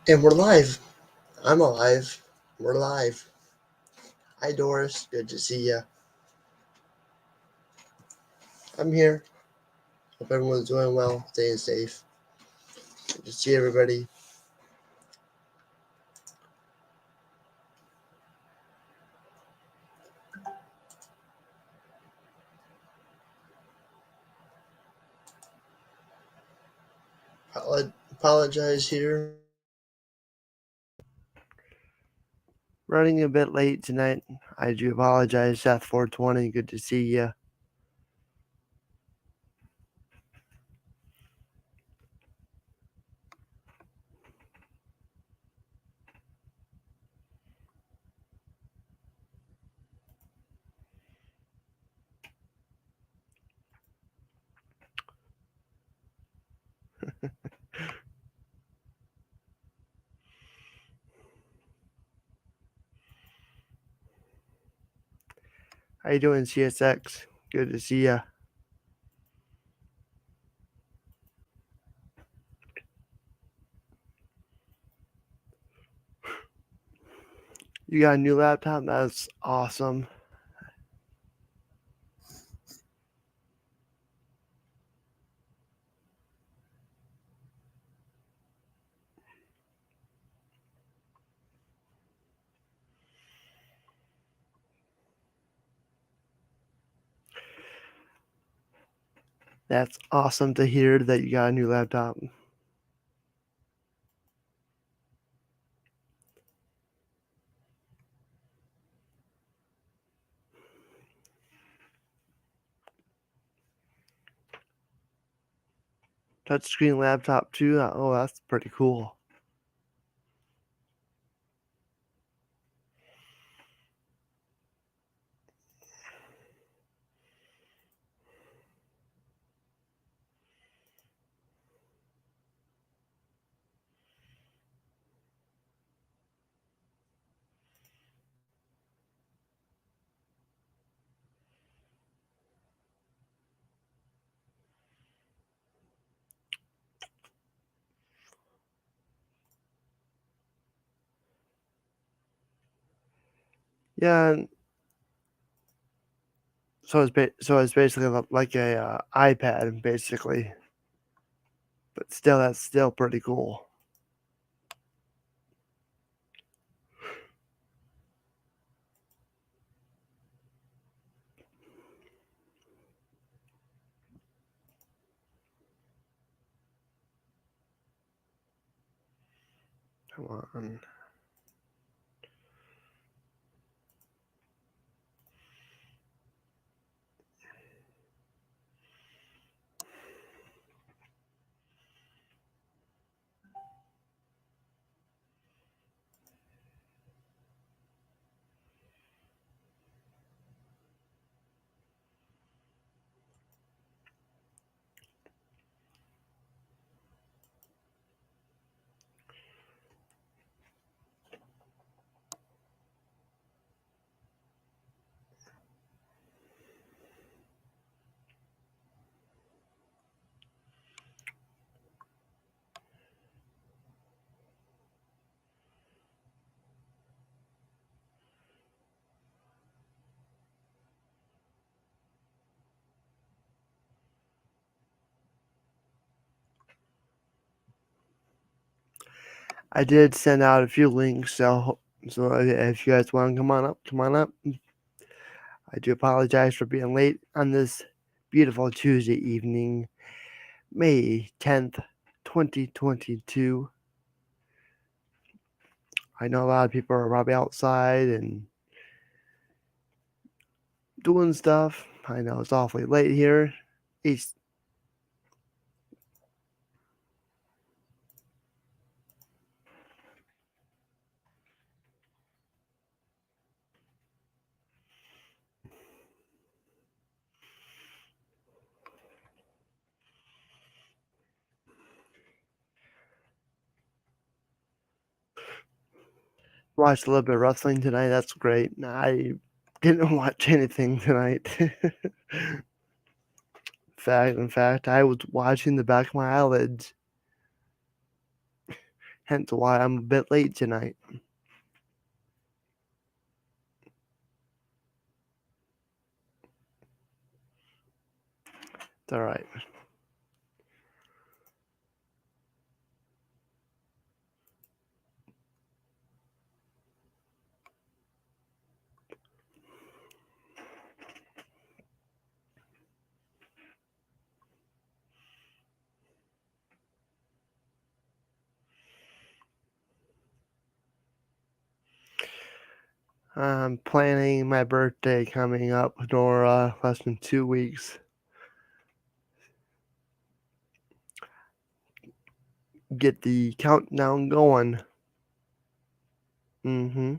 And we're live. I'm alive. We're live. Hi, Doris. Good to see ya. I'm here. Hope everyone's doing well, staying safe. Good to see everybody. Apologize here. Running a bit late tonight. I do apologize, Seth 420. Good to see ya. How you doing, CSX? Good to see ya. You got a new laptop? That's awesome. That's awesome to hear that you got a new laptop. Touchscreen laptop too. Oh, that's pretty cool. Yeah, so it's basically like a iPad, basically, but still, that's still pretty cool. Come on. I did send out a few links, so if you guys want to come on up, come on up. I do apologize for being late on this beautiful Tuesday evening, May 10th, 2022. I know a lot of people are probably outside and doing stuff. I know it's awfully late here. East. Watched a little bit of wrestling tonight. That's great. I didn't watch anything tonight. In fact, I was watching the back of my eyelids. hence why I'm a bit late tonight. It's alright. I'm planning my birthday coming up, Nora, less than 2 weeks. Get the countdown going. Mm-hmm.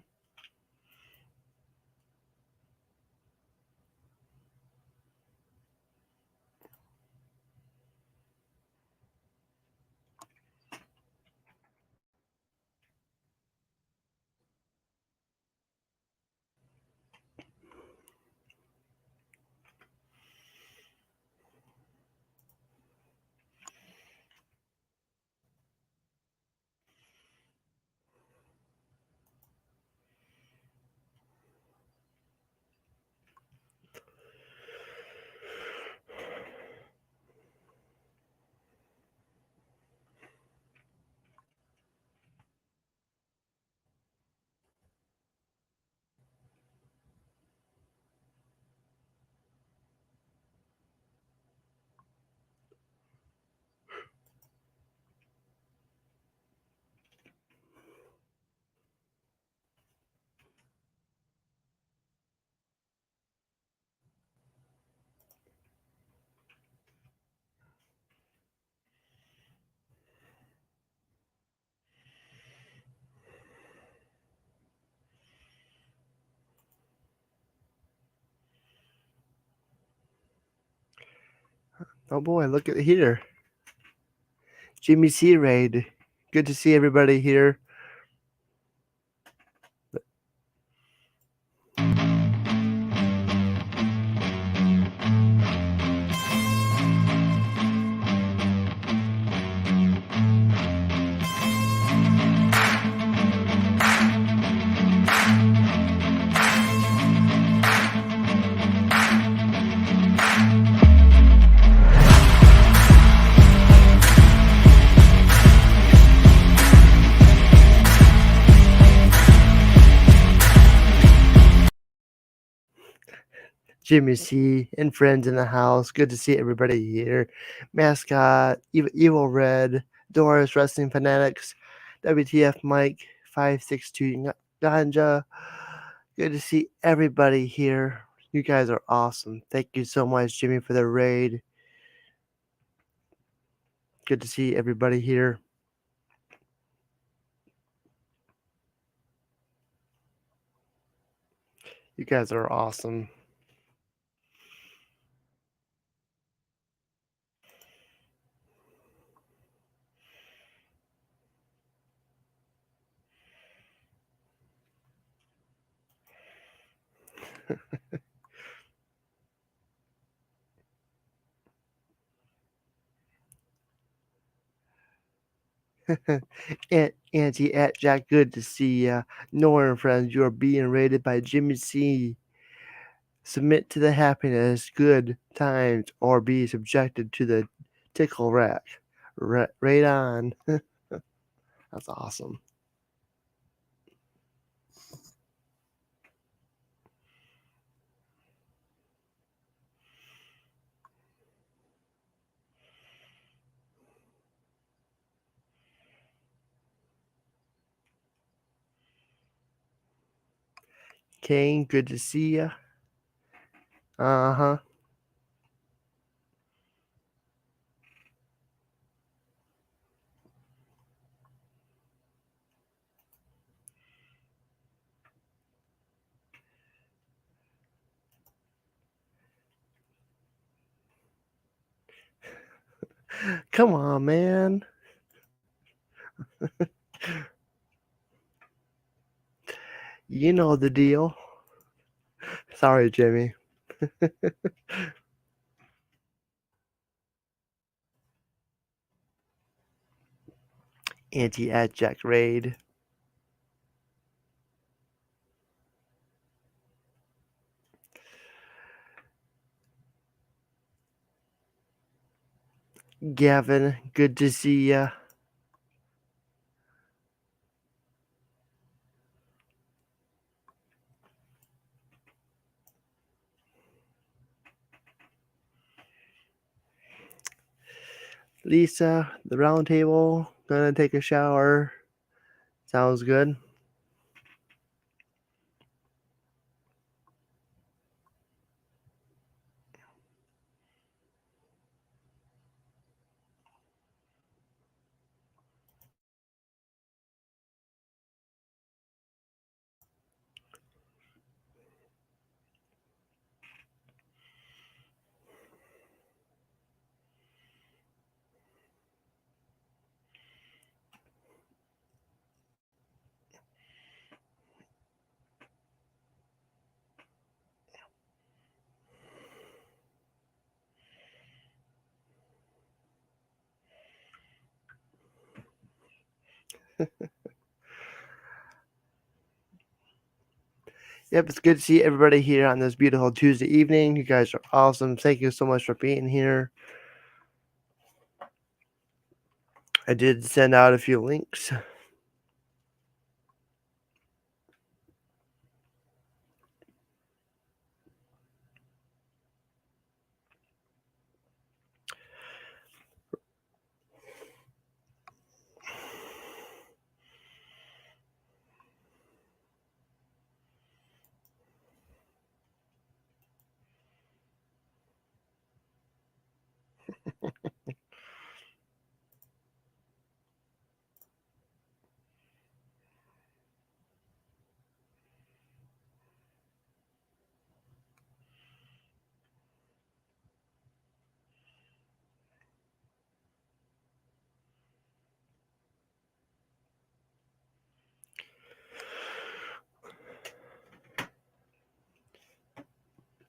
Oh boy, look at here. Jimmy C. Raid. Good to see everybody here. Jimmy C. and friends in the house. Good to see everybody here. Mascot, Evil Red, Doris Wrestling Fanatics, WTF Mike, 562 Ganja. Good to see everybody here. You guys are awesome. Thank you so much, Jimmy, for the raid. Good to see everybody here. You guys are awesome. Auntie at Jack, good to see ya. N.O.R.A and friends, you are being rated by Jimmy C. Submit to the happiness, good times, or be subjected to the tickle rack. Right on. That's awesome. Kane, good to see ya. Uh-huh. Come on, man. You know the deal. Sorry, Jimmy. anti-adjack raid. Gavin, good to see ya. Lisa, the round table, gonna take a shower. Sounds good. Yep, it's good to see everybody here on this beautiful Tuesday evening. You guys are awesome. Thank you so much for being here. I did send out a few links.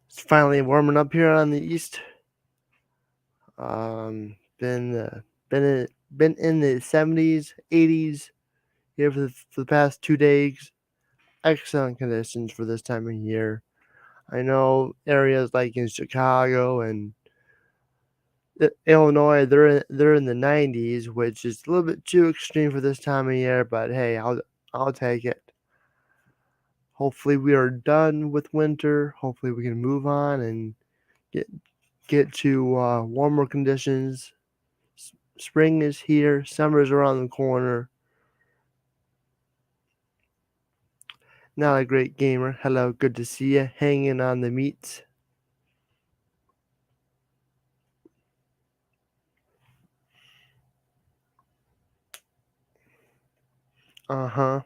It's finally warming up here on the east. Been in the 70s, 80s here for the past 2 days. Excellent conditions for this time of year. I know areas like in Chicago and Illinois, they're in the 90s, which is a little bit too extreme for this time of year. But hey, I'll take it. Hopefully, we are done with winter. Hopefully, we can move on and get to warmer conditions. Spring is here. Summer is around the corner. Not a great gamer. Hello, good to see you. Hanging on the meats. Uh-huh.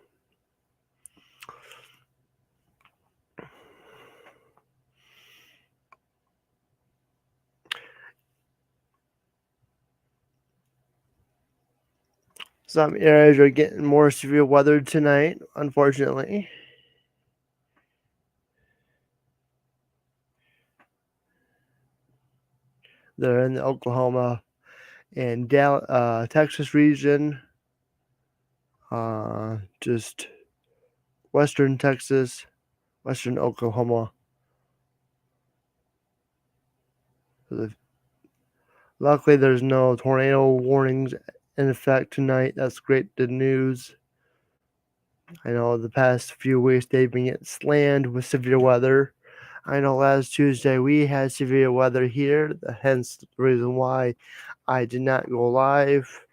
Some areas are getting more severe weather tonight, unfortunately. They're in the Oklahoma and Texas region. Just western Texas, western Oklahoma. Luckily, there's no tornado warnings in effect tonight. That's great good news. I know the past few weeks they've been getting slammed with severe weather. I know last Tuesday we had severe weather here, hence the reason why I did not go live.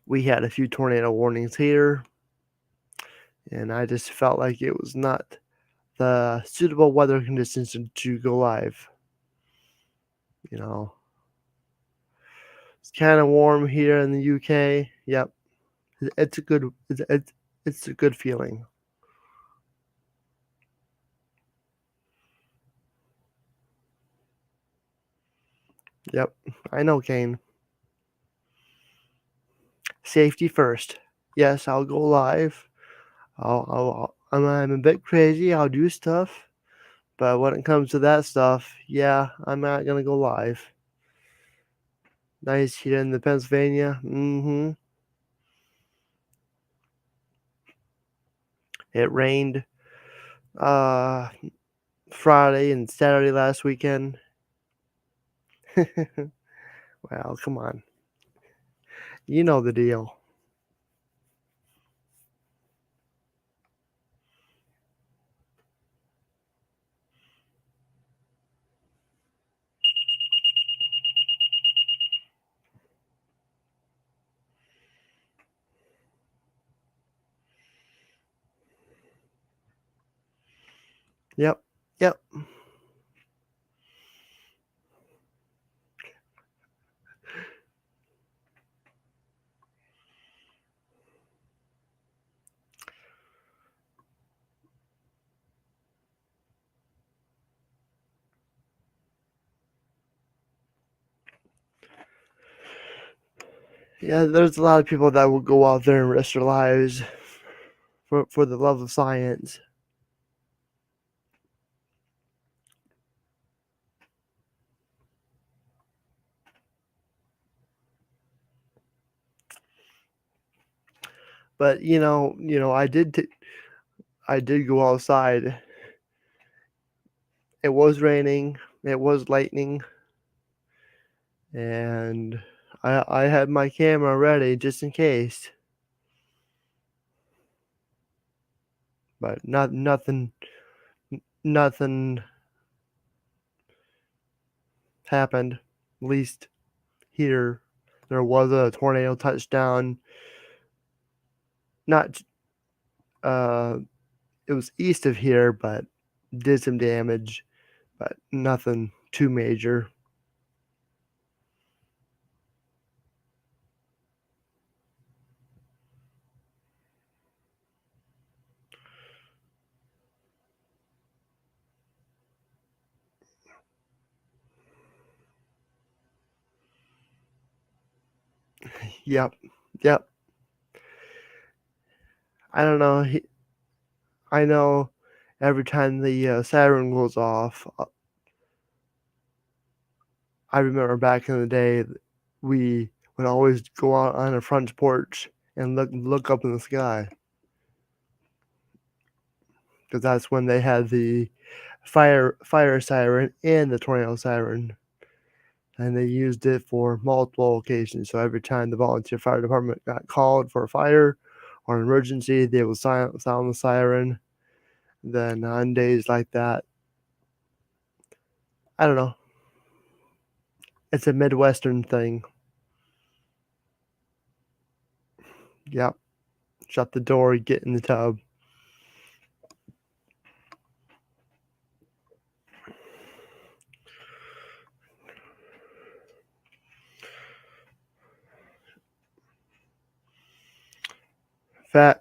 We had a few tornado warnings here, and I just felt like it was not the suitable weather conditions to go live. You know, it's kind of warm here in the UK. Yep, it's a good it's a good feeling. Yep, I know, Kane. Safety first. Yes, I'll go live. I'm a bit crazy. I'll do stuff, but when it comes to that stuff, yeah, I'm not gonna go live. Nice here in the Pennsylvania. It rained uh Friday and Saturday last weekend. Well, come on. You know the deal. Yep. Yep. Yeah, there's a lot of people that will go out there and risk their lives for the love of science. But I did go outside. It was raining. It was lightning, and I had my camera ready just in case. But nothing happened. At least here, there was a tornado touchdown. Not uh, it was east of here, but did some damage, but nothing too major. Yep, yep. I don't know. I know every time the siren goes off, I remember back in the day, we would always go out on the front porch and look up in the sky because that's when they had the fire siren and the tornado siren, and they used it for multiple occasions. So every time the volunteer fire department got called for a fire or an emergency, they would sound the siren. Then on days like that, I don't know. It's a Midwestern thing. Yep. Shut the door, get in the tub.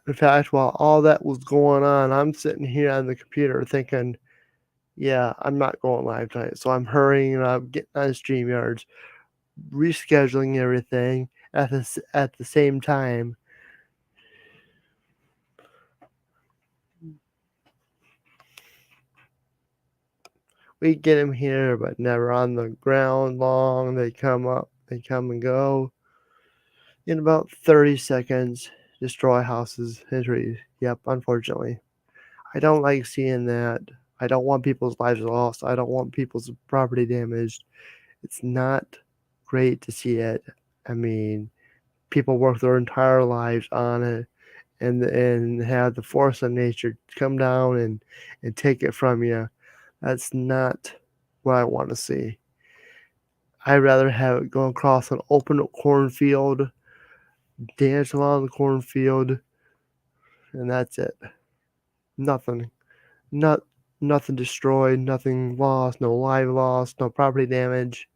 In fact, while all that was going on, I'm sitting here on the computer thinking, yeah, I'm not going live tonight. So I'm hurrying up, getting on StreamYards, rescheduling everything at the same time. We get them here, but never on the ground long. They come up, they come and go. In about 30 seconds, destroy houses and trees. Yep, unfortunately. I don't like seeing that. I don't want people's lives lost. I don't want people's property damaged. It's not great to see it. I mean, people work their entire lives on it and have the force of nature come down and take it from you. That's not what I want to see. I'd rather have it go across an open cornfield, dance along the cornfield, and that's it. Nothing. Not nothing destroyed, nothing lost, no life lost, no property damage,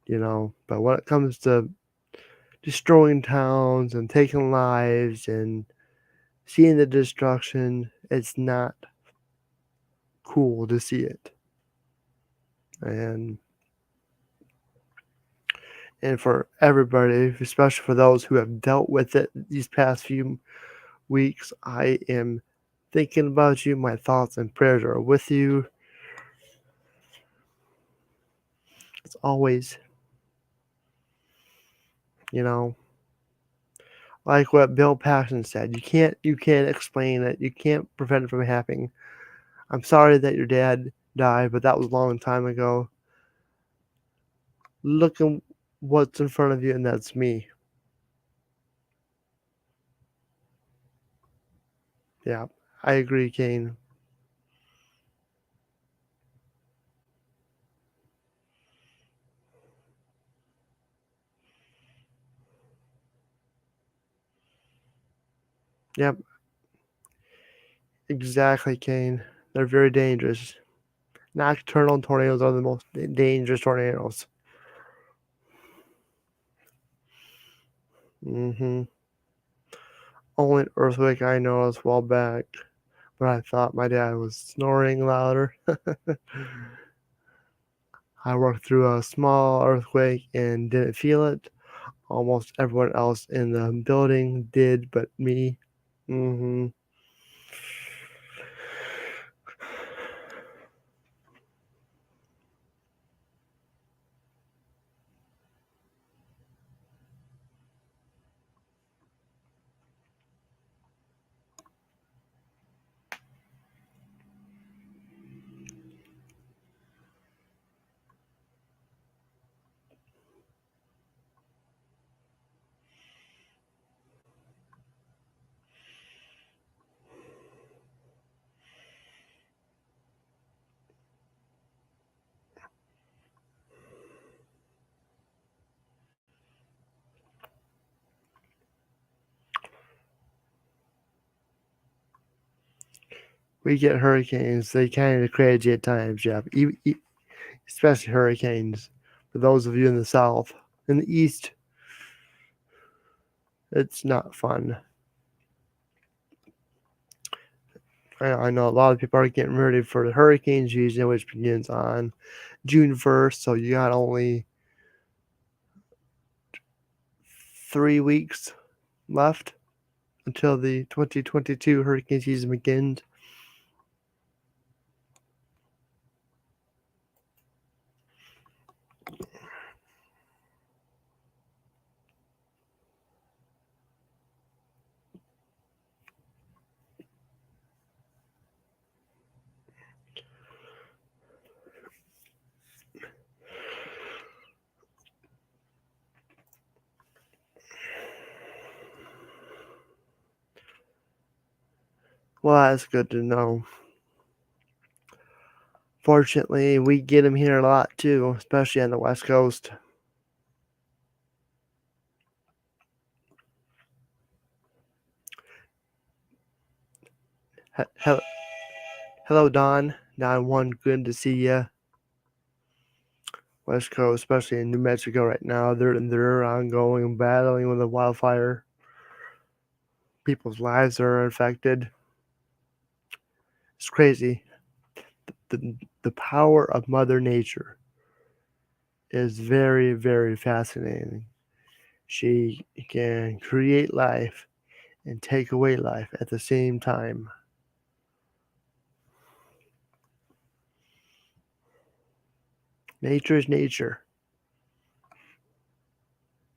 But when it comes to destroying towns and taking lives and seeing the destruction, it's not cool to see it. And for everybody, especially for those who have dealt with it these past few weeks, I am thinking about you. My thoughts and prayers are with you. As always, you know, like what Bill Paxton said, you can't explain it. You can't prevent it from happening. I'm sorry that your dad died, but that was a long time ago. Look at what's in front of you, and that's me. Yeah, I agree, Kane. Yep, exactly, Kane. They're very dangerous. Nocturnal tornadoes are the most dangerous tornadoes. Hmm. Only earthquake I know is a while back, but I thought my dad was snoring louder. I worked through a small earthquake and didn't feel it. Almost everyone else in the building did, but me. Hmm. We get hurricanes. They kind of crazy at times, Jeff. Especially hurricanes. For those of you in the south, in the east, it's not fun. I know a lot of people are getting ready for the hurricane season, which begins on June 1st. So you got only 3 weeks left until the 2022 hurricane season begins. Well, that's good to know. Fortunately, we get them here a lot too, especially on the West Coast. Hello, Don. Don 1, good to see you. West Coast, especially in New Mexico right now, they're ongoing battling with a wildfire. People's lives are affected. It's crazy. The power of Mother Nature is very, very fascinating. She can create life and take away life at the same time. Nature is nature.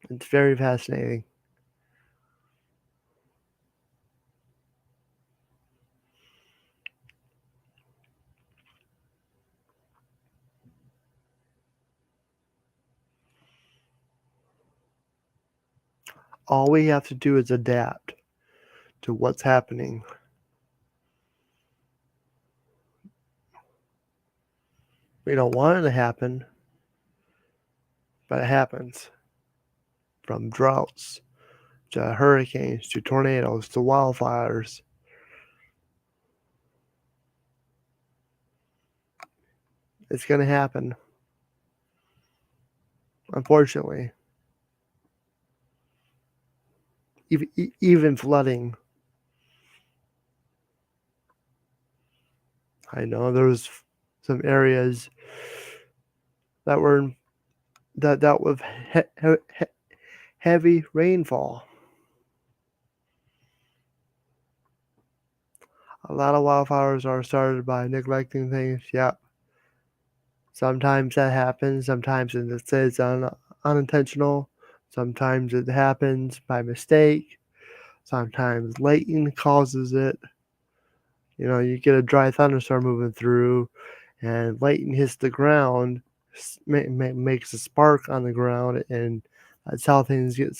It's very fascinating. All we have to do is adapt to what's happening. We don't want it to happen, but it happens. From droughts to hurricanes to tornadoes to wildfires. It's going to happen, unfortunately. Even flooding. I know there was some areas that were that dealt with heavy rainfall. A lot of wildfires are started by neglecting things. Yep. Sometimes that happens. Sometimes it's unintentional. Sometimes it happens by mistake. Sometimes lightning causes it. You know, you get a dry thunderstorm moving through, and lightning hits the ground, makes a spark on the ground, and that's how things get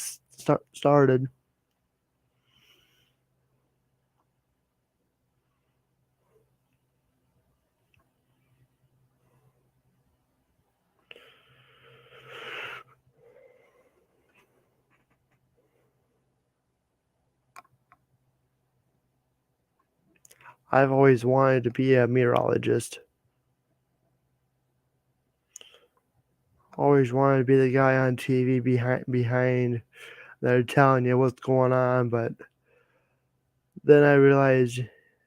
started. I've always wanted to be a meteorologist. Always wanted to be the guy on TV behind they're telling you what's going on, but then I realized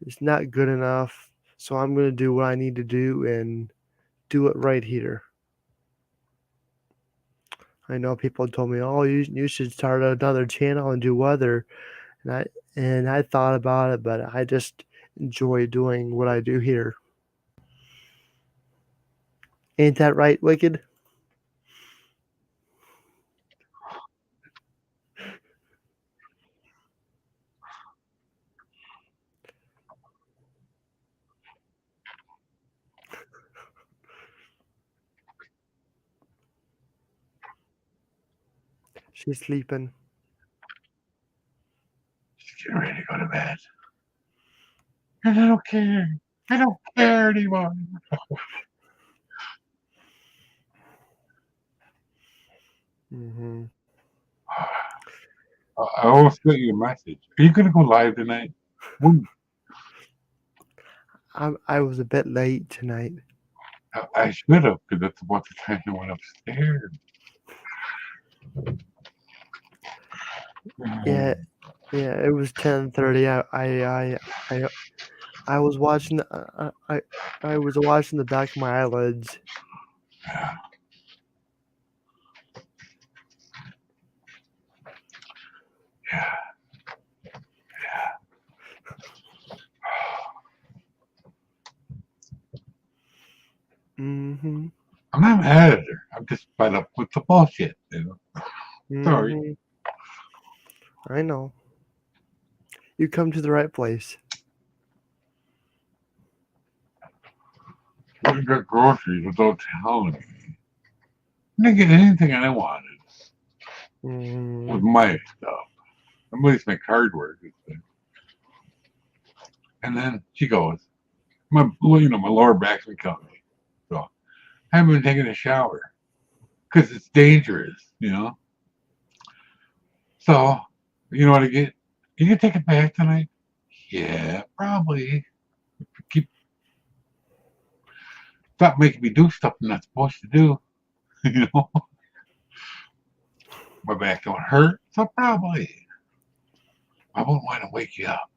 it's not good enough, so I'm going to do what I need to do and do it right here. I know people told me, "Oh, you should start another channel and do weather," and I thought about it, but I just enjoy doing what I do here. Ain't that right, Wicked? She's sleeping. She's getting ready to go to bed. And I don't care. I don't care anymore. Hmm. I almost got you a message. Are you going to go live tonight? When? I was a bit late tonight. I should have, because that's about the time I went upstairs. Yeah, yeah. It was 10:30. I was watching. I was watching the back of my eyelids. Yeah. Yeah. Hmm. I'm not mad at her. I'm just fed up with the bullshit. Sorry. Hmm. I know. You come to the right place. I got groceries without telling me. I didn't get anything I wanted with Mm. my stuff. At least my card works. And then she goes, my lower back's been killing me. So I haven't been taking a shower because it's dangerous. So, you know what I get? You can take a bath tonight? Yeah, probably. Keep Stop making me do stuff I'm not supposed to do. you know, my back don't hurt, so probably. I won't want to wake you up.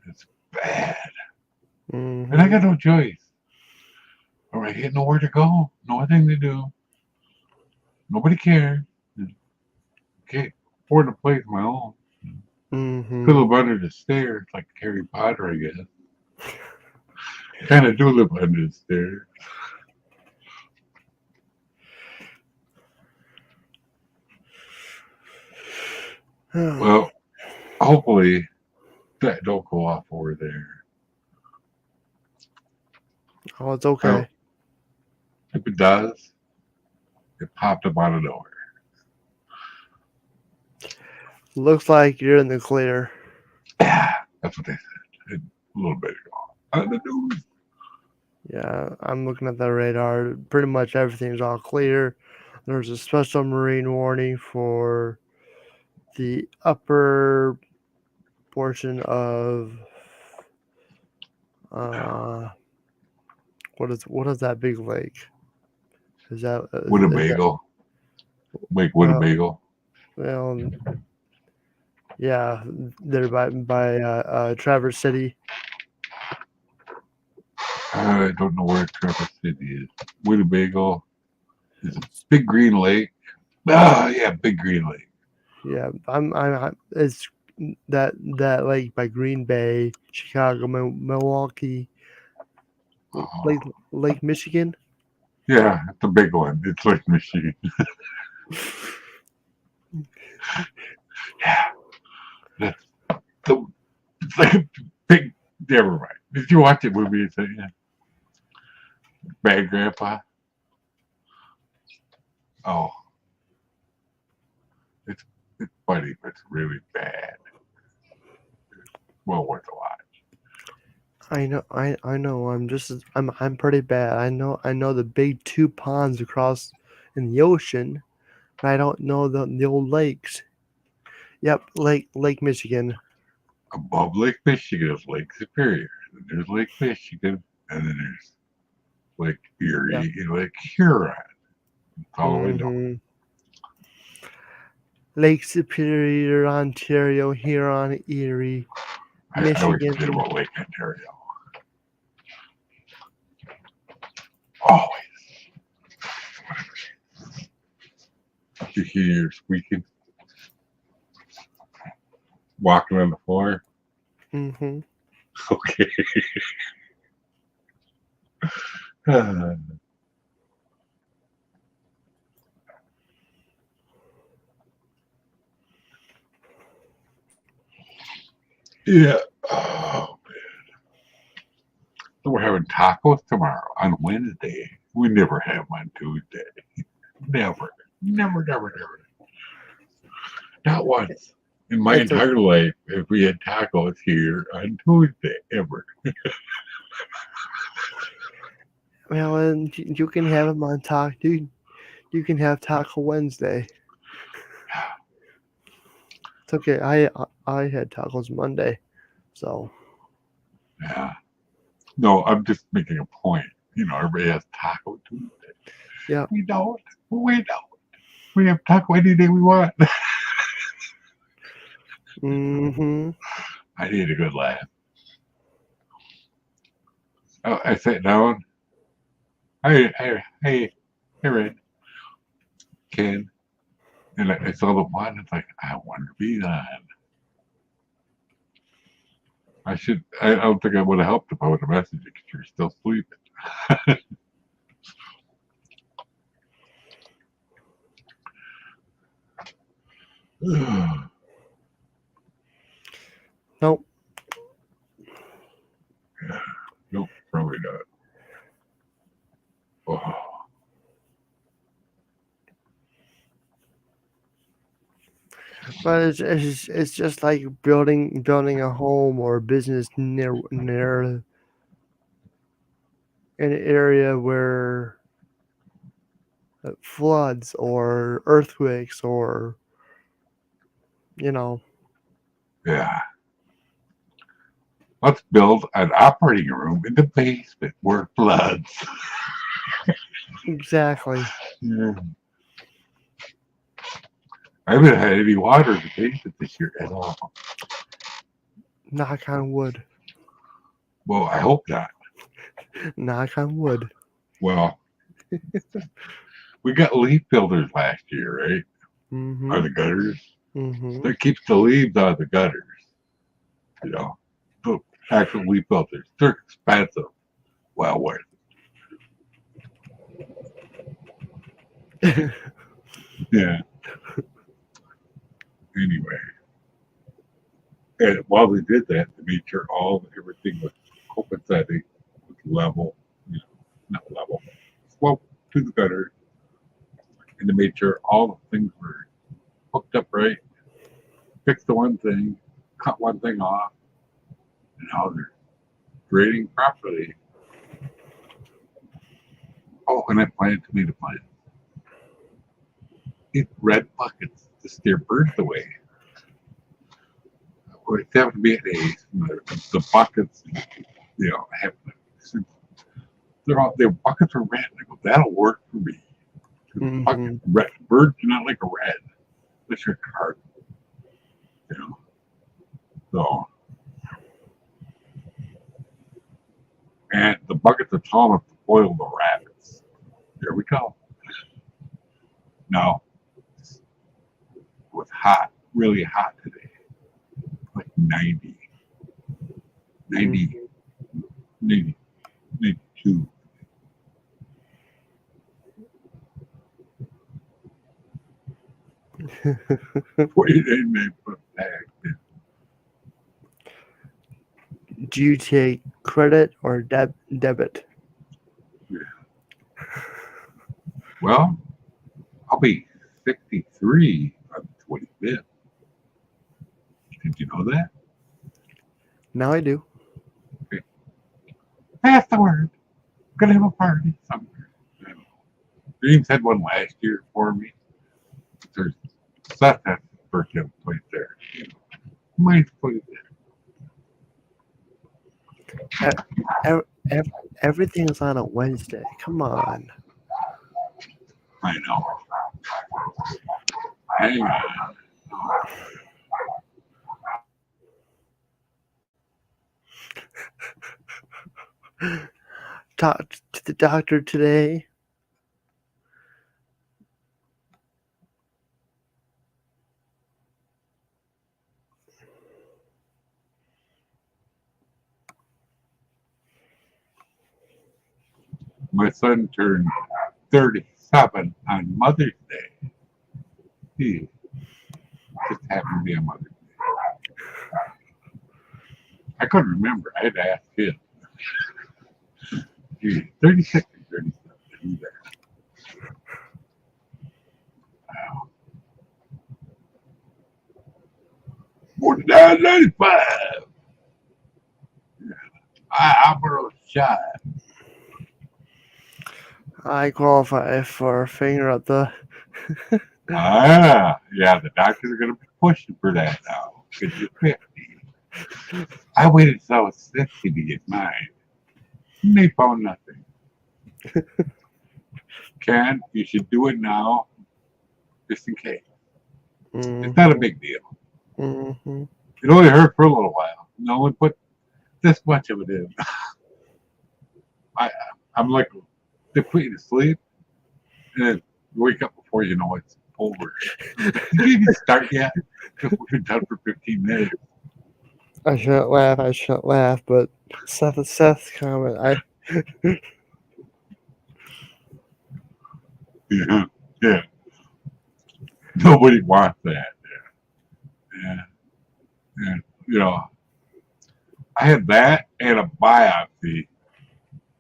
It's bad. And I got Hmm. no choice. All right, get nowhere to go, nothing to do. Nobody cares. Can't afford a place of my own. Could Hmm. live under the stairs like Harry Potter, I guess. Kind of do live under the stairs. Well, hopefully that don't go off over there. Oh, it's I, okay. if it does, it popped up out of nowhere. Looks like you're in the clear. Yeah, that's what they said a little bit ago. On the news. Yeah, I'm looking at the radar. Pretty much everything's all clear. There's a special marine warning for the upper portion of uh what is that big lake? Is that is that Winnebago. Make well Winnebago. well yeah, there by Traverse City. I don't know where Traverse City is. Winnebago is a big green lake. Ah, yeah, big green lake. Yeah, it's that lake by Green Bay, Chicago, Milwaukee, Lake Oh, Lake Michigan. yeah, it's a big one. It's like Michigan. Yeah, that's the. It's like a big. Never mind. Did you watch that movie? It's like, yeah, Bad Grandpa. Oh, it's it's funny, but it's really bad. Well worth a watch. I know. I'm pretty bad. I know the big two ponds across in the ocean, but I don't know the old lakes. Yep, Lake Michigan. Above Lake Michigan is Lake Superior. Then there's Lake Michigan, and then there's Lake Yeah. Erie and Lake Huron. That's all I know. Hmm. Lake Superior, Ontario, Huron, Erie, I always forget Michigan. about Lake Ontario. Always. You hear squeaking, walking on the floor. Hmm. Okay. Uh, yeah. Oh, so we're having tacos tomorrow on Wednesday. We never have them on Tuesday. Never. Never, never, never. Not once. In my It's okay. entire life, if we had tacos here on Tuesday, ever. Well, and you can have them on taco. You can have Taco Wednesday. It's okay. I had tacos Monday, so Yeah. No, I'm just making a point. You know, everybody has Taco Tuesday. yeah. We don't. We don't. We have taco any day we want. Hmm. I need a good laugh. Oh, I sat down. Hey, Red, Ken. And I saw the one. It's like, I want to be on. I don't think I would have helped if I would have messaged you because you're still sleeping. Nope. Nope, probably not. Oh, But it's just like building a home or a business near an area where floods or earthquakes or you know yeah. Let's build an operating room in the basement where it floods. exactly. Yeah. I haven't had any water in the basement this year at all. Knock on wood. Well, I hope not. Knock on wood. Well, we got leaf builders last year, right? Are Mm-hmm. the gutters? Mm-hmm. That keeps the leaves out of the gutters. You know, the actual leaf filters. They're expensive. Well worth it. Yeah. Anyway, and while they did that, they made sure everything was copacetic, was level, you know, not level, slope to the gutter, and they made sure all the things were hooked up right. Fixed the one thing, cut one thing off, and now they're grading properly. Oh, and I planted tomato plants. In red buckets to steer birds away. Or it's having to be at the buckets, you know, have their buckets are red. I go, that'll work for me. Bucket Mm-hmm. red birds do not like a red. That's your card, you know. So and the buckets are tall enough to boil the rabbits. There we go. Now it was hot, really hot today. 90, 90, 90, 92. 48 and they put back. Do you take credit or debit? Yeah. Well, I'll be 63 on the 25th. Did you know that? Now I do. Okay. Pass the word. Gonna have a party somewhere. I don't know. Dreams had one last year for me. There's Seth has his birthday place there. Might put it there. Everything's on a Wednesday. Come on. I know. Hang on. Talked to the doctor today. My son turned 37 on Mother's Day. He just happened to be a Mother's Day. I couldn't remember. I had to ask him. Gee, 36 or 37. Who's that? Wow. 49.95. Yeah. I'm a little shy. I qualify for a finger up the. Yeah, the doctors are going to be pushing for that now. Because you're 50. I waited till I was 60 to get mine. And they found nothing. Ken, you should do it now, just in case. It's not a big deal. Mm-hmm. It only hurt for a little while. No one put this much of it in. I'm like, they put you to sleep, and then you wake up before you know it's over. Did you even start yet? We've been done for 15 minutes. I shouldn't laugh, but Seth's comment, Yeah. Nobody wants that. Yeah. And, you know, I had that and a biopsy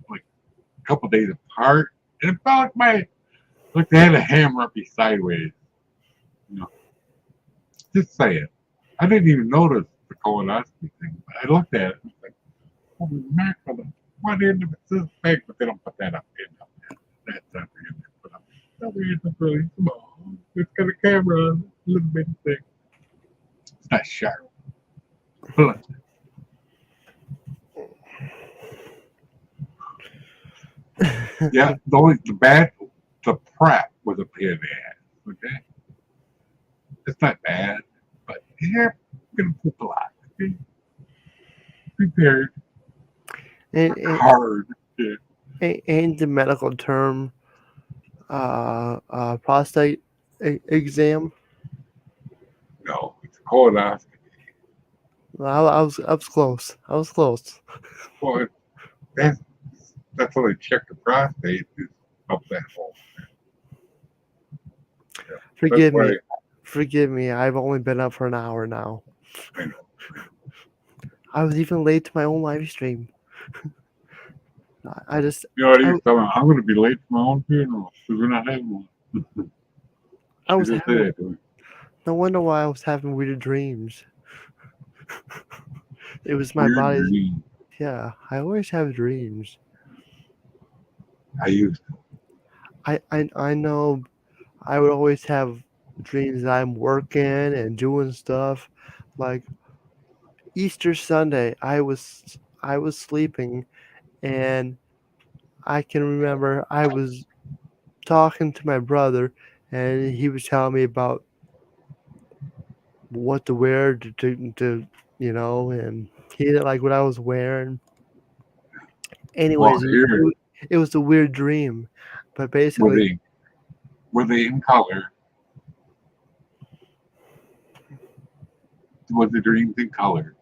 like a couple days apart, and it felt like they had a hammer up me sideways. You know, just saying. I didn't even notice the colonoscopy thing, but I looked at it and was like, holy mackerel, one end of it's this big, but they don't put that up in. That's not the end they put up. The other end is really small. It's got a camera, a little bit thick. It's not sharp. Yeah, the prep was a pain in the ass. Okay, it's not bad, but you're gonna poop a lot. Okay? Prepared, hard. Yeah. ain't the medical term prostate exam. No, it's a colonoscopy. I was close. I was close. Well, that's how they check the prostate is up that hole. Yeah. Forgive me. I've only been up for an hour now. I know. I was even late to my own live stream. I just You know what you're telling me? I'm going to be late for my own funeral because we're not having one. I was You just say having, that to me. no wonder why I was having weird dreams. It was my Weird body's. dream. Yeah, I always have dreams. I used to. I know. I would always have dreams that I'm working and doing stuff. Like Easter Sunday, I was sleeping, and I can remember I was talking to my brother, and he was telling me about what to wear to and he didn't like what I was wearing. Well, Anyways, here, it was a weird dream, but were basically, they, were they in color? Was the dreams in color?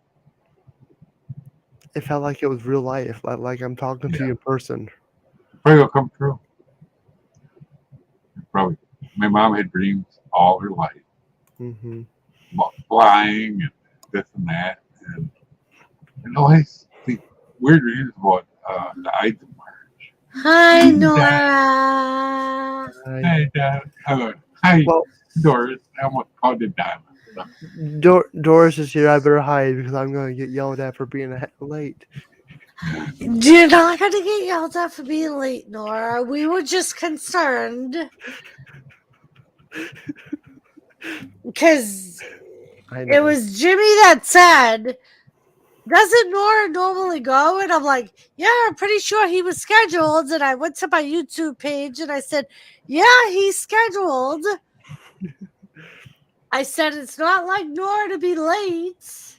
It felt like it was real life, like I'm talking to Yeah. you in person. Probably will come true. Probably. My mom had dreams all her life Hmm. about flying and this and that, and always think weird dreams about the Ides of March. Hi, Dad, Nora. hi, Dad. Hi, Well, Doris. I almost called it Diamond. Doris is here. I better hide because I'm going to get yelled at for being late. You're not going to get yelled at for being late, Nora. We were just concerned because I it know. was Jimmy that said, doesn't Nora normally go? And I'm like, yeah, I'm pretty sure he was scheduled. And I went to my YouTube page and I said, yeah, he's scheduled. I said, it's not like Nora to be late.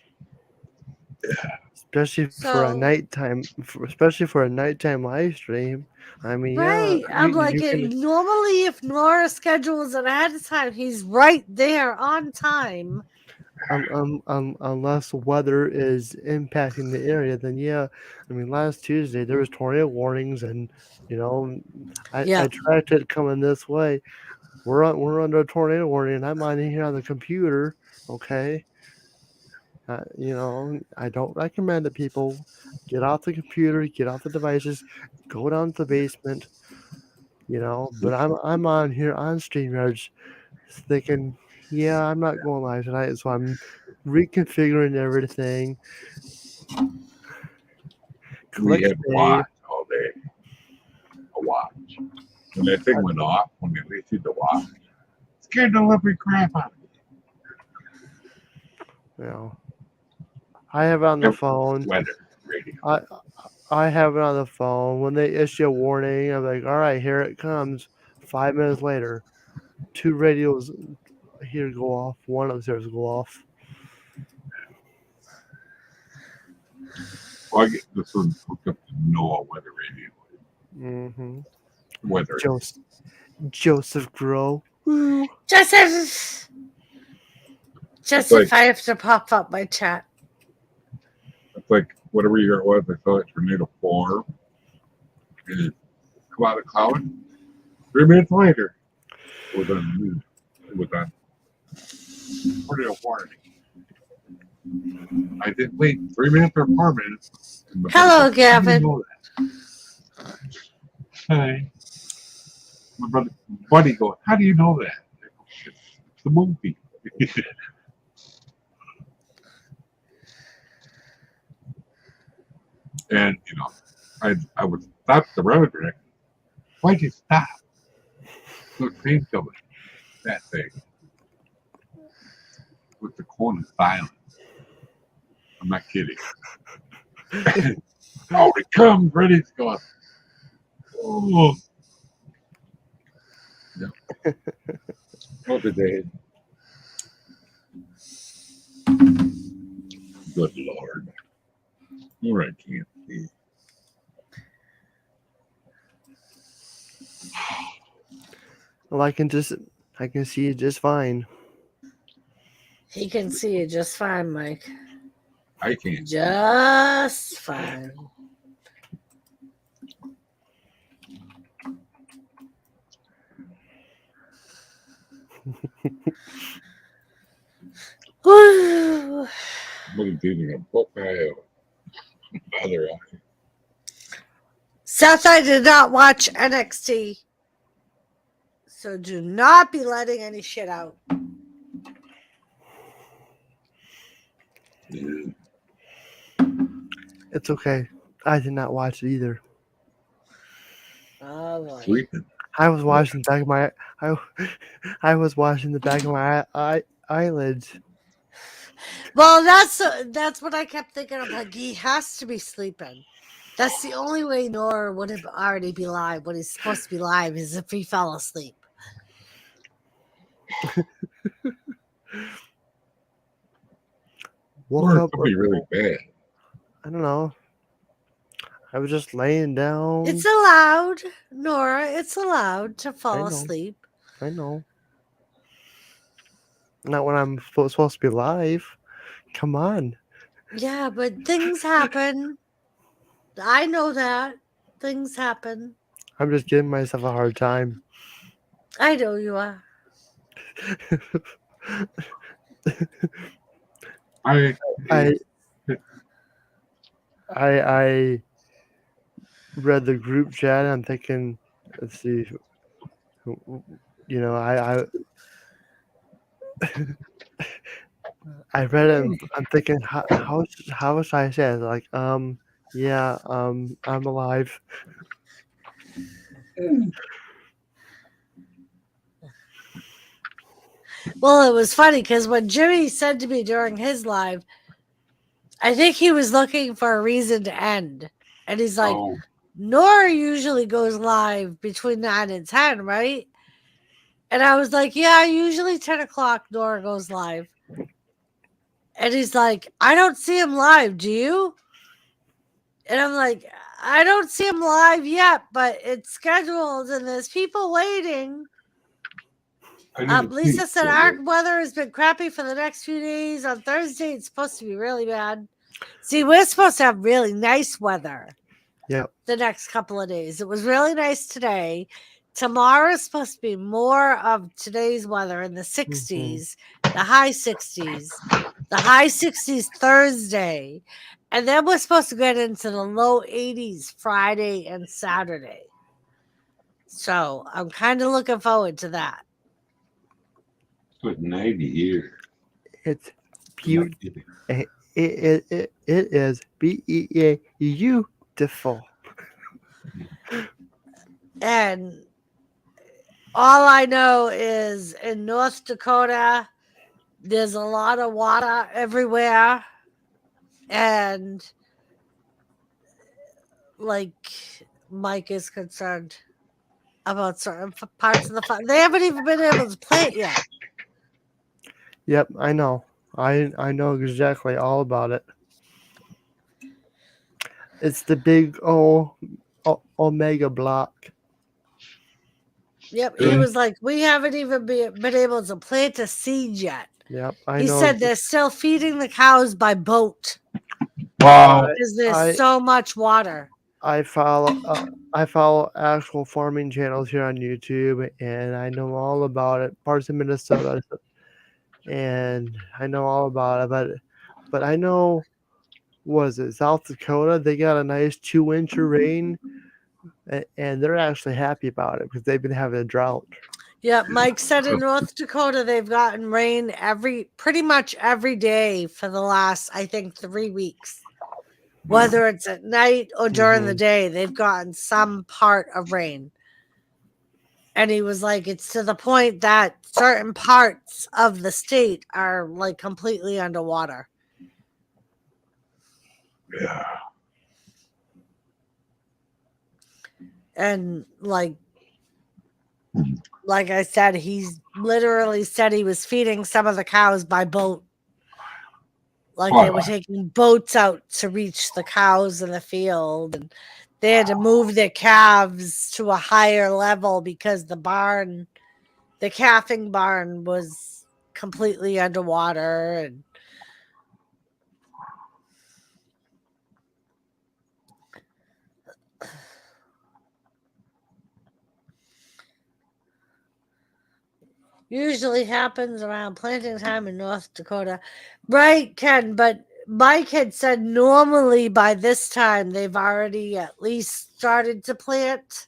Especially for a So, nighttime, especially for a nighttime live stream. I mean, yeah, right. I'm like, you can. normally if Nora schedules it ahead of time, he's right there on time. Unless weather is impacting the area, then yeah. I mean, last Tuesday there was tornado warnings, and you know, Yeah. I tracked it coming this way. We're under a tornado warning, and I'm on here on the computer. Okay, I don't recommend it. People, get off the computer, get off the devices, go down to the basement. But I'm on here on StreamYards thinking, yeah, I'm not going live tonight, so I'm reconfiguring everything. We Click had save. watch all day. A watch. When that thing went off, when they issued the watch, scared the living crap out of me. You know, I have it on the phone. Weather radio. I I have it on the phone. When they issue a warning, I'm like, all right, here it comes. 5 minutes later, two radios here go off, one upstairs go off. Well, I get this one hooked up to NOAA weather radio. Mm-hmm. Weather. Joseph Grow. Woo. Joseph! Joseph, I have to pop up my chat. It's like whatever year it was, I saw it tornado 4. And it come out of the cloud. 3 minutes later, it was on the news. It was on tornado warning. I didn't wait 3 minutes or 4 minutes. Hello, Gavin. Hi. My brother, buddy, goes, how do you know that? I go, it's the movie. And I would stop the road direction. Why'd you stop? So painful. That thing with the cone of silence. I'm not kidding. Oh, it comes ready to go. Oh, yeah. Oh, the day. Good Lord. Or I can't see. Well, I can see it just fine. He can see you just fine, Mike. I can't. Just fine. Whew. What is eating a book eye or other eye? Seth, I did not watch NXT. So do not be letting any shit out. Yeah. It's okay. I did not watch it either. Oh, boy. Sleeping. I was watching the back of my I was watching the back of my eyelids. Well, that's what I kept thinking. I'm like, he has to be sleeping. That's the only way Nora would have already be live when he's supposed to be live is if he fell asleep. Woke Or it up. could be really bad. I don't know. I was just laying down. It's allowed, Nora. It's allowed to fall asleep. I know. Not when I'm supposed to be live. Come on. Yeah, but things happen. I know that. Things happen. I'm just giving myself a hard time. I know you are. I I I read the group chat. I'm thinking, let's see, I read it. And I'm thinking, how should I say it? Like, yeah, I'm alive. Well, it was funny because when Jimmy said to me during his live, I think he was looking for a reason to end. And he's like, oh Nora usually goes live between 9 and 10, right? And I was like, yeah, usually 10 o'clock Nora goes live. And he's like, I don't see him live. Do you? And I'm like, I don't see him live yet, but it's scheduled and there's people waiting. I didn't see Lisa it, said so our weather has been crappy for the next few days. On Thursday, it's supposed to be really bad. See, we're supposed to have really nice weather Yep. the next couple of days. It was really nice today. Tomorrow is supposed to be more of today's weather in the 60s, the high 60s, the high 60s Thursday. And then we're supposed to get into the low 80s Friday and Saturday. So I'm kind of looking forward to that. it was 90 here. It's I'm not beautiful. kidding. It is beautiful. And all I know is in North Dakota, there's a lot of water everywhere. And like Mike is concerned about certain parts of the farm. They haven't even been able to plant yet. Yep, I know. I know exactly all about it. It's the big omega block. Yep. He was like, we haven't even been able to plant a seed yet. Yep, I He know. said they're still feeding the cows by boat Wow. because there's I so much water. I follow actual farming channels here on YouTube, and I know all about it. Parts of Minnesota, and I know all about it. But I know, was it South Dakota? They got a nice 2 inch of rain, and they're actually happy about it because they've been having a drought. Yeah, Mike said in North Dakota they've gotten rain pretty much every day for the last, I think, 3 weeks. Whether it's at night or during the day, they've gotten some part of rain. And he was like, it's to the point that certain parts of the state are like completely underwater. Yeah. And like I said, he's literally said he was feeding some of the cows by boat. Like they were taking boats out to reach the cows in the field, and they had to move their calves to a higher level because the calving barn was completely underwater. And usually happens around planting time in North Dakota. Right, Ken, but Mike had said normally by this time they've already at least started to plant,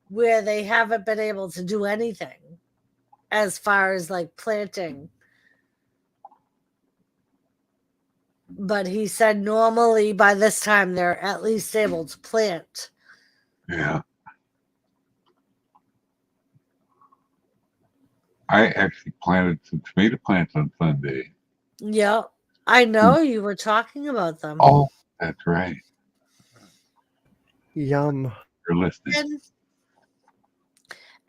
where they haven't been able to do anything as far as like planting. But he said normally by this time they're at least able to plant. Yeah. I actually planted some tomato plants on Sunday. Yeah, I know you were talking about them. Oh, that's right. Yum. You're listening.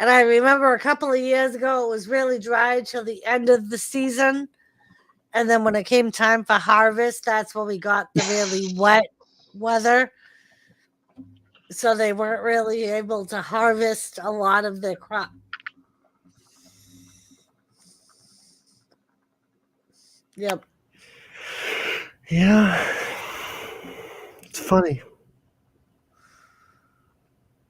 And I remember a couple of years ago, it was really dry till the end of the season. And then when it came time for harvest, that's when we got the really wet weather. So they weren't really able to harvest a lot of their crop. Yep. Yeah. It's funny.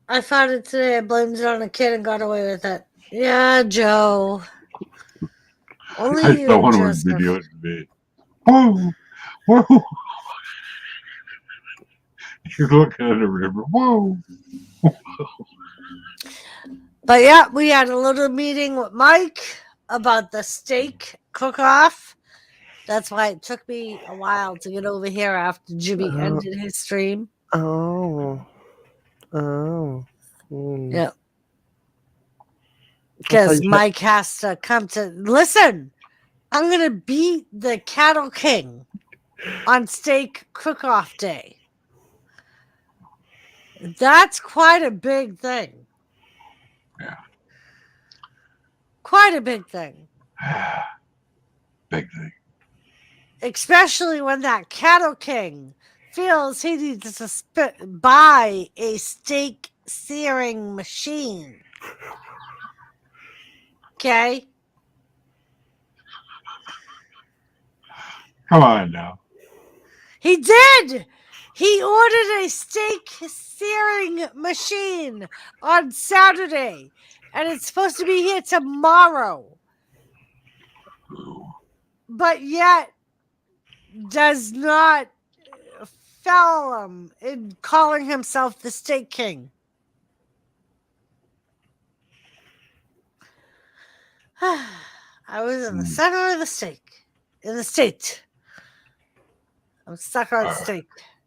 I found it today. I blamed it on a kid and got away with it. Yeah, Joe. Only I you, saw one of her Joseph. videos today. Whoa, whoa. She's looking at the river. Whoa. But yeah, we had a little meeting with Mike about the steak cook-off. That's why it took me a while to get over here after Jimmy ended his stream. Oh. Oh. Yeah. thought Because you said- Mike has to come to listen. I'm gonna beat the Cattle King on steak cook-off day. That's quite a big thing. Yeah. Quite a big thing. Big thing. Especially when that Cattle King feels he needs to buy a steak searing machine. Okay? Come on now. He did! He ordered a steak searing machine on Saturday, and it's supposed to be here tomorrow. Ooh. But yet does not foul him in calling himself the Steak King. I was in the center of the steak. In the state. I'm stuck on steak.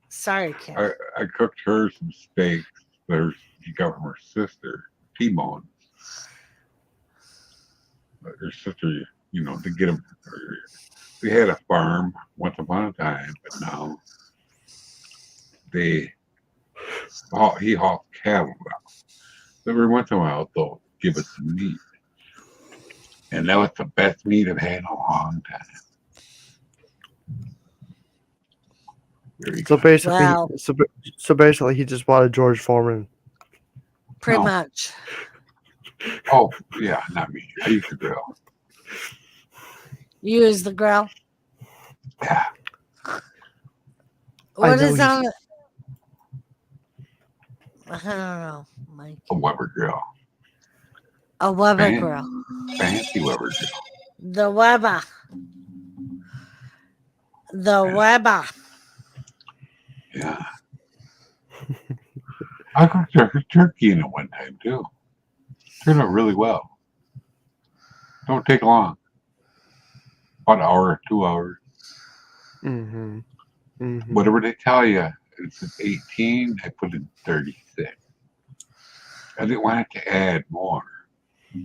Sorry, Kim. I cooked her some steaks. She got from her sister, T-Bone. Her sister, you know, to get them. They had a farm once upon a time, but now he hauls cattle out. So every once in a while, they'll give us some meat. And that was the best meat I've had in a long time. Very So good. basically, Well- so basically, he just bought a George Foreman. Pretty No. much. Oh, yeah, not me. I used to grill. Use the grill. Yeah. What know is he's- on it? I don't know, Mike. A Weber grill. A Weber Fan- grill. Fancy Weber grill. The Weber. The Weber. Yeah. I cooked turkey in it one time, too. Turned out really well. Don't take long. About an hour, 2 hours. Mm-hmm. Mm-hmm. Whatever they tell you, it's at 18, I put in 36. I didn't want it to add more. The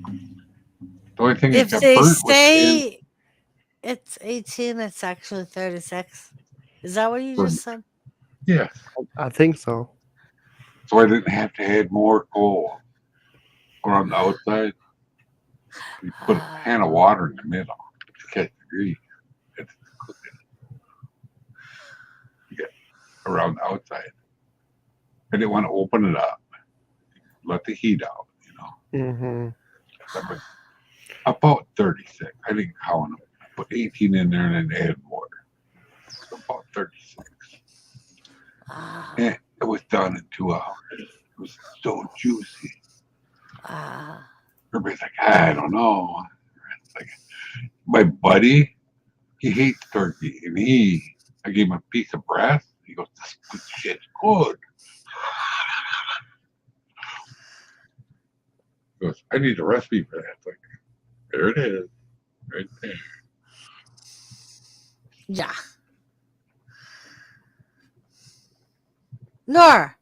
only thing If that got they burnt was say it's 18, it's actually 36. Is that what you just said? yeah. I think so. So I didn't have to add more coal around the outside. You put a pan of water in the middle to catch the grease. It's cooking. You get around the outside. I didn't want to open it up. Let the heat out, you know. Mm-hmm. I put about 36. I didn't count them. I put 18 in there and then add more. So about 36. Ah, And it was done in 2 hours. It was so juicy. ah. Everybody's like, I don't know. It's like, my buddy, he hates turkey, and I gave him a piece of breast. He goes, "This shit's good." He goes, I need the recipe for that. It's like, there it is, right there. Yeah. N.O.R.A.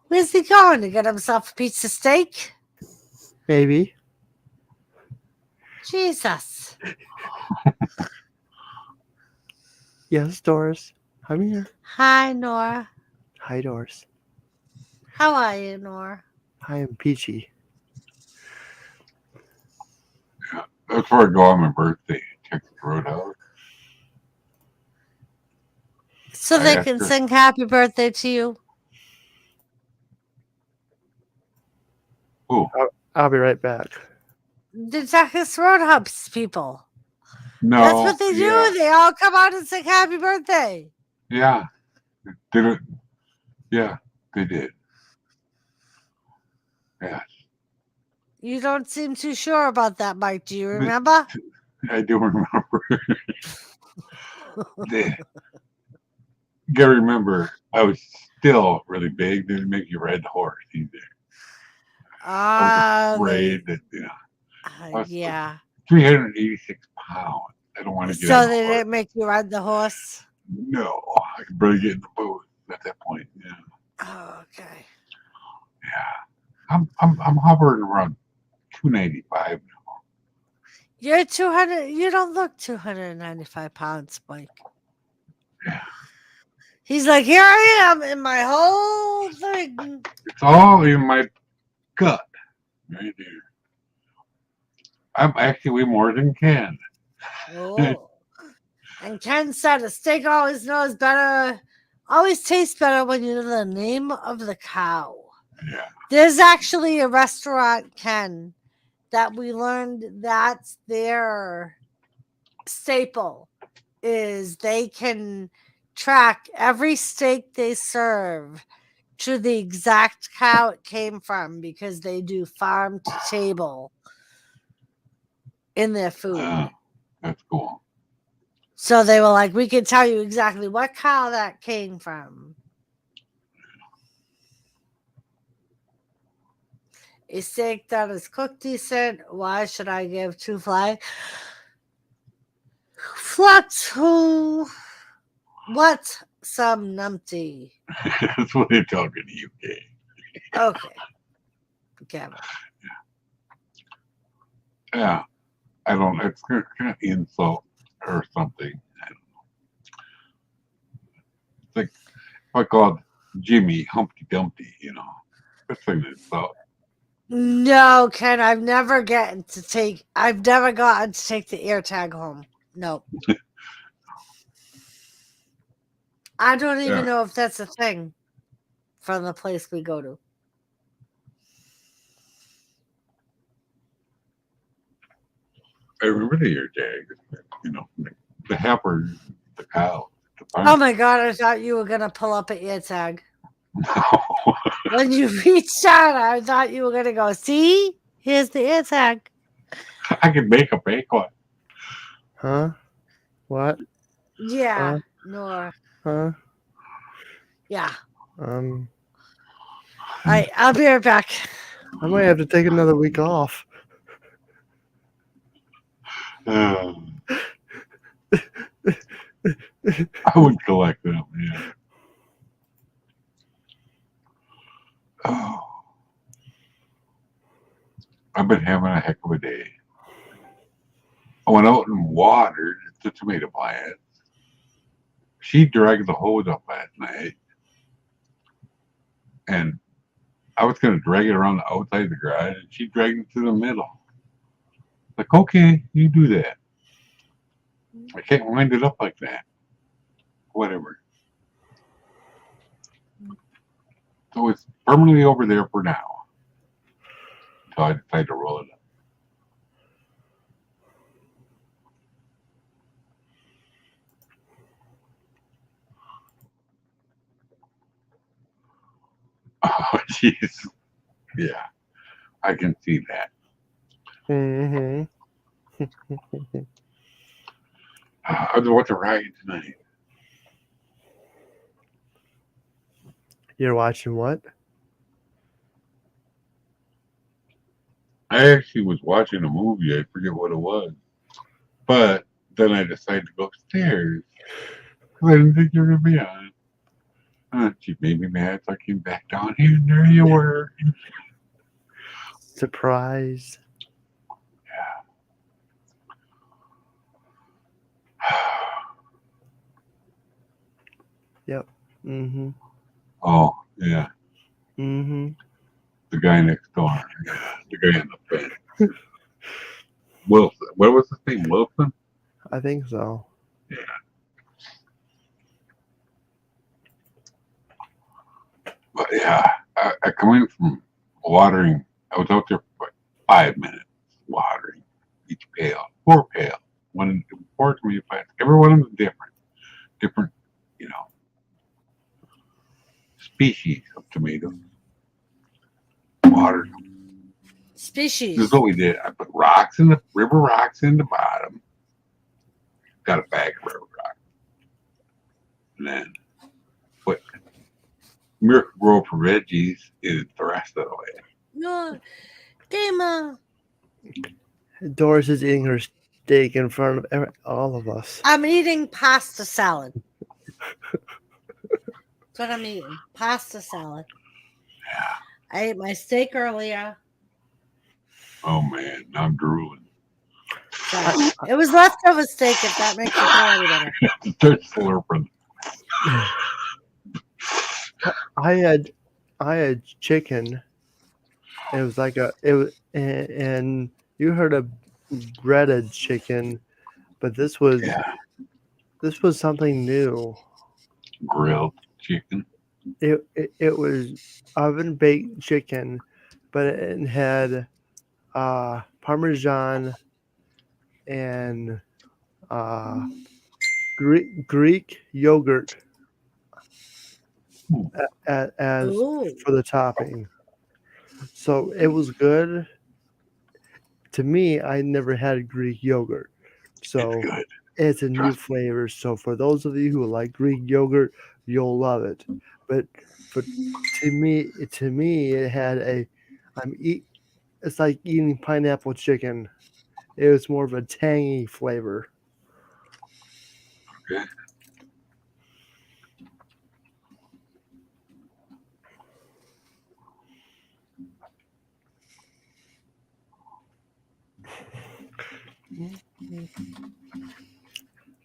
Where's he going? To get himself a piece of steak? Maybe. Jesus. Yes, Doris. I'm here. Hi, N.O.R.A. Hi, Doris. How are you, N.O.R.A? I am Peachy. That's where I go on my birthday. Check the Roadhouse. So I they asked can her- sing happy birthday to you? Ooh, I'll be right back. The Texas Roadhouse people. No. That's what they do. Yeah. They all come out and sing happy birthday. Yeah. Did it? Yeah, they did. Yes. You don't seem too sure about that, Mike. Do you The- remember? I do remember. You gotta remember, I was still really big. Didn't make you ride the horse either. I was afraid that, I was Yeah. 386 pounds. I don't want to get So on the they horse. didn't make you ride the horse? No, I could barely get in the booth at that point. Yeah, Oh, okay. yeah. I'm hovering around 295 now. You're 200. You don't look 295 pounds, Mike. Yeah. He's like, here I am in my whole thing. It's all in my gut, right there. I'm actually way more than Ken. Oh. And Ken said a steak always tastes better when you know the name of the cow. Yeah. There's actually a restaurant, Ken, that we learned that's their staple is they can track every steak they serve to the exact cow it came from because they do farm to table in their food. That's cool. So they were like, we can tell you exactly what cow that came from. A steak that is cooked decent. Why should I give two flags? What some numpty? That's what they're talking to you, Kay. Okay. Gavin. Yeah. I don't know. It's kind of insult or something. I don't know. It's like if I called Jimmy Humpty Dumpty, That's an insult. No, Ken, I've never gotten to take the air tag home. No. I don't even know if that's a thing from the place we go to. I remember the ear tag. The heifer, the cow. Oh my God, I thought you were going to pull up an ear tag. When you reached out, I thought you were going to go, see? Here's the ear tag. I could make a fake one. Huh? What? Yeah. N.O.R.A. Huh? Yeah. Um, All right, I'll be right back. I might have to take another week off. I would collect them, yeah. Oh. I've been having a heck of a day. I went out and watered the tomato plants. She dragged the hose up last night. And I was going to drag it around the outside of the garage, and she dragged it to the middle. Like, okay, you do that. I can't wind it up like that. Whatever. So it's permanently over there for now. Until I decide to roll it up. Oh, jeez. Yeah, I can see that. Mm-hmm. I was watching Riot tonight. You're watching what? I actually was watching a movie. I forget what it was. But then I decided to go upstairs. I didn't think you were going to be on. She made me mad, so I came back down here, and there you were. Surprise. Yep. Mm-hmm. Oh, yeah. Mm-hmm. The guy next door. Yeah, the guy in the fence. Wilson. What was his name? Wilson? I think so. Yeah. But yeah, I come in from watering. I was out there for 5 minutes watering each pail, 4 pails. one four tomato plants. Every one of them is different, you know, species of tomatoes. Watered them. This Species. is what we did. I put river rocks in the bottom. Got a bag of river rocks. And then put Miracle Grow for veggies is the rest of the way. No, gamer. Doris is eating her steak in front of all of us. I'm eating pasta salad. That's what I'm eating. Pasta salad. Yeah. I ate my steak earlier. Oh man, now I'm drooling. So it was leftover steak, if that makes you feel any better. Start slurping. I had chicken. It was like and you heard of breaded chicken, but this was something new. Grilled chicken. It was oven baked chicken, but it had Parmesan and Greek yogurt as Ooh. for the topping. So it was good. To me, I never had Greek yogurt, so It's good. it's a new Trust flavor. So for those of you who like Greek yogurt, you'll love it. But to me, it had It's like eating pineapple chicken. It was more of a tangy flavor. Okay.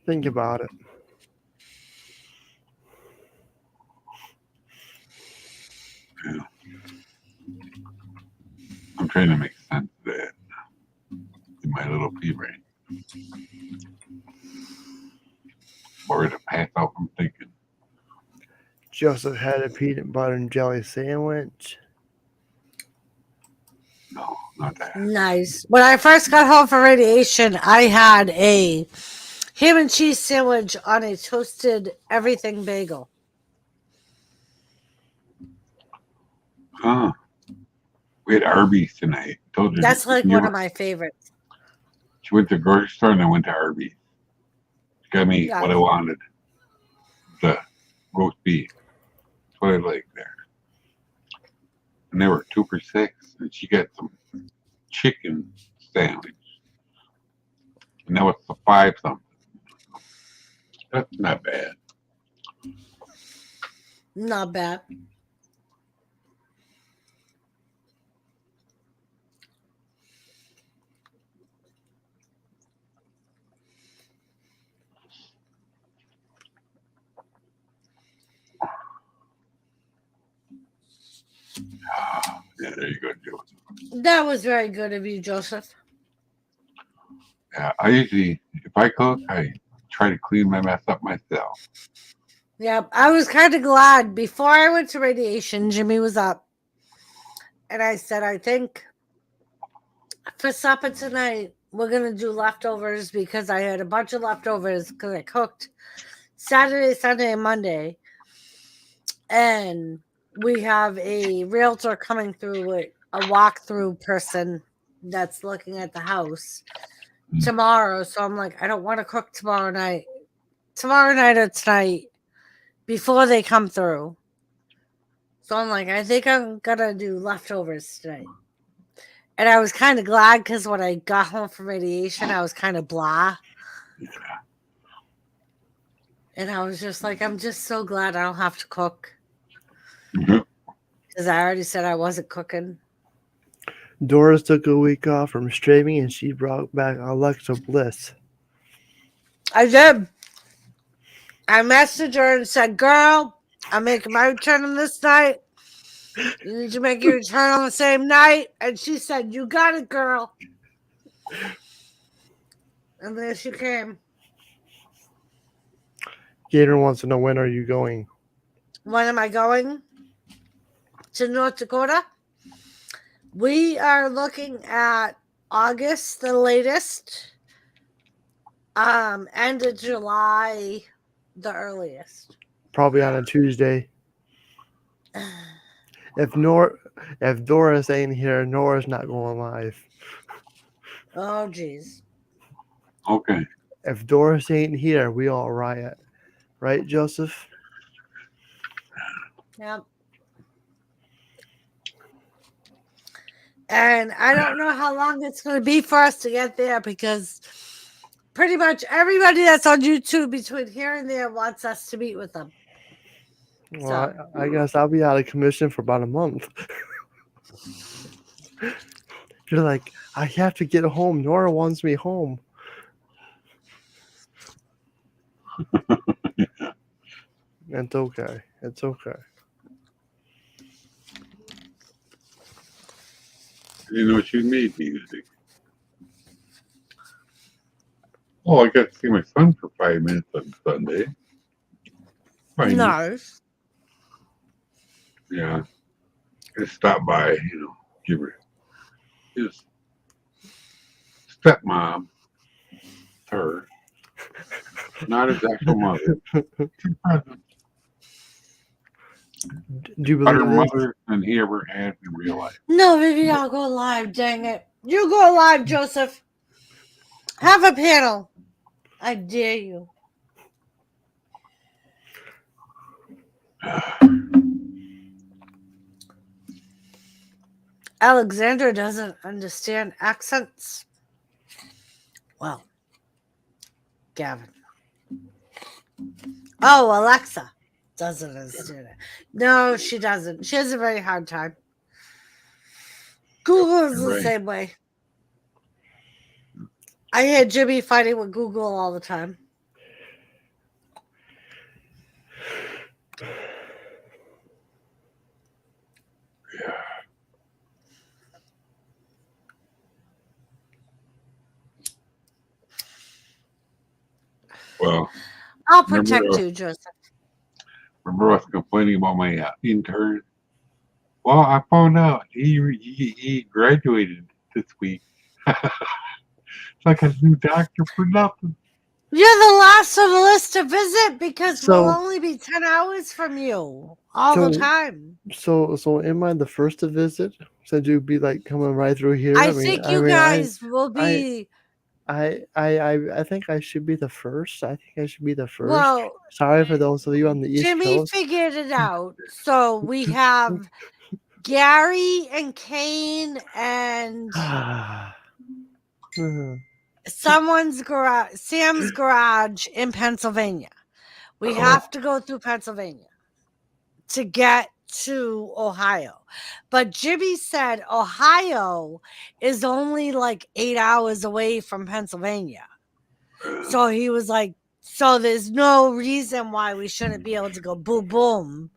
Think about it. Yeah. I'm trying to make sense of that in my little pea brain. Or to pass out from thinking. Joseph had a peanut butter and jelly sandwich. No, not that. Nice. When I first got home from radiation, I had a ham and cheese sandwich on a toasted everything bagel. Huh. We had Arby's tonight. Told you. That's like one of my favorites. She went to the grocery store and I went to Arby's. She got me Yeah. what I wanted. The roast beef. That's what I like there. And they were 2 for $6. And she got some chicken sandwich. And that was the 5 something. That's not bad. Not bad. Yeah, there you go, Joe. That was very good of you, Joseph. Yeah, I usually, if I cook, I try to clean my mess up myself. Yeah, I was kind of glad. Before I went to radiation, Jimmy was up. And I said, I think for supper tonight, we're going to do leftovers because I had a bunch of leftovers because I cooked Saturday, Sunday, and Monday. And we have a realtor coming through with a walkthrough person that's looking at the house tomorrow. So I'm like, I don't want to cook tomorrow night or tonight before they come through. So I'm like, I think I'm going to do leftovers tonight. And I was kind of glad because when I got home from radiation, I was kind of blah. Yeah. And I was just like, I'm just so glad I don't have to cook. Mhm. Because I already said I wasn't cooking. Doris took a week off from streaming and she brought back Alexa Bliss. I did. I messaged her and said, girl, I'm making my return on this night. You need to make your return on the same night. And she said, you got it, girl. And there she came. Gator wants to know, when are you going? When am I going? To North Dakota? We are looking at August, the latest. End of July, the earliest. Probably on a Tuesday. If Doris ain't here, Nora's not going live. Oh, geez. Okay. If Doris ain't here, we all riot. Right, Joseph? Yep. And I don't know how long it's going to be for us to get there because pretty much everybody that's on YouTube between here and there wants us to meet with them. Well, I guess I'll be out of commission for about a month. You're like, I have to get home. Nora wants me home. It's okay. It's okay. You know what you made me today? Oh, I got to see my son for 5 minutes on Sunday. Fine. Nice. Yeah. Just stop by, give her his stepmom, her, not his actual mother. Two presents. Do you Better believe this? mother than he ever had in real life. No, maybe I'll go live. Dang it. You go live, Joseph. Have a panel. I dare you. Alexander doesn't understand accents. Well, Gavin. Oh, Alexa doesn't understand it. No, she doesn't. She has a very hard time. Google is the Right. same way. I hear Jimmy fighting with Google all the time. Well, I'll protect Remember- you, Joseph. remember I was complaining about my intern? Well, I found out he graduated this week. It's like a new doctor for nothing. You're the last on the list to visit because So- we'll only be 10 hours from you all the So- time. So am I the first to visit? So you'd be like coming right through here? I think you guys will be. I think I should be the first. I think I should be the first. Well, Sorry for those of you on the East Jimmy Coast. figured it out. So we have Gary and Kane and someone's garage, Sam's garage in Pennsylvania. We have to go through Pennsylvania to get to Ohio. But Jimmy said Ohio is only like 8 hours away from Pennsylvania. So he was like, so there's no reason why we shouldn't be able to go boom, boom.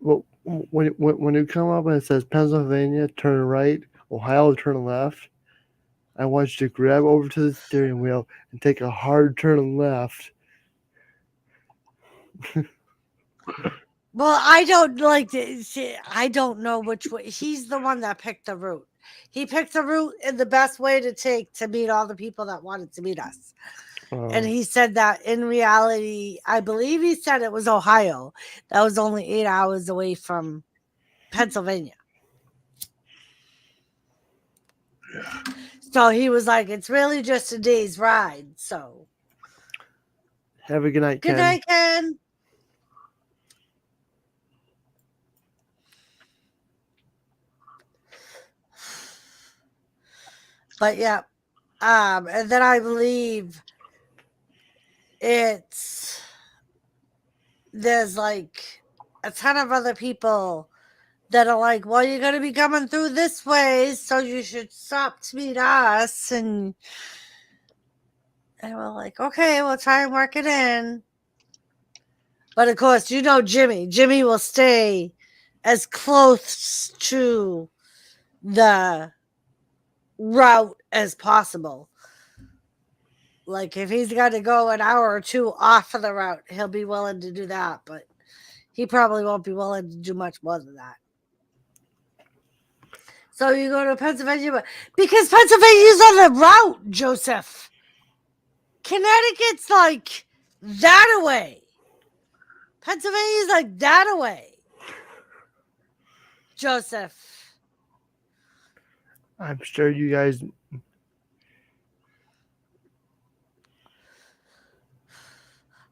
Well, when you come up and it says Pennsylvania, turn right, Ohio, turn left, I want you to grab over to the steering wheel and take a hard turn left. Well, I don't like I don't know which way. He's the one that picked the route. He picked the route and the best way to take to meet all the people that wanted to meet us. And he said that in reality, I believe he said it was Ohio. That was only 8 hours away from Pennsylvania. Yeah. So he was like, it's really just a day's ride. So Have a good night, good Ken. night, Ken. But yeah. And then I believe there's like a ton of other people that are like, well, you're going to be coming through this way, so you should stop to meet us. And we're like, okay, we'll try and work it in. But of course, you know Jimmy. Jimmy will stay as close to the route as possible. Like if he's got to go an hour or two off of the route, he'll be willing to do that. But he probably won't be willing to do much more than that. So you go to Pennsylvania, because Pennsylvania's on the route, Joseph. Connecticut's like that away. Pennsylvania's like that away. Joseph. I'm sure you guys.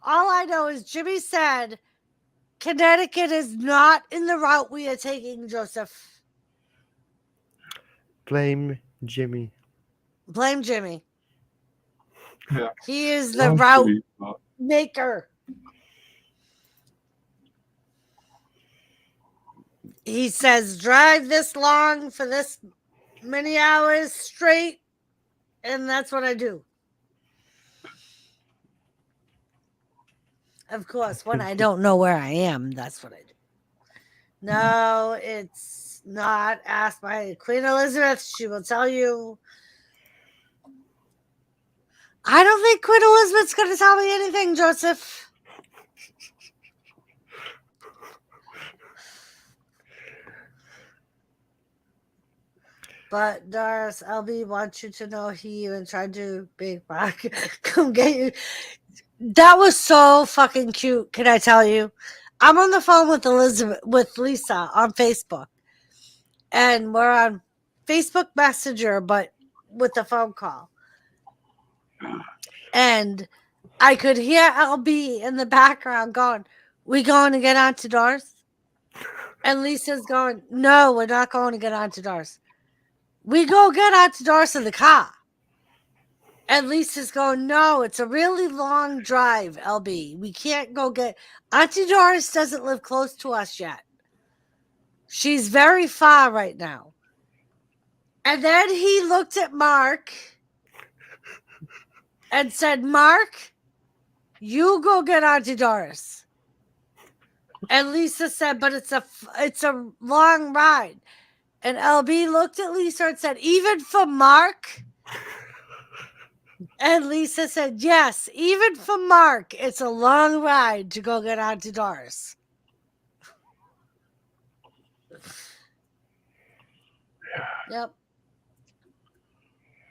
All I know is Jimmy said Connecticut is not in the route we are taking, Joseph. Blame Jimmy. Blame Jimmy. Yeah. He is the Well, route pretty, maker. He says, drive this long for this many hours straight, and that's what I do. Of course, when I don't know where I am, that's what I do. No, it's not. Asked by Queen Elizabeth. She will tell you. I don't think Queen Elizabeth's going to tell me anything, Joseph. But Doris, LB wants you to know he even tried to big Mark come get you. That was so fucking cute. Can I tell you? I'm on the phone with Lisa on Facebook, and we're on Facebook Messenger, but with the phone call. And I could hear LB in the background going, "We going to get onto Doris?" And Lisa's going, "No, we're not going to get onto Doris. We go get onto Doris in the car." And Lisa's going, "No, it's a really long drive, LB. We can't go get... Auntie Doris doesn't live close to us yet. She's very far right now." And then he looked at Mark and said, "Mark, you go get Auntie Doris." And Lisa said, "But it's a long ride." And LB looked at Lisa and said, "Even for Mark?" And Lisa said, "Yes, even for Mark, it's a long ride to go get Auntie Doris." Yep.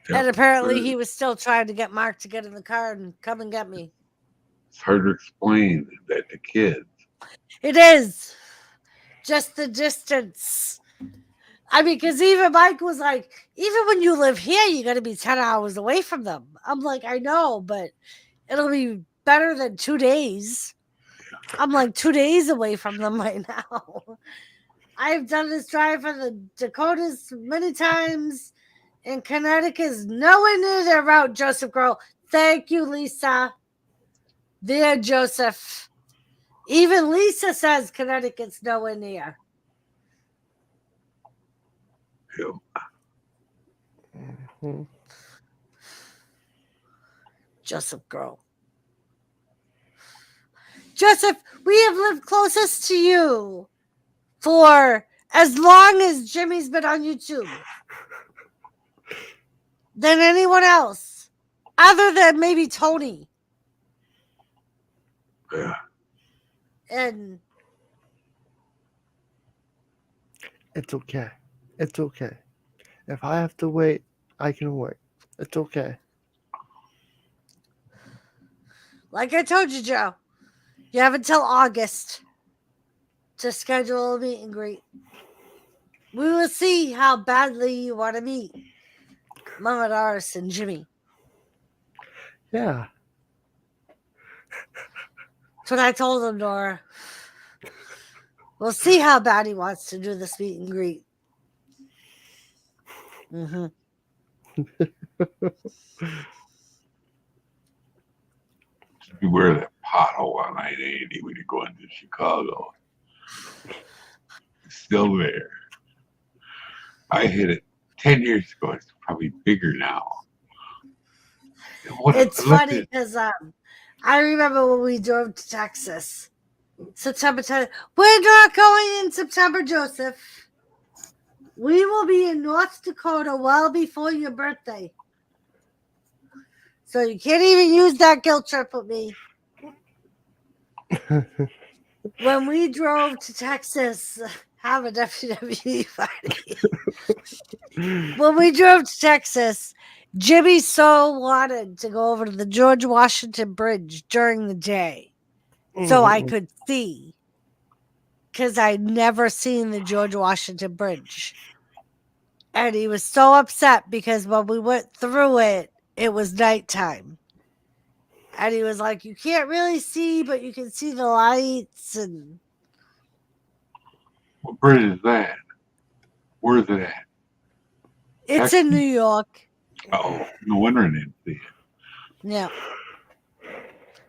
yeah. And apparently he was still trying to get Mark to get in the car and come and get me. It's hard to explain that to kids. It is. Just the distance. I mean, because even Mike was like, even when you live here, you got to be 10 hours away from them. I'm like, I know, but it'll be better than 2 days. I'm like 2 days away from them right now. I've done this drive for the Dakotas many times, and Connecticut is nowhere near their route, Joseph Grohl. Thank you, Lisa. There, Joseph. Even Lisa says Connecticut's nowhere near. Yeah. Mhm. Joseph Grohl. Joseph, we have lived closest to you for as long as Jimmy's been on YouTube than anyone else, other than maybe Tony. Yeah. And It's okay. It's okay. If I have to wait, I can wait. It's okay. like I told you, Joe, you have until August to schedule a meet and greet. We will see how badly you want to meet Mama Doris and Jimmy. Yeah. That's what I told him, Nora. We'll see how bad he wants to do this meet and greet. Mm-hmm. Beware that pothole on I-80 when you go into Chicago. It's still there. I hit it 10 years ago. It's probably bigger now. It's funny because I remember when we drove to Texas, September 10th. We're not going in September, Joseph. We will be in North Dakota well before your birthday. So you can't even use that guilt trip with me. When we drove to Texas, have a WWE party. When we drove to Texas, Jimmy so wanted to go over to the George Washington Bridge during the day so I could see, because I'd never seen the George Washington Bridge. And he was so upset because when we went through it, it was nighttime. And he was like, you can't really see, but you can see the lights. And What bridge is that? Where is it at? it's in New York. Oh, no wonder I didn't see it. Yeah.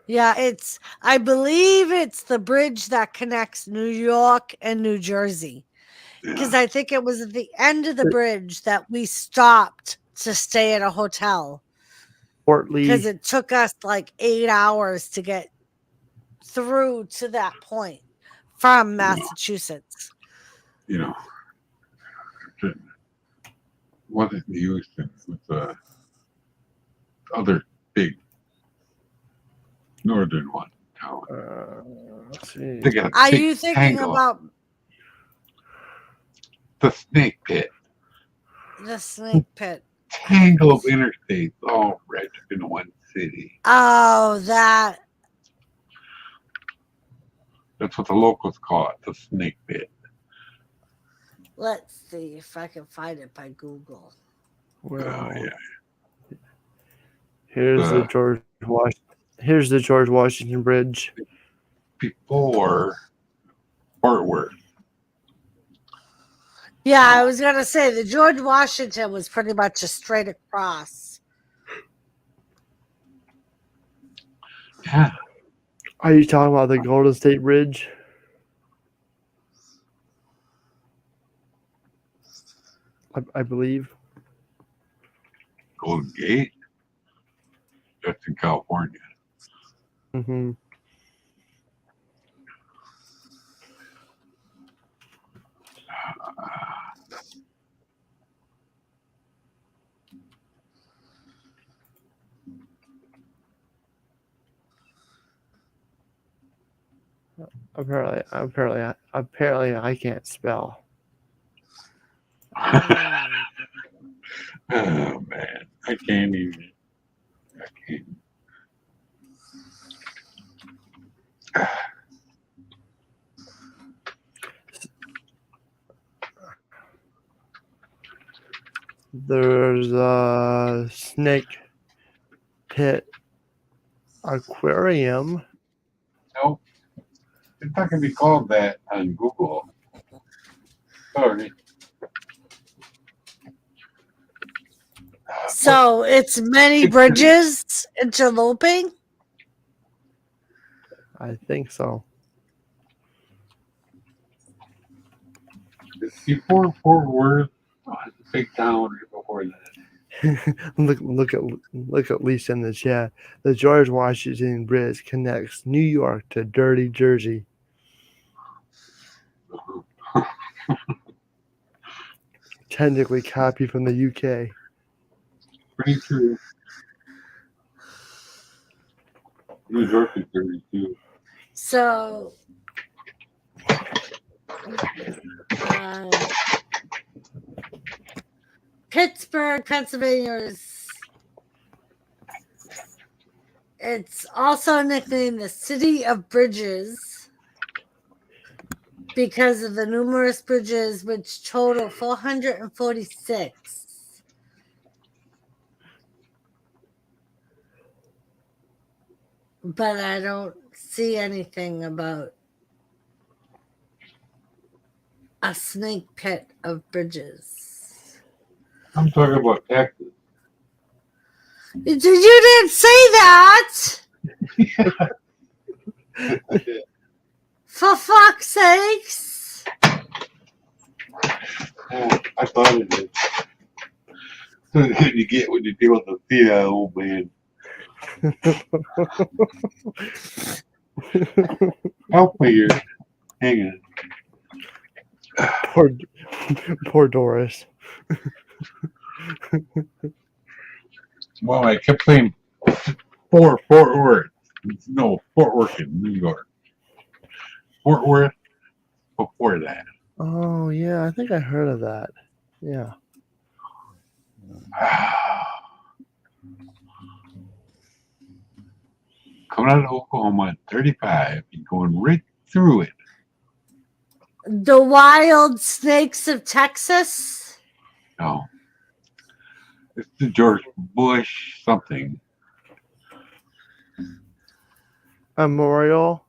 Yeah, I believe it's the bridge that connects New York and New Jersey. Because Yeah. I think it was at the end of the bridge that we stopped to stay at a hotel. Fort Because Lee. it took us like 8 hours to get through to that point from Massachusetts. You know, it wasn't Houston. It was the other big northern one. Town. Let's see. They got a Are big you thinking tangle. about The snake pit? the snake pit? Tangle of interstates all wrapped up in one city. Oh, that. That's what the locals call it, the snake pit. Let's see if I can find it by Google. Well, Yeah. here's the George Washington Bridge. Before Fort Worth. Yeah, I was going to say the George Washington was pretty much a straight across. Yeah. Are you talking about the Golden State Bridge? I believe. Golden Gate. That's in California. Mm-hmm. Apparently, I can't spell. Oh man, I can't even. I can't. There's a snake pit aquarium. No, it's not gonna be called that on Google. Sorry. So it's many bridges interloping? I think so. It's before Fort Worth. Oh, it's a big town right before that. look at Lisa in the chat. The George Washington Bridge connects New York to Dirty Jersey. Technically copied from the UK. Pretty true. New York is dirty too. So Pittsburgh, Pennsylvania it's also nicknamed the City of Bridges because of the numerous bridges, which total 446. But I don't see anything about a snake pit of bridges. I'm talking about Texas. You didn't say that! For fuck's sakes! I thought it did. You get what you do with the old man. Help me here. Hang on. Poor Doris. Well, I kept saying Fort Worth. No, Fort Worth in New York. Fort Worth before that. Oh yeah, I think I heard of that. Yeah. coming out of Oklahoma at 35 and going right through it. The wild snakes of Texas. No. It's the George Bush something. Memorial.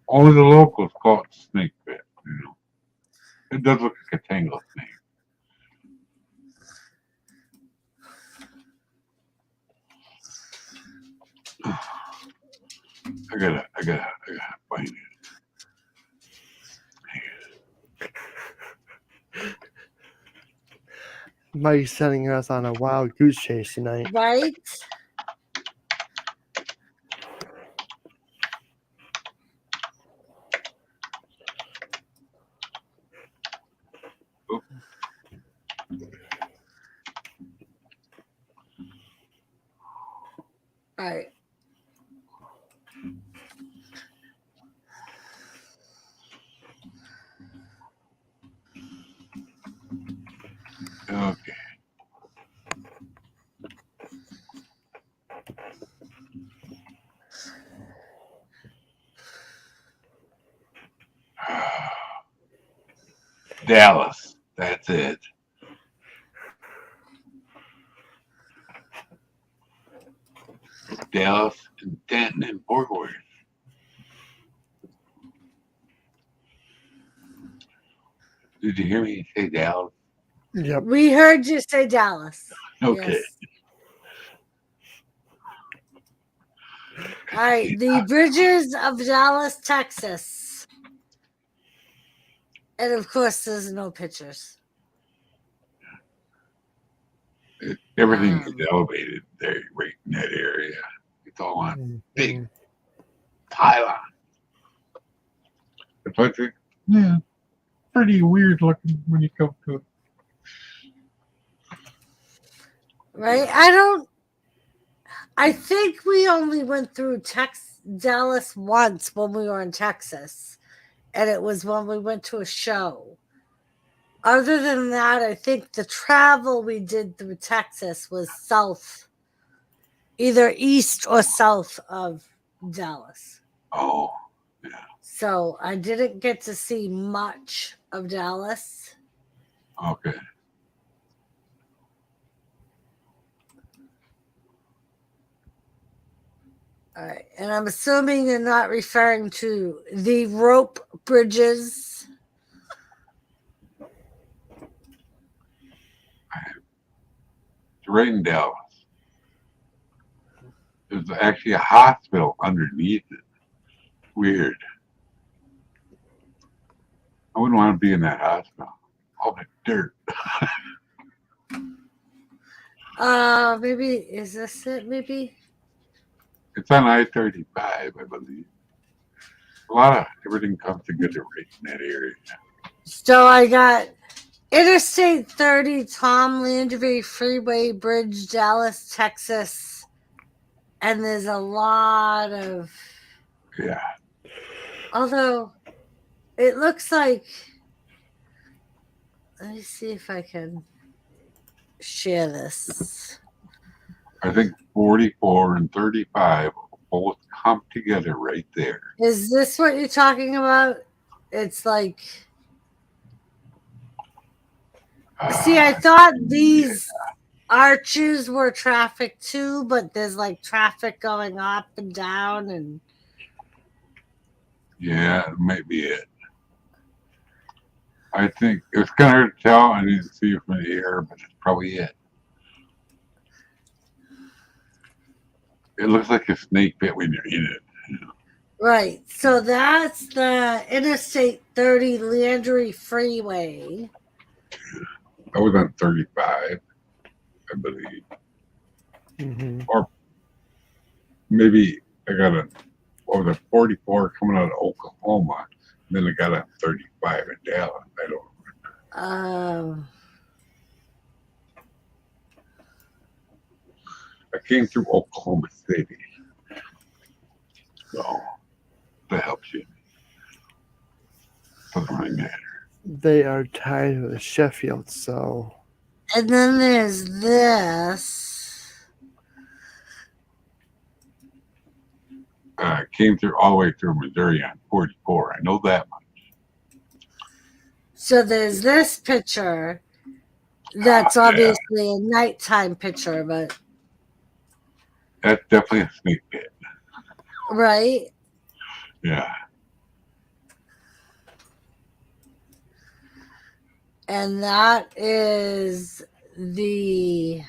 Only the locals call it snake pit, you know. It does look like a tangled snake. I gotta find it. Mike's sending us on a wild goose chase tonight. Right? All right. Okay. Dallas. That's it. Dallas and Denton and Fort Worth. Did you hear me say Dallas? Yep. We heard you say Dallas. Okay. Yes. All right. The bridges of Dallas, Texas. And of course, there's no pictures. Everything is elevated there, right in that area. It's all on big pylon. It's like, yeah, pretty weird looking when you come to it. Right? I think we only went through Dallas once when we were in Texas. And it was when we went to a show. Other than that, I think the travel we did through Texas was south, either east or south of Dallas. Oh, yeah. So I didn't get to see much of Dallas. Okay. All right. And I'm assuming you're not referring to the rope bridges. It's right in Dallas. There's actually a hospital underneath it. Weird. I wouldn't want to be in that hospital. All the dirt. Maybe, is this it? Maybe? It's on I-35, I believe. A lot of everything comes together right in that area. So I got Interstate 30, Tom Landry Freeway Bridge, Dallas, Texas. And there's a lot of. Yeah. Although it looks like. Let me see if I can share this. I think 44 and 35 both come together right there. Is this what you're talking about? It's like. See, I thought these arches were traffic too, but there's like traffic going up and down and. Yeah, it might be it. I think it's kind of hard to tell. I didn't see it from the air, but it's probably it. It looks like a snake pit when you're in it. You know? Right. So that's the Interstate 30 Landry Freeway. I was on 35, I believe. Mm-hmm. Or maybe I got a 44 coming out of Oklahoma. And then I got a 35 in Dallas. I don't remember. I came through Oklahoma City. So that helps you. Doesn't really matter. They are tied with Sheffield, so And then there's this. Came through all the way through Missouri on 44. I know that much. So there's this picture that's Yeah. obviously a nighttime picture, but That's definitely a snake pit. right? Yeah. And that is the.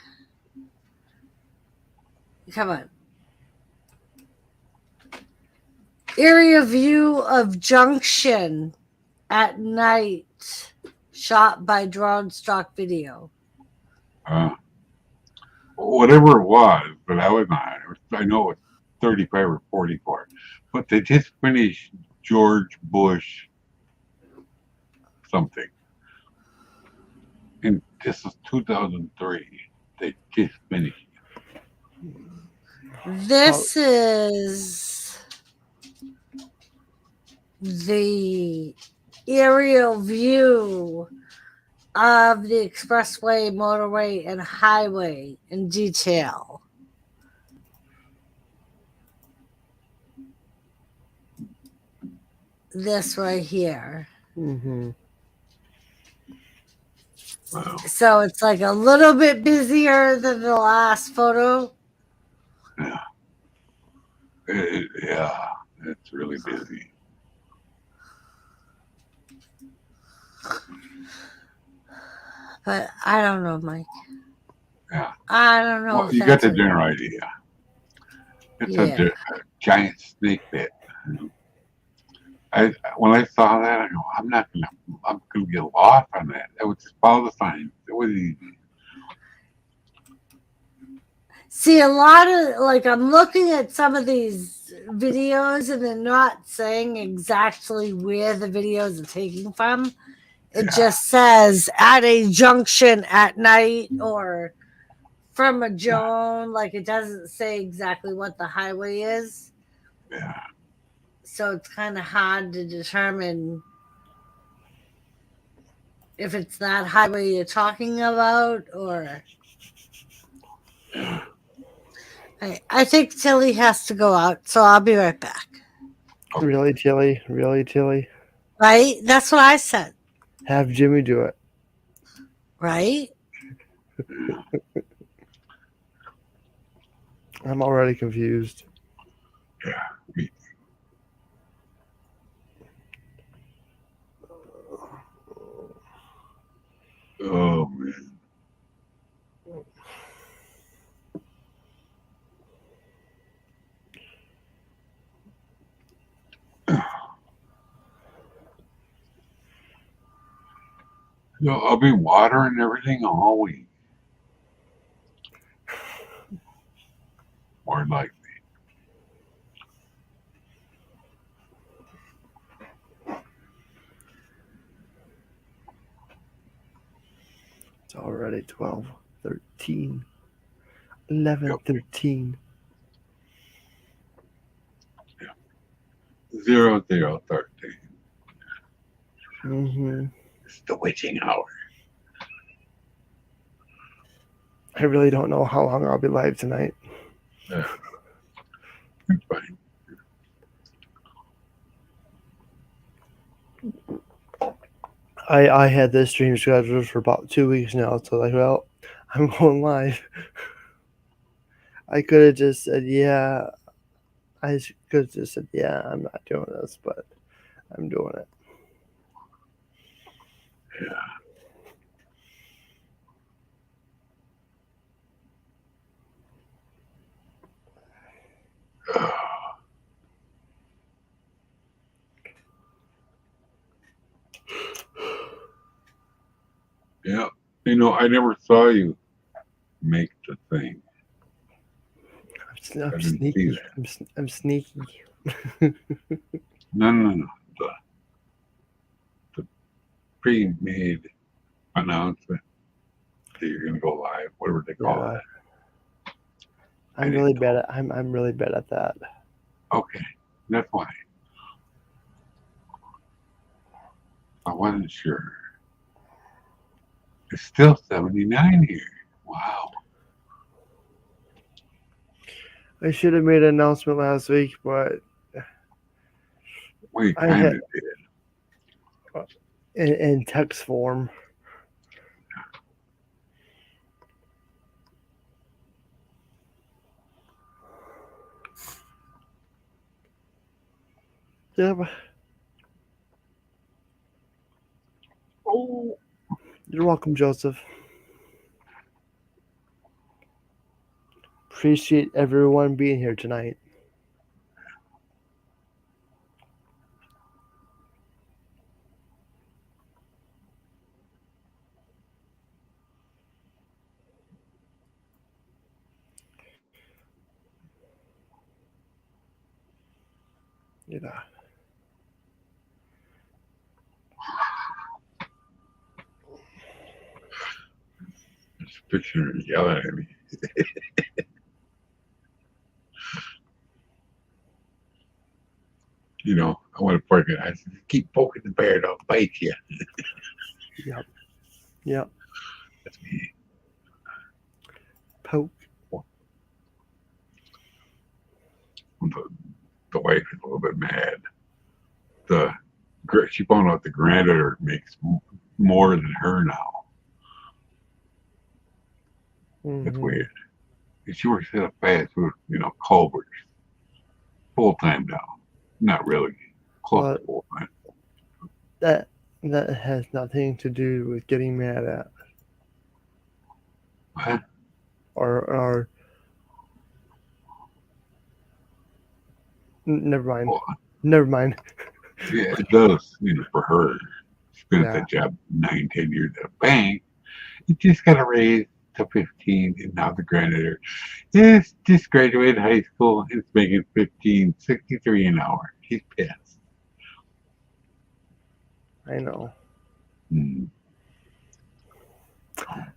Come on. Area view of Junction at night, shot by drone stock video. Whatever it was, but I was not. I know it was 35 or 44. But they just finished George Bush something. And this is 2003. They just finished. This is the aerial view of the expressway, motorway, and highway in detail. This right here. mm-hmm. Wow. So it's like a little bit busier than the last photo. Yeah. It's really busy. But I don't know, Mike. Yeah. I don't know. Well, If you got that's the general idea. It's Yeah. a giant snake pit. When I saw that, I go, I'm gonna get lost on that. I would just follow the signs. It was easy. See, a lot of like I'm looking at some of these videos and they're not saying exactly where the videos are taken from. It Yeah. just says at a junction at night or from a zone. Like it doesn't say exactly what the highway is. Yeah. So it's kind of hard to determine if it's that highway you're talking about or. I think Tilly has to go out, so I'll be right back. Okay. Really, Tilly? Really, Tilly? Right? That's what I said. Have Jimmy do it. Right? I'm already confused. Yeah. Me. Oh man. I'll be watering everything all week. More likely. It's already 12, 13, 11, 13. 0013. Mm-hmm. It's the witching hour. I really don't know how long I'll be live tonight. Yeah. It's fine. I had this stream scheduled for about 2 weeks now, so like, well, I'm going live. I could have just said, yeah. I could have just said, yeah, I'm not doing this, but I'm doing it. Yeah. Yeah. I never saw you make the thing. I'm I didn't see sneaky. that. I'm sneaky. No. The pre-made announcement that you're gonna go live, whatever they call Yeah. it. I'm really bad at I'm really bad at that. Okay, that's why. I wasn't sure. It's still 79 here. Wow. I should have made an announcement last week, but We I kind had of did. in text form. Yep. Oh, You're welcome, Joseph. Appreciate everyone being here tonight. Yeah. this picture yelling at me. You know, I want to park it. I said, keep poking the bear, they'll bite you. Yep. Yep. That's me. Poke. The wife is a little bit mad. She found out the granddaughter makes more than her now. That's Mm-hmm. weird. And she works at a fast food, Culver's, full time now. Not really, close But to full time. that has nothing to do with getting mad at What? or never mind. Well, Never mind. yeah, it does, for her. She's been at Yeah. that job 9, 10 years at a bank. You just got a raise to 15, and now the granddaughter just graduated high school. It's making 15.63 an hour. He's pissed. I know. Mm.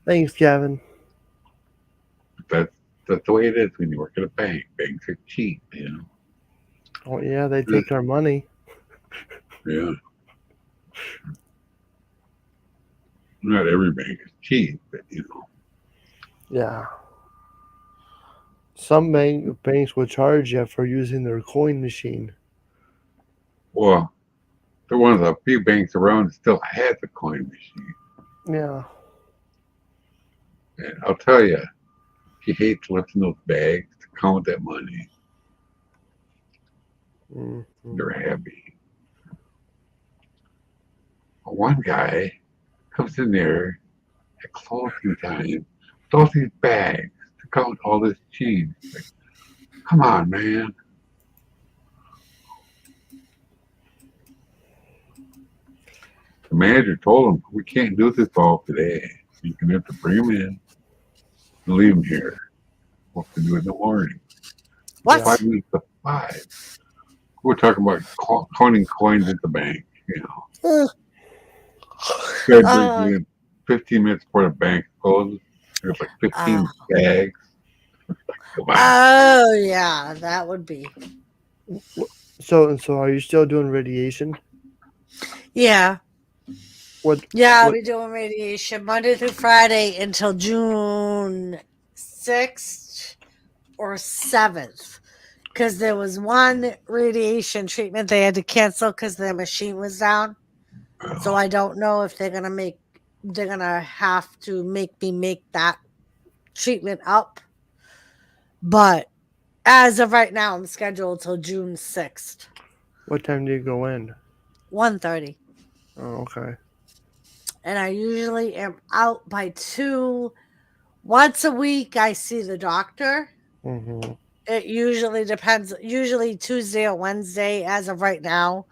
Thanks, Gavin. That's the way it is when you work at a bank. Banks are cheap, Oh yeah, they take our money. Yeah. Not every bank is cheap, but Yeah. Some banks will charge you for using their coin machine. well, they're one of the few banks around that still has a coin machine. Yeah. And I'll tell you, she hates lifting those bags to count that money. Mm-hmm. They're heavy. One guy comes in there at closing time with all these bags to count all this cheese. Like, come on, man. The manager told him, we can't do this all today. You can have to bring them in and leave them here. We'll have to do it in the morning. What? 5 minutes to 5. We're talking about counting coins at the bank, Ugh. Guy brings me in 15 minutes before the bank closes. There's like 15 Uh, bags. Come on. oh yeah, that would be. So are you still doing radiation? Yeah. What? Yeah, I'll What? be doing radiation Monday through Friday until June 6th or 7th. Because there was one radiation treatment they had to cancel because their machine was down. So I don't know if they're gonna have to make me make that treatment up. But as of right now, I'm scheduled till June 6th, What time do you go in? 1:30. Oh, okay. And I usually am out by 2. Once a week, I see the doctor. Mm-hmm. It usually depends. Usually Tuesday or Wednesday, as of right now.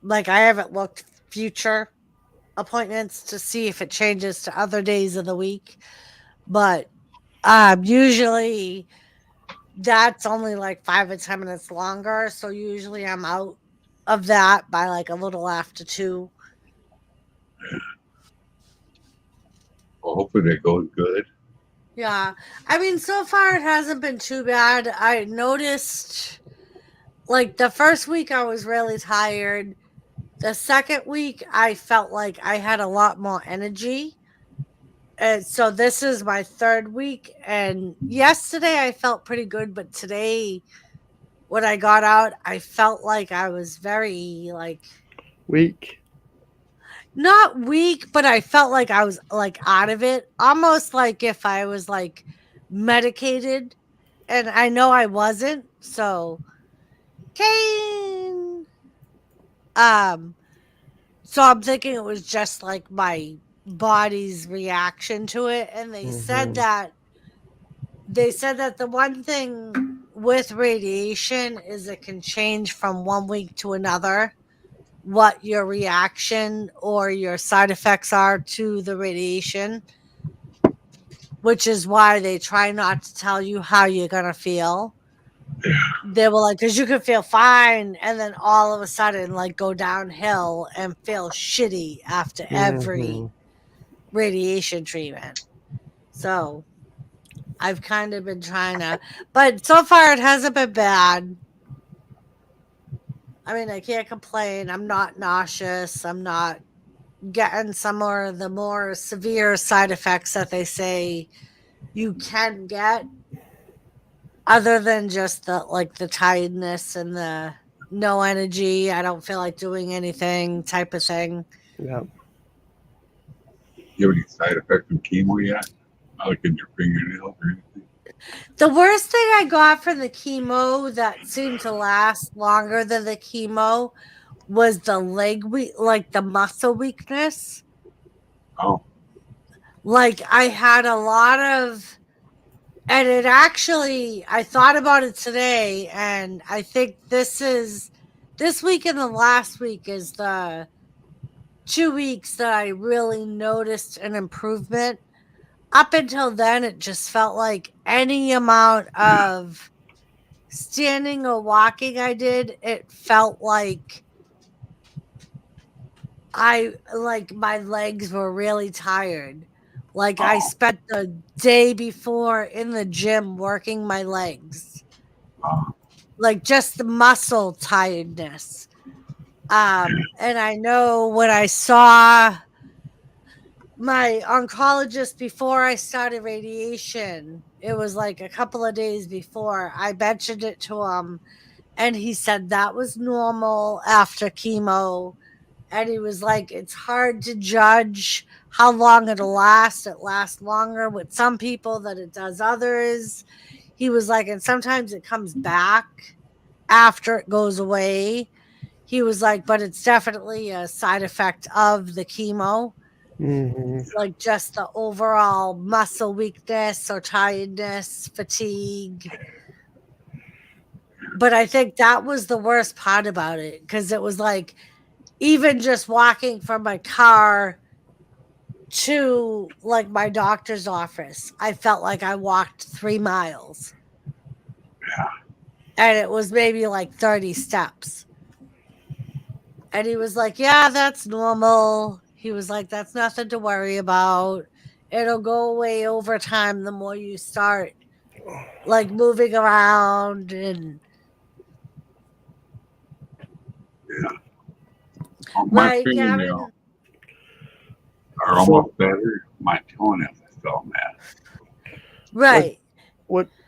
Like I haven't looked future appointments to see if it changes to other days of the week, but usually that's only like 5 or 10 minutes longer. So usually I'm out of that by like a little after 2. Well, hopefully that goes good. Yeah. I mean, so far it hasn't been too bad. I noticed like the first week I was really tired. The second week I felt like I had a lot more energy. And so this is my third week. And yesterday I felt pretty good, but today when I got out, I felt like I was very like Week. not weak, but I felt like I was like out of it, almost like if I was like medicated, and I know I wasn't. So, Kane. Um, so I'm thinking it was just like my body's reaction to it, and Mhm. they said that the one thing with radiation is it can change from one week to another what your reaction or your side effects are to the radiation, which is why they try not to tell you how you're going to feel. They were like, because you can feel fine and then all of a sudden, like, go downhill and feel shitty after every Mhm. radiation treatment. So I've kind of been trying to, but so far it hasn't been bad. I mean, I can't complain. I'm not nauseous. I'm not getting some of the more severe side effects that they say you can get, other than just the like the tiredness and the no energy. I don't feel like doing anything type of thing. Yeah. You have any side effects from chemo yet? Like in your fingernails or anything? The worst thing I got from the chemo that seemed to last longer than the chemo was the leg weak, like the muscle weakness. Oh, Like I had a lot of, and it actually, I thought about it today, and I think this week and the last week is the 2 weeks that I really noticed an improvement. Up until then, it just felt like any amount of standing or walking I did, it felt like my legs were really tired. Like I oh, spent the day before in the gym working my legs. uh, Like just the muscle tiredness. And I know when I saw my oncologist before I started radiation, it was like a couple of days before, I mentioned it to him, and he said that was normal after chemo. And he was like, it's hard to judge how long it'll last. It lasts longer with some people than it does others. He was like, and sometimes it comes back after it goes away. He was like, but it's definitely a side effect of the chemo, Mhm. like just the overall muscle weakness or tiredness, fatigue. But I think that was the worst part about it, because it was like even just walking from my car to like my doctor's office, I felt like I walked 3 miles, and it was maybe like 30 steps. And he was like, yeah, that's normal. He was like, that's nothing to worry about. It'll go away over time the more you start like moving around. And yeah. On my right, fingernail Gavin? are So almost better. My toenails are still mad. what Right.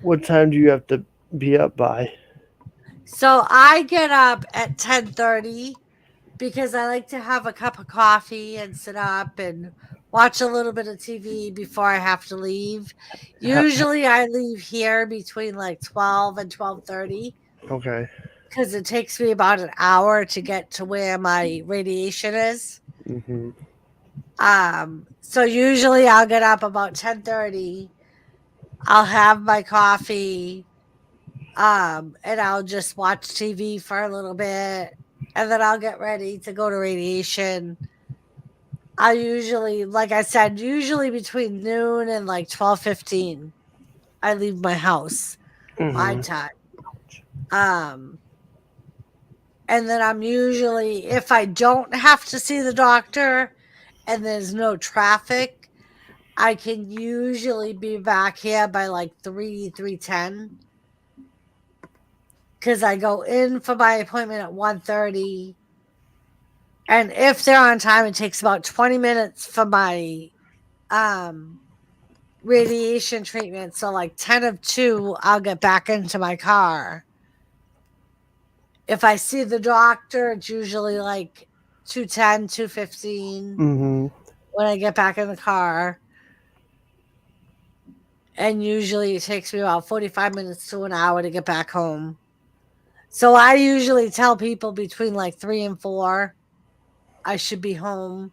what time do you have to be up by? So I get up at 10:30 because I like to have a cup of coffee and sit up and watch a little bit of TV before I have to leave. Ha- Usually I leave here between like 12 and 12:30, okay. because it takes me about an hour to get to where my radiation is. Mhm. So usually I'll get up about 10:30. I'll have my coffee, and I'll just watch TV for a little bit, and then I'll get ready to go to radiation. I usually, like I said, usually between noon and like 12:15, I leave my house, my Mhm. time. Um, and then I'm usually, if I don't have to see the doctor and there's no traffic, I can usually be back here by like 3:10. because I go in for my appointment at 1:30, and if they're on time, it takes about 20 minutes for my radiation treatment. So like 10 of 2, I'll get back into my car. If I see the doctor, it's usually like 2:10, 2:15 Mm-hmm. when I get back in the car. And usually it takes me about 45 minutes to an hour to get back home. So I usually tell people between like 3 and 4 I should be home,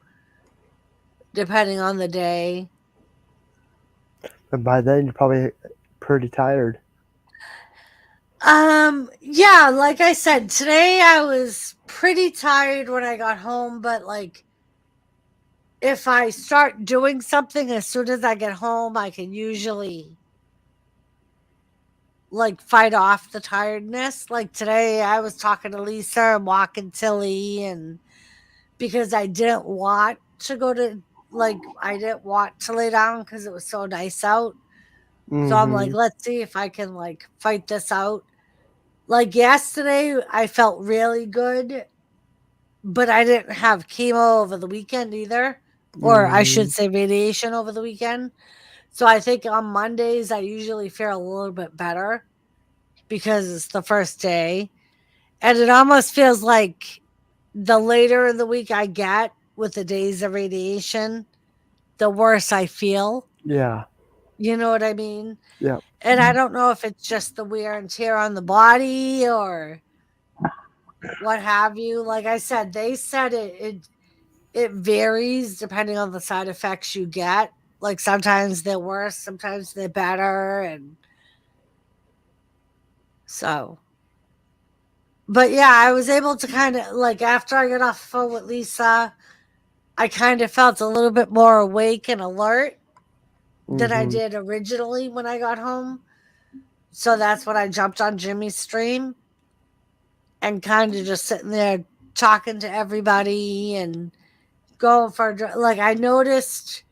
depending on the day. And by then, you're probably pretty tired. Yeah, like I said, today I was pretty tired when I got home, but like if I start doing something as soon as I get home, I can usually like fight off the tiredness. Like today I was talking to Lisa and walking Tilly, and because I didn't want to go to I didn't want to lay down because it was so nice out. So I'm like, Mm-hmm. let's see if I can like fight this out. Like yesterday, I felt really good, but I didn't have chemo over the weekend either, or I Mm-hmm. should say radiation over the weekend. So I think on Mondays, I usually feel a little bit better because it's the first day. And it almost feels like the later in the week I get with the days of radiation, the worse I feel. Yeah. You know what I mean? Yeah. And I don't know if it's just the wear and tear on the body or what have you. Like I said, they said it varies depending on the side effects you get. Like sometimes they're worse, sometimes they're better, and so. But yeah, I was able to kind of like after I got off the phone with Lisa, I kind of felt a little bit more awake and alert than I Mm-hmm. did originally when I got home. So that's when I jumped on Jimmy's stream and kind of just sitting there talking to everybody and going for like I noticed.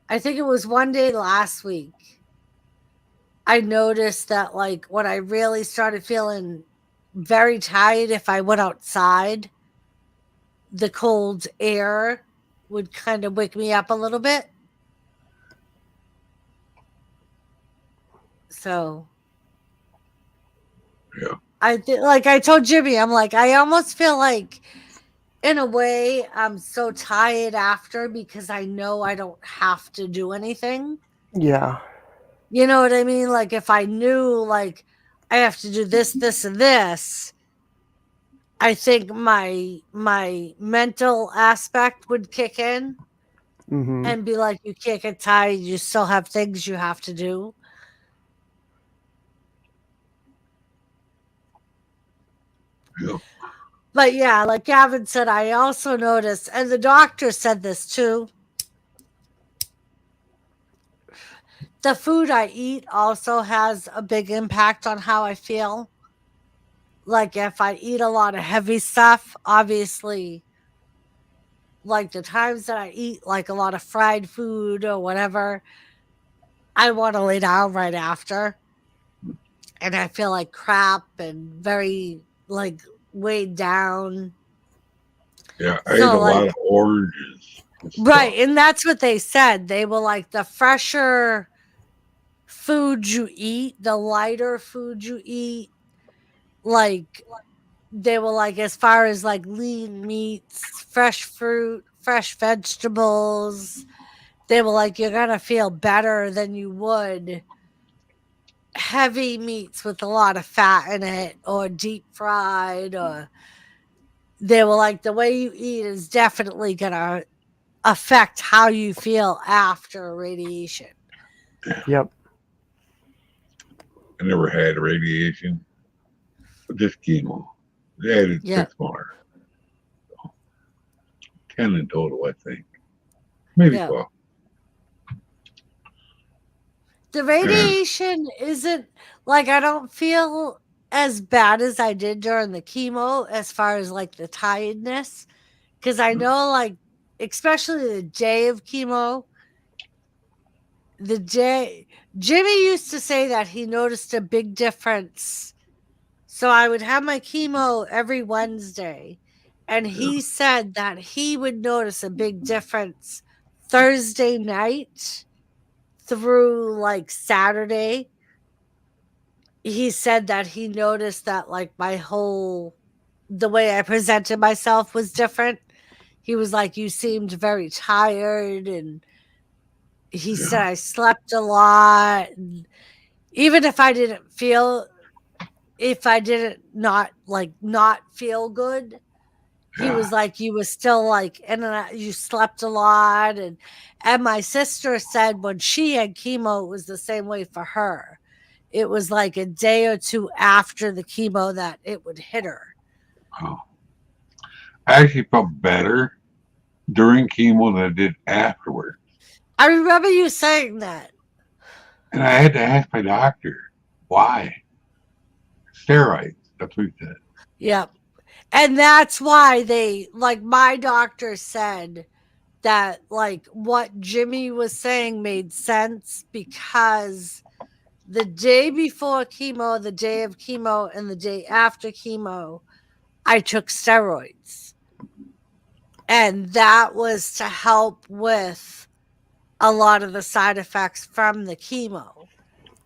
I think it was one day last week. I noticed that like when I really started feeling very tired, if I went outside, the cold air would kind of wake me up a little bit. So Yeah. like I told Jimmy, I'm like, I almost feel like in a way I'm so tired after because I know I don't have to do anything. Yeah. You know what I mean? Like if I knew like I have to do this, this, and this, I think my mental aspect would kick in Mm-hmm. and be like, you can't get tired, you still have things you have to do. Yeah. But yeah, like Gavin said, I also noticed, and the doctor said this too. The food I eat also has a big impact on how I feel. Like if I eat a lot of heavy stuff, obviously, like the times that I eat like a lot of fried food or whatever, I want to lay down right after. And I feel like crap and very like weighed down. Yeah. I ate So a lot like of oranges and right, stuff. and that's what they said. They were like the fresher food you eat, the lighter food you eat, like they were like as far as like lean meats, fresh fruit, fresh vegetables, they were like you're going to feel better than you would heavy meats with a lot of fat in it or deep fried or they were like the way you eat is definitely going to affect how you feel after radiation. Yep. I never had radiation, but just chemo. They added Yeah. 6 more. So 10 in total, I think. Maybe Yeah. 12. The radiation isn't like I don't feel as bad as I did during the chemo as far as like the tiredness. Cause I know like especially the day of chemo, the day Jimmy used to say that he noticed a big difference So I would have my chemo every Wednesday. And he said that he would notice a big difference Thursday night through like Saturday. He said that he noticed that like the way I presented myself was different. He was like, you seemed very tired. And he said I slept a lot. And even if I didn't feel, if I didn't not feel good, he was like, you was still like in and out, you slept a lot. And my sister said when she had chemo, it was the same way for her. It was like a day or two after the chemo that it would hit her. Oh. I actually felt better during chemo than I did afterwards. I remember you saying that. And I had to ask my doctor, why? Steroids. That's what he said. Yep. And that's why they, like, my doctor said that, like, what Jimmy was saying made sense because the day before chemo, the day of chemo, and the day after chemo, I took steroids. And that was to help with a lot of the side effects from the chemo.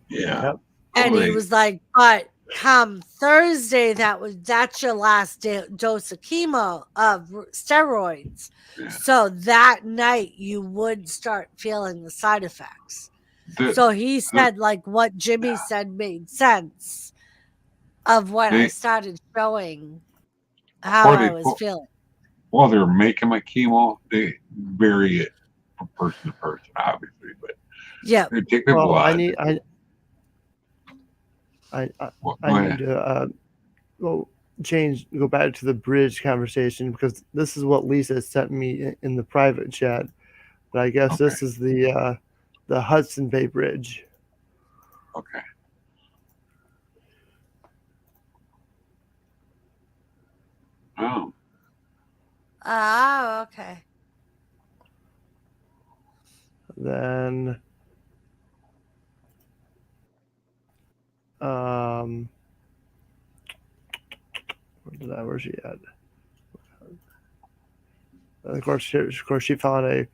Yeah. Yep. And he was like, but come Thursday, that's your last dose of chemo of steroids. Yeah. So that night you would start feeling the side effects. So he said, like what Jimmy said made sense of when I started showing how I was feeling. While they were making my chemo, they vary it from person to person, obviously. But yeah, they take the blood. I need to go back to the bridge conversation because this is what Lisa sent me in the private chat. But I guess this is the Hudson Bay Bridge. Okay. Oh. Oh, okay. Then where's she at? Of course, she found a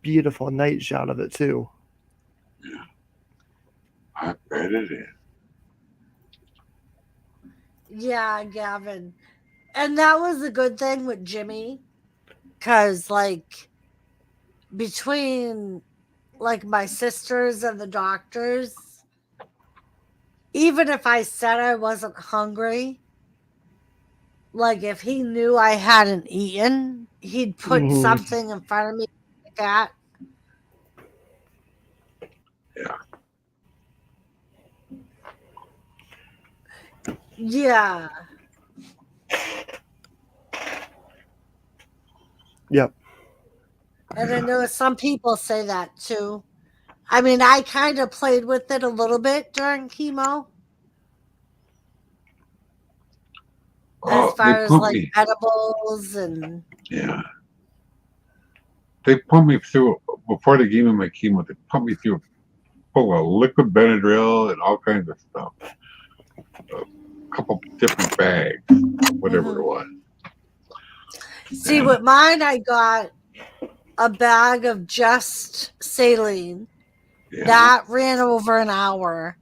beautiful night shot of it too. Yeah, I bet it is. Yeah, Gavin. And that was a good thing with Jimmy. Because, like, between, like, my sisters and the doctors, even if I said I wasn't hungry, like, if he knew I hadn't eaten, he'd put something in front of me like that. Yeah. Yeah. Yep. And I know some people say that too. I mean, I kind of played with it a little bit during chemo. As far as like edibles and. Yeah. They put me through, before they gave me my chemo, they put me through full of liquid Benadryl and all kinds of stuff. A couple different bags, whatever it was. See, with mine, I got a bag of just saline. Yeah. That ran over an hour.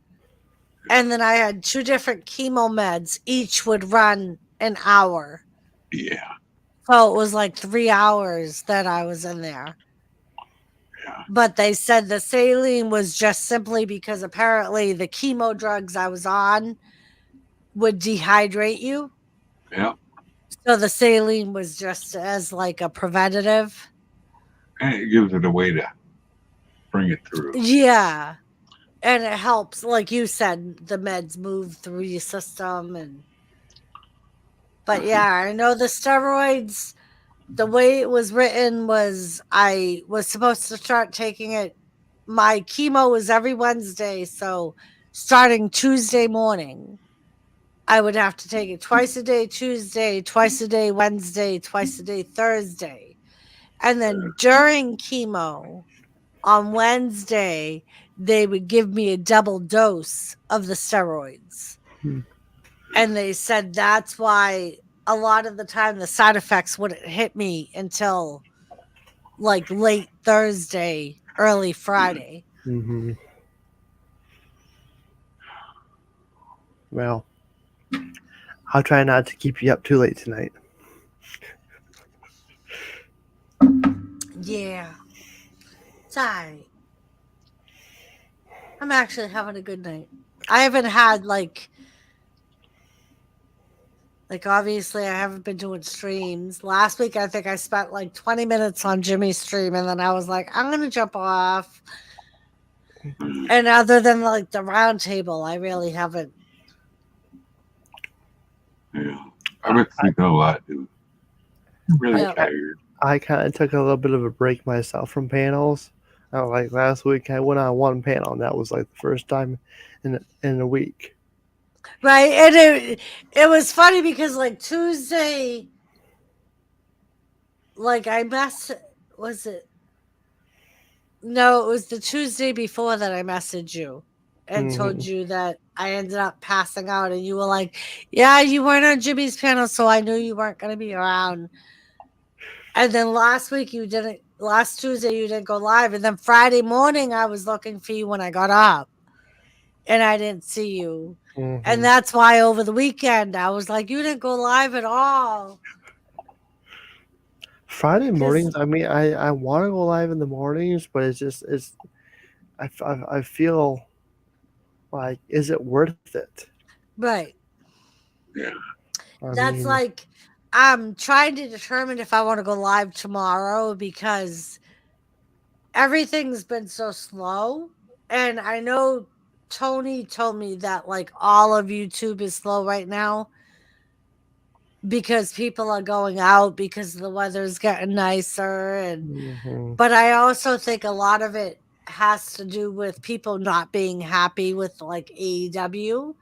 And then I had 2 different chemo meds. Each would run an hour. Yeah. So it was like 3 hours that I was in there. Yeah. But they said the saline was just simply because apparently the chemo drugs I was on would dehydrate you. Yeah. So the saline was just as like a preventative. And it gives it a way to bring it through. Yeah. And it helps, like you said, the meds move through your system. But yeah, I know the steroids, the way it was written was I was supposed to start taking it. My chemo was every Wednesday. So starting Tuesday morning, I would have to take it twice a day, Tuesday, twice a day, Wednesday, twice a day, Thursday. And then during chemo on Wednesday, they would give me a double dose of the steroids. And they said that's why a lot of the time the side effects wouldn't hit me until like late Thursday, early Friday. Mm-hmm. Well, I'll try not to keep you up too late tonight. Yeah. Sorry. I'm actually having a good night. I haven't had like obviously I haven't been doing streams. Last week I think I spent like 20 minutes on Jimmy's stream and then I was like, I'm gonna jump off. And other than like the round table, I really haven't. Yeah. I've been sleeping a lot, dude. I'm really Yeah. tired. I kind of took a little bit of a break myself from panels. Like last week, I went on one panel, and that was like the first time in a week. Right. And it was funny because like Tuesday, like I mess was it no, it was the Tuesday before that I messaged you and Mm-hmm. told you that I ended up passing out and you were like, yeah, you weren't on Jimmy's panel, so I knew you weren't gonna be around. And then last Tuesday you didn't go live. And then Friday morning I was looking for you when I got up and I didn't see you. And Mm-hmm. that's why over the weekend I was like, you didn't go live at all. Friday Because, mornings. I mean, I want to go live in the mornings, but it's. I feel like, is it worth it? right. Yeah. I That's mean, like, I'm trying to determine if I want to go live tomorrow because everything's been so slow. And I know Tony told me that like all of YouTube is slow right now because people are going out because the weather's getting nicer. And mm-hmm. but I also think a lot of it has to do with people not being happy with like AEW.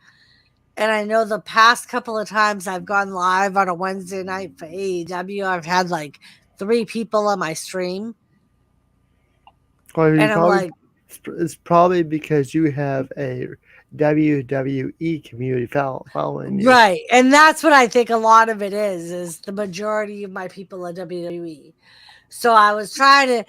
And I know the past couple of times I've gone live on a Wednesday night for AEW, I've had like 3 people on my stream. Well, you And I'm probably like, it's probably because you have a WWE community following you. right. And that's what I think a lot of it is the majority of my people are WWE. So I started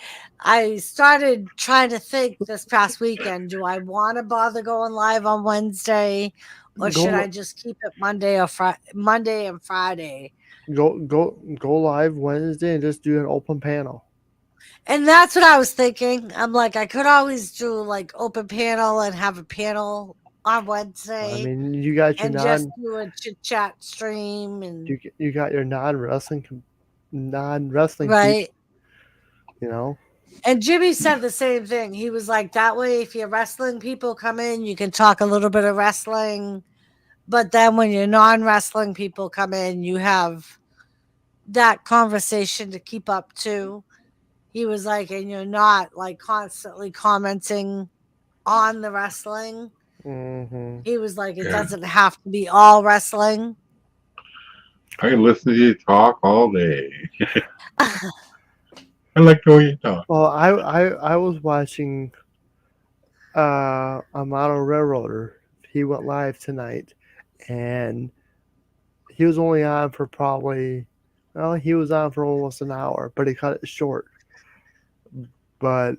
trying to think this past weekend, do I want to bother going live on Wednesday or should I Go just keep it Monday and Friday? go live Wednesday and just do an open panel. And that's what I was thinking. I'm like, I could always do like open panel and have a panel on I Wednesday mean, you got your and just do a chit chat stream and you got your non wrestling people. right. You know. And Jimmy said the same thing. He was like, that way, if your wrestling people come in, you can talk a little bit of wrestling. But then when your non wrestling people come in, you have that conversation to keep up to. He was like, and you're not like constantly commenting on the wrestling. Mm-hmm. He was like, it Yeah. doesn't have to be all wrestling. I can listen to you talk all day. I like the way you talk. Well, I was watching a model railroader. He went live tonight, and he was only on for probably, well, he was on for almost an hour, but he cut it short. But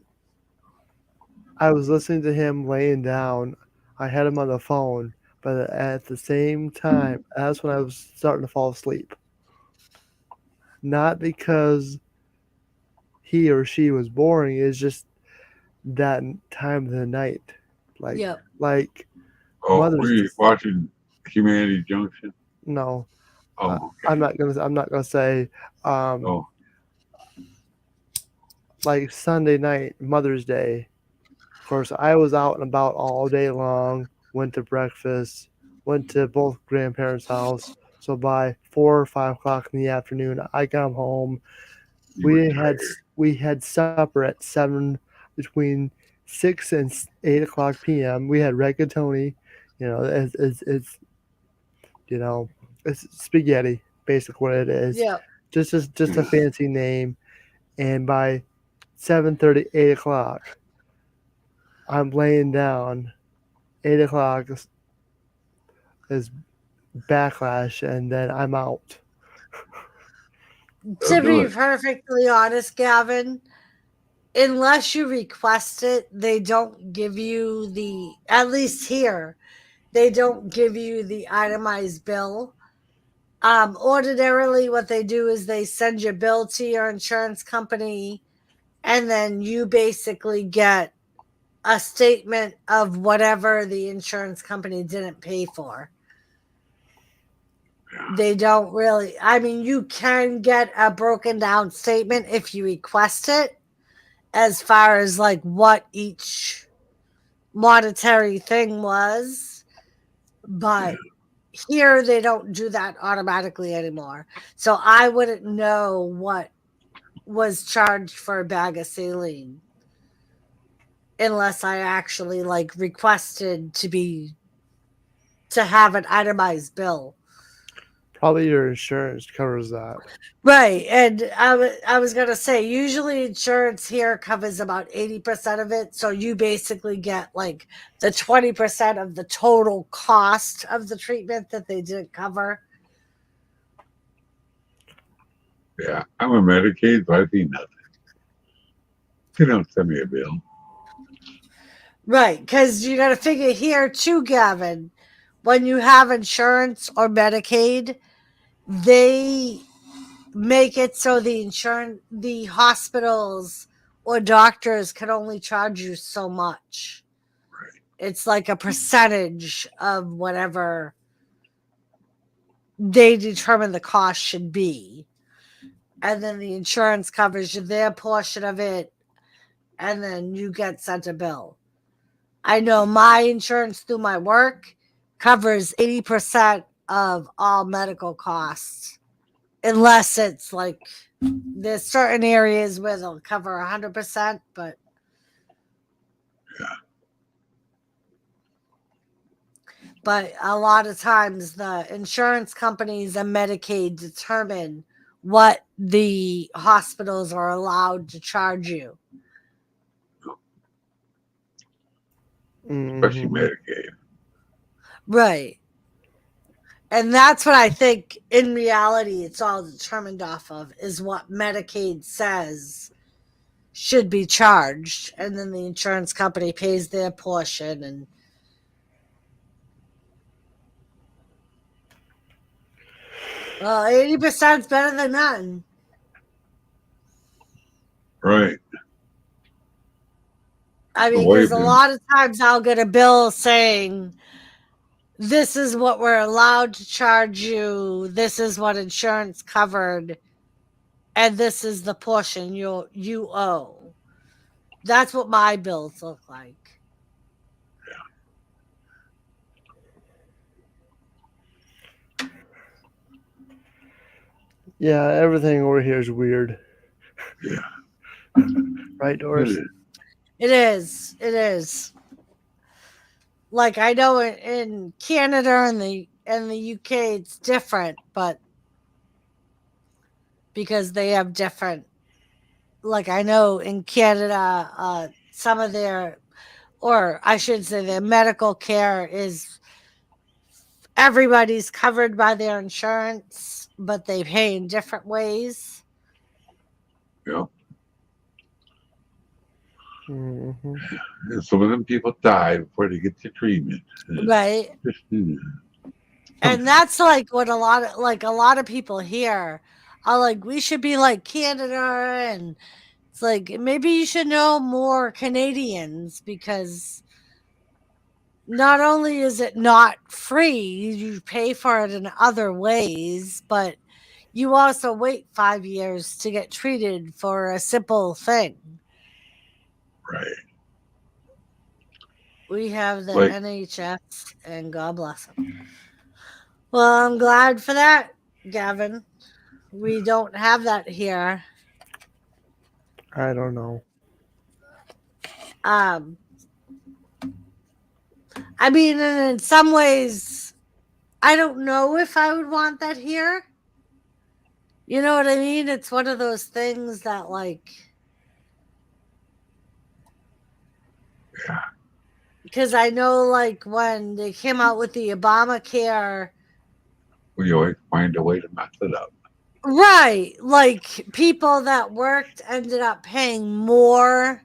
I was listening to him laying down. I had him on the phone, but at the same time, that's when I was starting to fall asleep. Not because he or she was boring, it's just that time of the night. Like, Yep. like Oh, were Mother's, you watching Humanity Junction? no, Oh, okay. I'm not gonna say, um, Oh, like Sunday night, Mother's Day. Of course, I was out and about all day long, went to breakfast, went to both grandparents' house. So by 4 or 5 o'clock in the afternoon, I got home. you were tired. We had supper at 7, between 6 and 8 o'clock p.m. We had rigatoni, you know, it's you know, it's spaghetti, basically what it is. Yep. Just a fancy name. And by 7:30, 8 o'clock, I'm laying down. 8 o'clock is backlash, and then I'm out. To do be it. perfectly honest, Gavin, unless you request it, they don't give you at least here, they don't give you the itemized bill. Ordinarily, what they do is they send your bill to your insurance company, and then you basically get a statement of whatever the insurance company didn't pay for. They don't really, I mean, you can get a broken down statement if you request it, as far as like what each monetary thing was, Yeah. but here they don't do that automatically anymore. So I wouldn't know what was charged for a bag of saline unless I actually like requested to have an itemized bill. Probably your insurance covers that. Right. And I was going to say, usually insurance here covers about 80% of it. So you basically get like the 20% of the total cost of the treatment that they didn't cover. Yeah. I'm a Medicaid, but I see nothing. They don't send me a bill. Right. Because you got to figure here too, Gavin, when you have insurance or Medicaid, they make it so the hospitals or doctors can only charge you so much. Right. It's like a percentage of whatever they determine the cost should be. And then the insurance covers their portion of it, and then you get sent a bill. I know my insurance through my work covers 80% of all medical costs, unless it's like there's certain areas where they'll cover 100%, but Yeah. a lot of times the insurance companies and Medicaid determine what the hospitals are allowed to charge you. Especially Hmm. Medicaid. Right. And that's what I think in reality it's all determined off of, is what Medicaid says should be charged. And then the insurance company pays their portion. And well, 80% is better than none. Right. I The mean, way because a been. lot of times I'll get a bill saying, this is what we're allowed to charge you, this is what insurance covered, and this is the portion you owe. That's what my bills look like. Yeah, everything over here is weird, Yeah. right, It Doris? is. It is. It is. Like I know in Canada and the UK it's different, but because they have different, like I know in Canada, some of their, or I should say their medical care is, everybody's covered by their insurance, but they pay in different ways. Yeah. Hmm. And some of them people die before they get the treatment. Right. Some, And that's like what a lot of people here are like, we should be like Canada. And it's like, maybe you should know more Canadians, because not only is it not free, you pay for it in other ways, but you also wait 5 years to get treated for a simple thing. right. We have the Like, NHS, and God bless them. Well, I'm glad for that, Gavin. We don't have that here. I don't know. Um, I mean, and in some ways, I don't know if I would want that here. You know what I mean? It's one of those things that, like, yeah. because I know, like, when they came out with the Obamacare, We always find a way to mess it up. Right. Like people that worked ended up paying more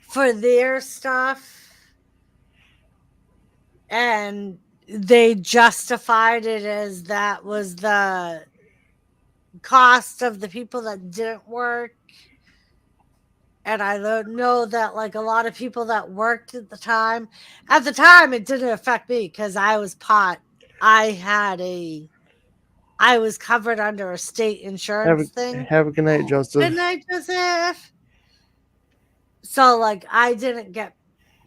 for their stuff, and they justified it as that was the cost of the people that didn't work. And I don't know that like a lot of people that worked at the time it didn't affect me because I was pot. I was covered under a state insurance thing. Have a good night, Joseph. Good night, Joseph. So like I didn't get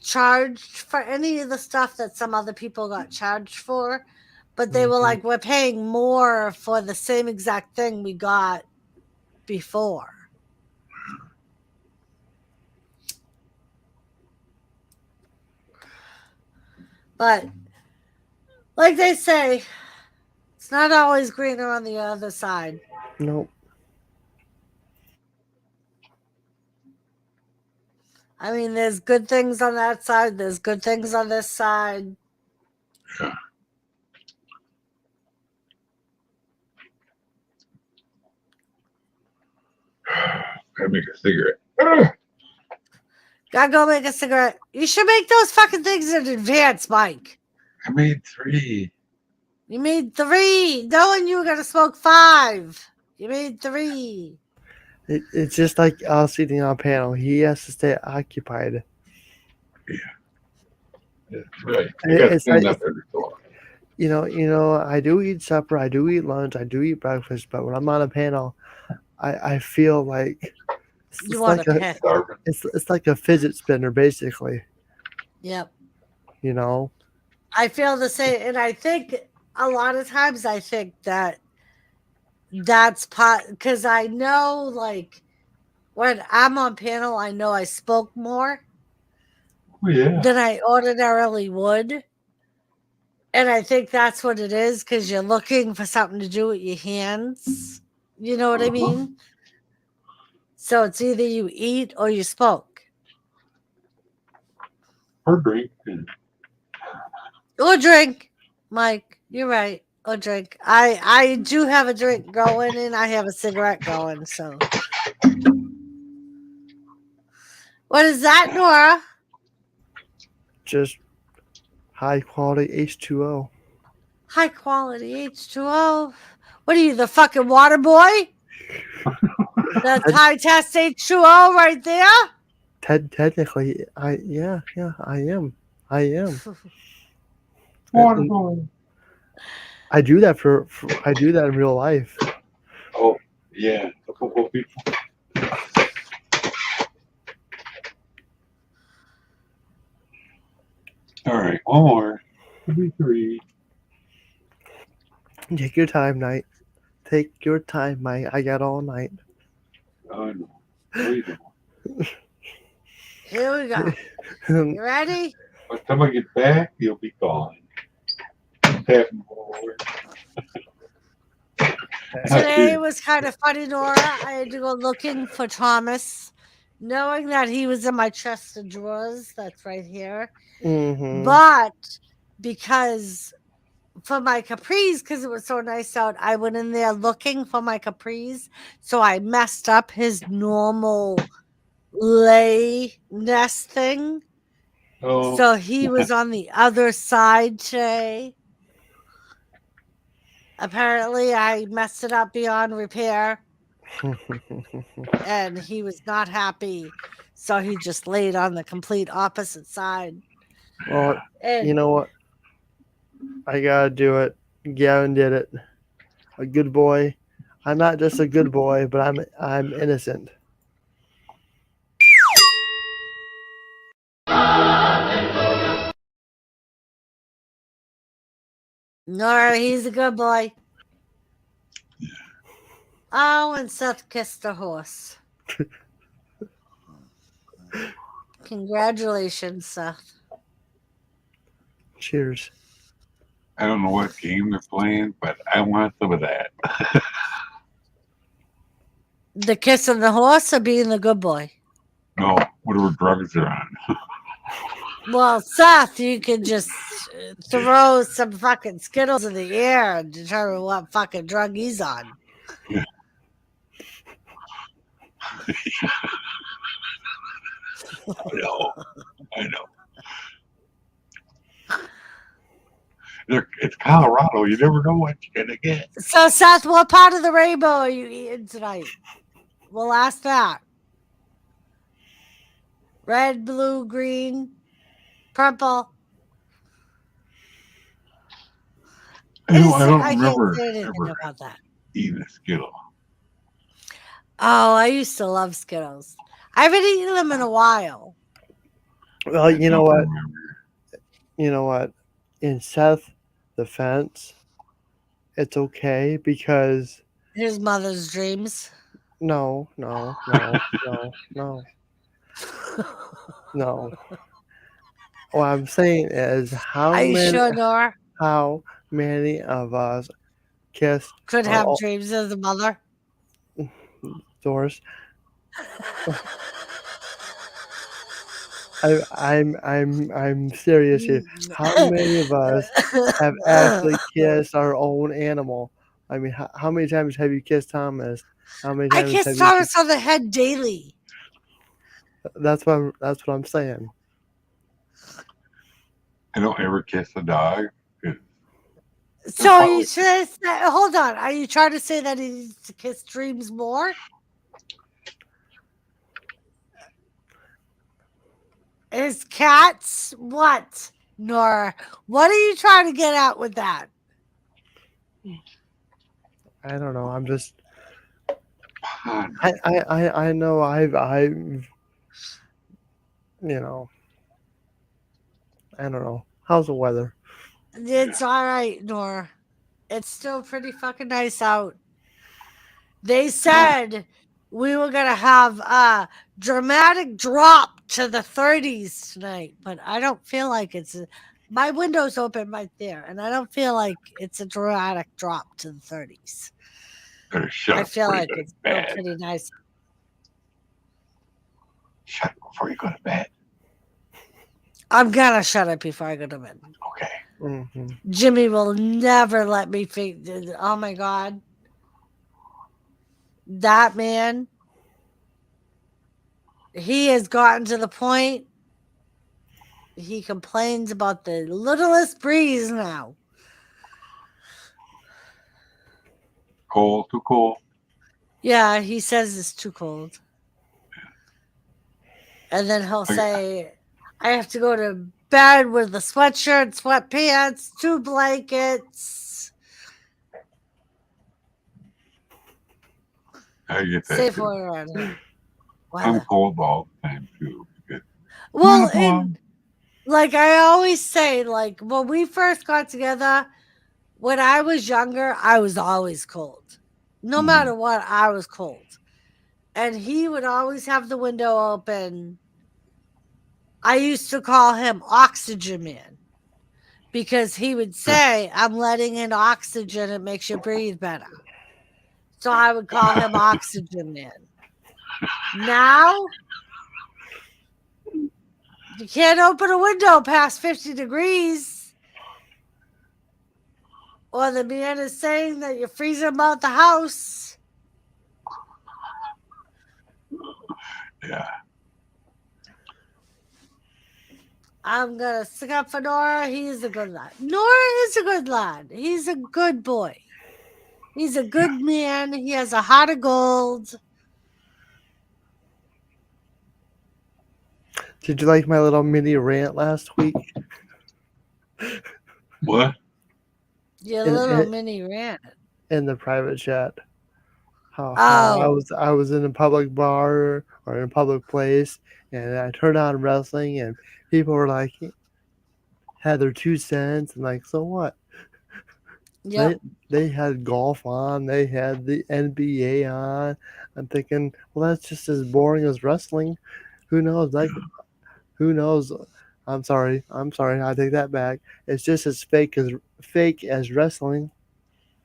charged for any of the stuff that some other people got charged for, but they were like, we're paying more for the same exact thing we got before. But like they say, it's not always greener on the other side. Nope. I mean, there's good things on that side. There's good things on this side. Yeah. Gotta make a cigarette. Gotta go make a cigarette. You should make those fucking things in advance, Mike. I made 3. You made 3, knowing you were gonna smoke 5. You made 3. It's just like us eating on a panel. He has to stay occupied. That's right. You gotta It's stand like- up every so often. You know, I do eat supper, I do eat lunch, I do eat breakfast, but when I'm on a panel, I feel like You want like to a, piss. Starving. it's like a fidget spinner, basically. Yep. You know, I feel the same, and I think a lot of times I think that's part because I know like when I'm on panel, I know I spoke more Oh, yeah. than I ordinarily would. And I think that's what it is because you're looking for something to do with your hands. You know what I mean? So it's either you eat or you smoke. Or drink. Or drink. Mike, you're right. Or drink. I do have a drink going and I have a cigarette going. So what is that, Nora? just high quality H2O. High quality H2O. What are you, the fucking water boy? That's high test H2O right there. Technically, I am. Wonderful. I do that I do that in real life. Oh, yeah. A couple of people. All right. One more. Maybe 3. Take your time, Knight. Take your time, Mike. I got all night. Oh, no. No, you don't. Here we go. You ready? By the time I get back, you'll be gone. Tapping forward. Today was kind of funny, Nora. I had to go looking for Thomas, knowing that he was in my chest of drawers. That's right here. Mm-hmm. But because for my capris, because it was so nice out, I went in there looking for my capris. So I messed up his normal lay nest thing. Oh, So he was on the other side today. Apparently, I messed it up beyond repair, and he was not happy. So he just laid on the complete opposite side. Well, And you know what? I gotta do it. Gavin did it. A good boy. I'm not just a good boy, but I'm innocent. Nora, he's a good boy. Oh, and Seth kissed a horse. Congratulations, Seth. Cheers. I don't know what game they're playing, but I want some of that. The kissing the horse or being the good boy? No, whatever drugs they're on. Well, Seth, you could just throw some fucking Skittles in the air and determine what fucking drug he's on. Yeah. I know. It's Colorado. You never know what you're gonna get. So, Seth, what part of the rainbow are you eating tonight? We'll ask that. Red, blue, green, purple. I don't I can't remember say anything ever about that. eating a Skittle. Oh, I used to love Skittles. I haven't eaten them in a while. Well, I you know don't what? remember. You know what? In Seth's defense, it's okay because His mother's dreams. no. What I'm saying is Are you sure, Nora? how many of us kissed Could our have dreams as a mother? doors? I'm serious here. How many of us have actually kissed our own animal? I mean, how many times have you kissed Thomas? How many I times kiss have you? Thomas on the head daily. That's what I'm saying. I don't ever kiss a dog. So are you hold on. Are you trying to say that he needs to kiss dreams more? His cats? What? Nora, what are you trying to get at with that? I don't know. I'm just. Pond. I know. I've. You know. I don't know. How's the weather? It's all right, Nora. It's still pretty fucking nice out. They said we were gonna have a dramatic drop to the 30s tonight, but I don't feel like it's. My window's open right there, and I don't feel like it's a dramatic drop to the 30s. Better shut I up feel before like you go to it's still bed. pretty nice. Shut up before you go to bed. I'm gonna shut up before I go to bed. Okay. Mm-hmm. Jimmy will never let me think. Oh my God. That man, he has gotten to the point he complains about the littlest breeze now. Cold, too cold. Yeah, he says it's too cold. And then he'll say, I have to go to bed with a sweatshirt, sweatpants, 2 blankets. I get that. Safe Too. order on him. I'm cold all the time too. Because Well, and like I always say, like when we first got together, when I was younger, I was always cold. No matter what, I was cold. And he would always have the window open. I used to call him Oxygen Man because he would say, I'm letting in oxygen, it makes you breathe better. So I would call him Oxygen Man. Now, you can't open a window past 50 degrees. Or the man is saying that you're freezing him out the house. yeah. I'm going to stick up for Nora. He's a good lad. Nora is a good lad. He's a good boy. He's a good man. He has a heart of gold. Did you like my little mini rant last week? What? Your little mini rant. In the private chat. How Oh. I was in a public bar or in a public place, and I turned on wrestling, and people were like, had their 2 cents, and like, so what? Yep. They had golf on, they had the NBA on. I'm thinking, well, that's just as boring as wrestling. Who knows? Like, who knows? I'm sorry. I take that back. It's just as fake as wrestling.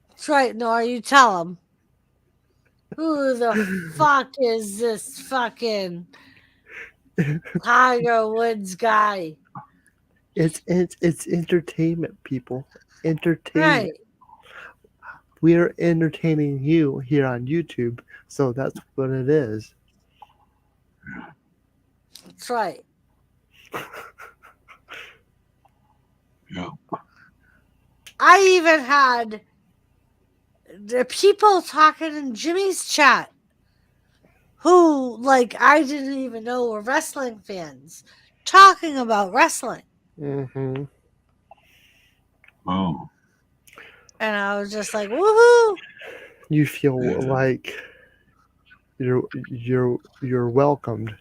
That's right, Nora. You tell him. Who the fuck is this fucking Tiger Woods guy? It's entertainment, people. Entertainment. Right. We are entertaining you here on YouTube, so that's what it is. That's right. Yeah. I even had the people talking in Jimmy's chat who, like, I didn't even know were wrestling fans talking about wrestling. Mm-hmm. Oh. And I was just like, woohoo! You feel Yeah. like you're welcomed,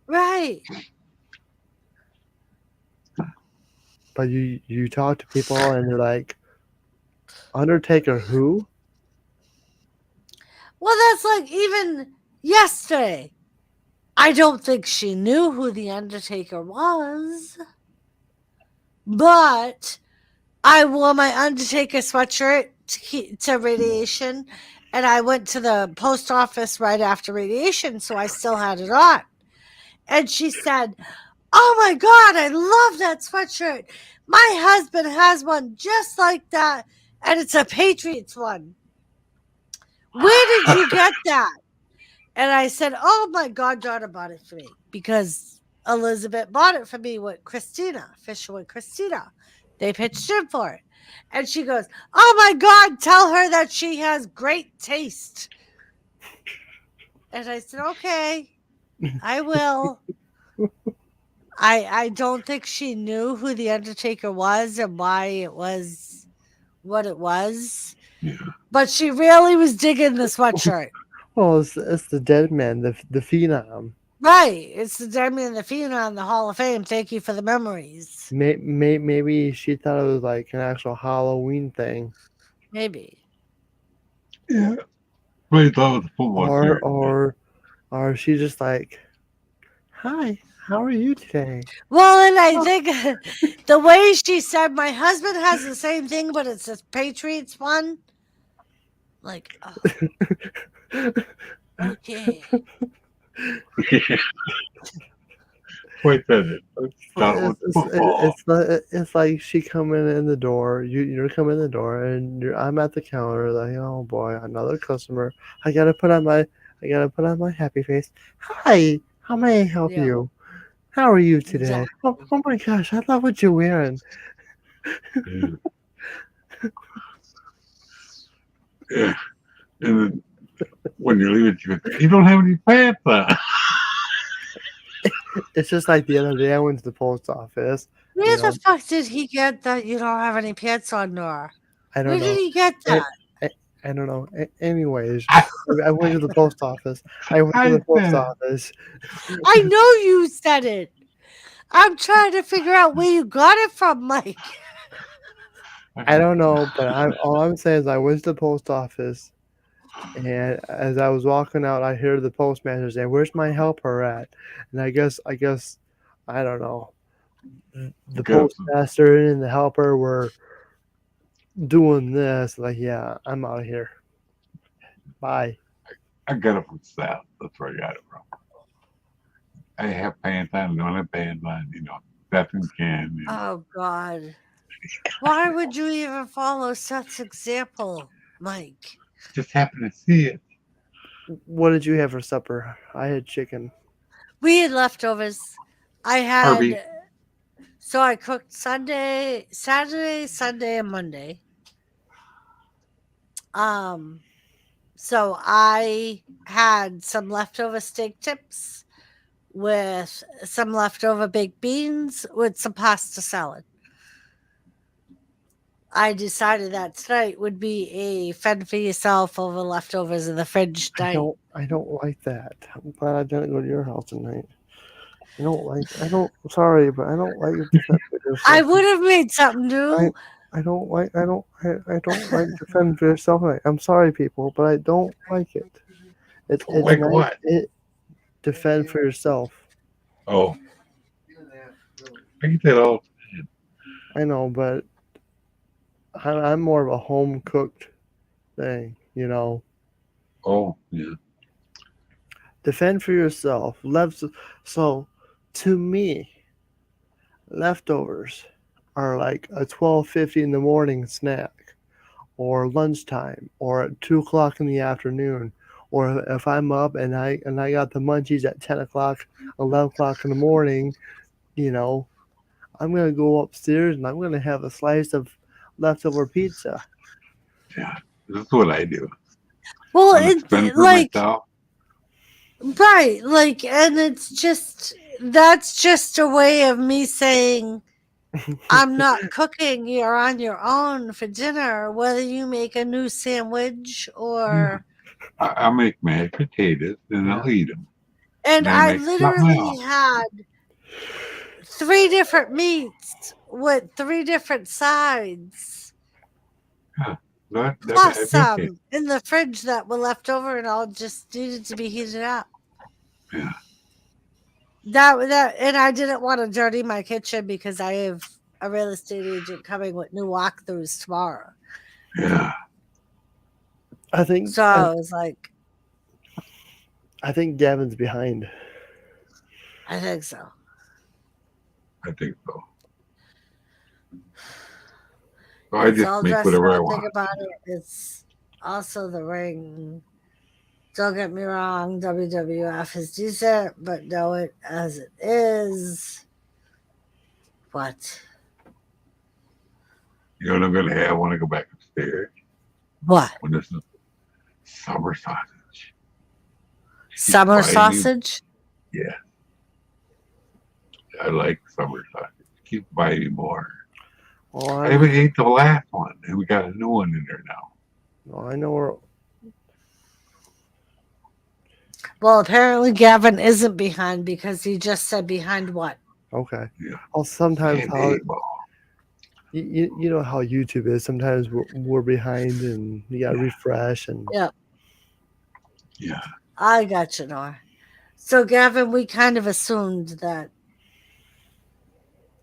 Right. but you talk to people and they're like, Undertaker who? Well, that's like even yesterday. I don't think she knew who The Undertaker was, but I wore my Undertaker sweatshirt to radiation, and I went to the post office right after radiation, so I still had it on. And she said, "Oh my God, I love that sweatshirt. My husband has one just like that, and it's a Patriots one. Where did you get that?" And I said, "Oh, my goddaughter bought it for me because Elizabeth bought it for me with Christina, Fisher with Christina. They pitched in for it." And she goes, "Oh my God, tell her that she has great taste." And I said, "Okay, I will." I don't think she knew who the Undertaker was and why it was what it was, Yeah. but she really was digging the sweatshirt. Well, it's the dead man, the phenom. Right. It's the Damien the Phenom, the Hall of Fame. Thank you for the memories. Maybe she thought it was like an actual Halloween thing, Maybe. Yeah. But thought it was a football or shirt. or or she just like, hi, how are you today? Well, and I think the way she said, "My husband has the same thing, but it's a Patriots one." Like, oh, okay. Wait a minute. Thought it was football. It's like she coming in the door. You're coming in the door, and I'm at the counter. Like, oh boy, another customer. I gotta put on my happy face. Hi, how may I help Yeah, you? How are you today? exactly. Oh my gosh, I love what you're wearing. Yeah. Yeah. And then when you're leaving, you don't have any pants on. It's just like the other day I went to the post office. You Where the know, fuck did he get that you don't have any pants on, Nora? I Where don't did know. he get I, that? I don't know. Anyways, I, I went to the post office. I went to I the post said, office. I know you said it. I'm trying to figure out where you got it from, Mike. I don't know, but all I'm saying is I went to the post office, and as I was walking out, I heard the postmaster say, "Where's my helper at?" And I don't know. The because postmaster and the helper were doing this. Like, yeah, I'm out of here. Bye. I got it from South. That's where I got it from. I have pants on, don't have pants on, nothing can. Oh, God. Why would you even follow Seth's example, Mike? Just happened to see it. What did you have for supper? I had chicken. We had leftovers. I Herbie. had, so I cooked Saturday, Sunday, and Monday. Um, so I had some leftover steak tips with some leftover baked beans with some pasta salad. I decided that tonight would be a fend for yourself over leftovers in the fridge night. I don't like that. I'm glad I didn't go to your house tonight. I don't, sorry, but I don't like defend for I yourself. would have made something I, new. I don't like defend for yourself. I'm sorry, people, but I don't like it. It's Like nice. what? Defend for yourself. Oh, I get that all. I know, but I'm more of a home cooked thing, you know. Oh, yeah. Defend for yourself. So, to me, leftovers are like a 12:50 in the morning snack, or lunchtime, or at 2 o'clock in the afternoon, or if I'm up and I got the munchies at 10 o'clock, 11 o'clock in the morning, you know, I'm gonna go upstairs and I'm gonna have a slice of leftover pizza. Yeah, this is what I do. Well, I'm gonna spend for like myself. right, like, and that's just a way of me saying I'm not cooking. You're on your own for dinner, whether you make a new sandwich Yeah, or. I'll make mashed potatoes and Yeah. I'll eat them. And And I I make something literally else. had 3 different meats with 3 different sides, Yeah, that plus I make it. some in the fridge that were left over and all just needed to be heated up. Yeah, And I didn't want to dirty my kitchen because I have a real estate agent coming with new walkthroughs tomorrow. yeah. I think So I was like, I think Gavin's behind. I think so. I think so. So I It's just all make dressed whatever I up. Think want. about it. It's also the ring. Don't get me wrong, WWF is decent, but know it as it is. What? You know what I'm gonna have when I go back upstairs? What? When this is summer sausage. Summer buying me- sausage? Yeah, I like summer sausage. Keep buying me more. Well, I haven't ate the last one, and we got a new one in there now. well, I know where. Well, apparently Gavin isn't behind because he just said behind what? Okay. Yeah. I'll sometimes And how eight ball. you know how YouTube is. Sometimes we're behind and you gotta Yeah. refresh and Yeah, Yeah, I got you, Nora. So, Gavin, we kind of assumed that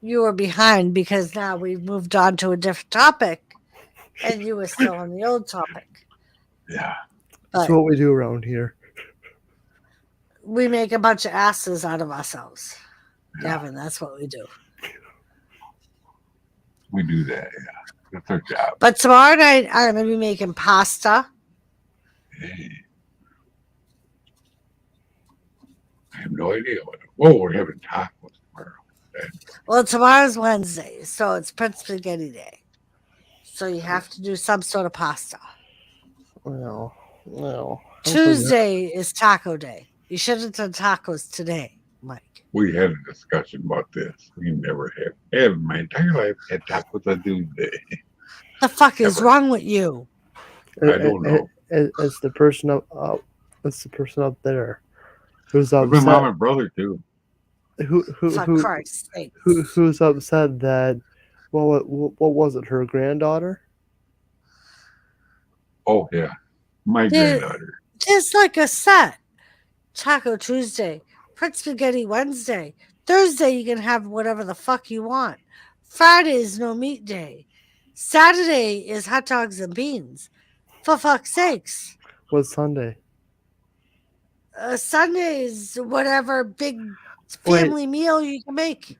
you were behind because now we've moved on to a different topic and you were still on the old topic. yeah. that's But what we do around here. we make a bunch of asses out of ourselves. Yeah. Gavin, that's what we do. We do that. Yeah, that's our job. But tomorrow night, I'm going to be making pasta. Hey. I have no idea what. Whoa, we're having tacos tomorrow. Well, tomorrow's Wednesday, so it's Prince Spaghetti Day. So you have to do some sort of pasta. Well, I'm Tuesday is Taco Day. You should have done tacos today, Mike. We had a discussion about this. We never have in my entire life had tacos on Tuesday. The fuck is Ever. wrong with you? I don't know. It's the person up. It's the person up there who's With my mom upset. and brother too. For Christ's sake. Who's upset that? Well, what was it? Her granddaughter? Oh yeah, my There- granddaughter. There's like a set. Taco Tuesday, Prince Spaghetti Wednesday. Thursday, you can have whatever the fuck you want. Friday is no meat day. Saturday is hot dogs and beans. For fuck's sakes. What's Sunday? Sunday is whatever big family meal you can make.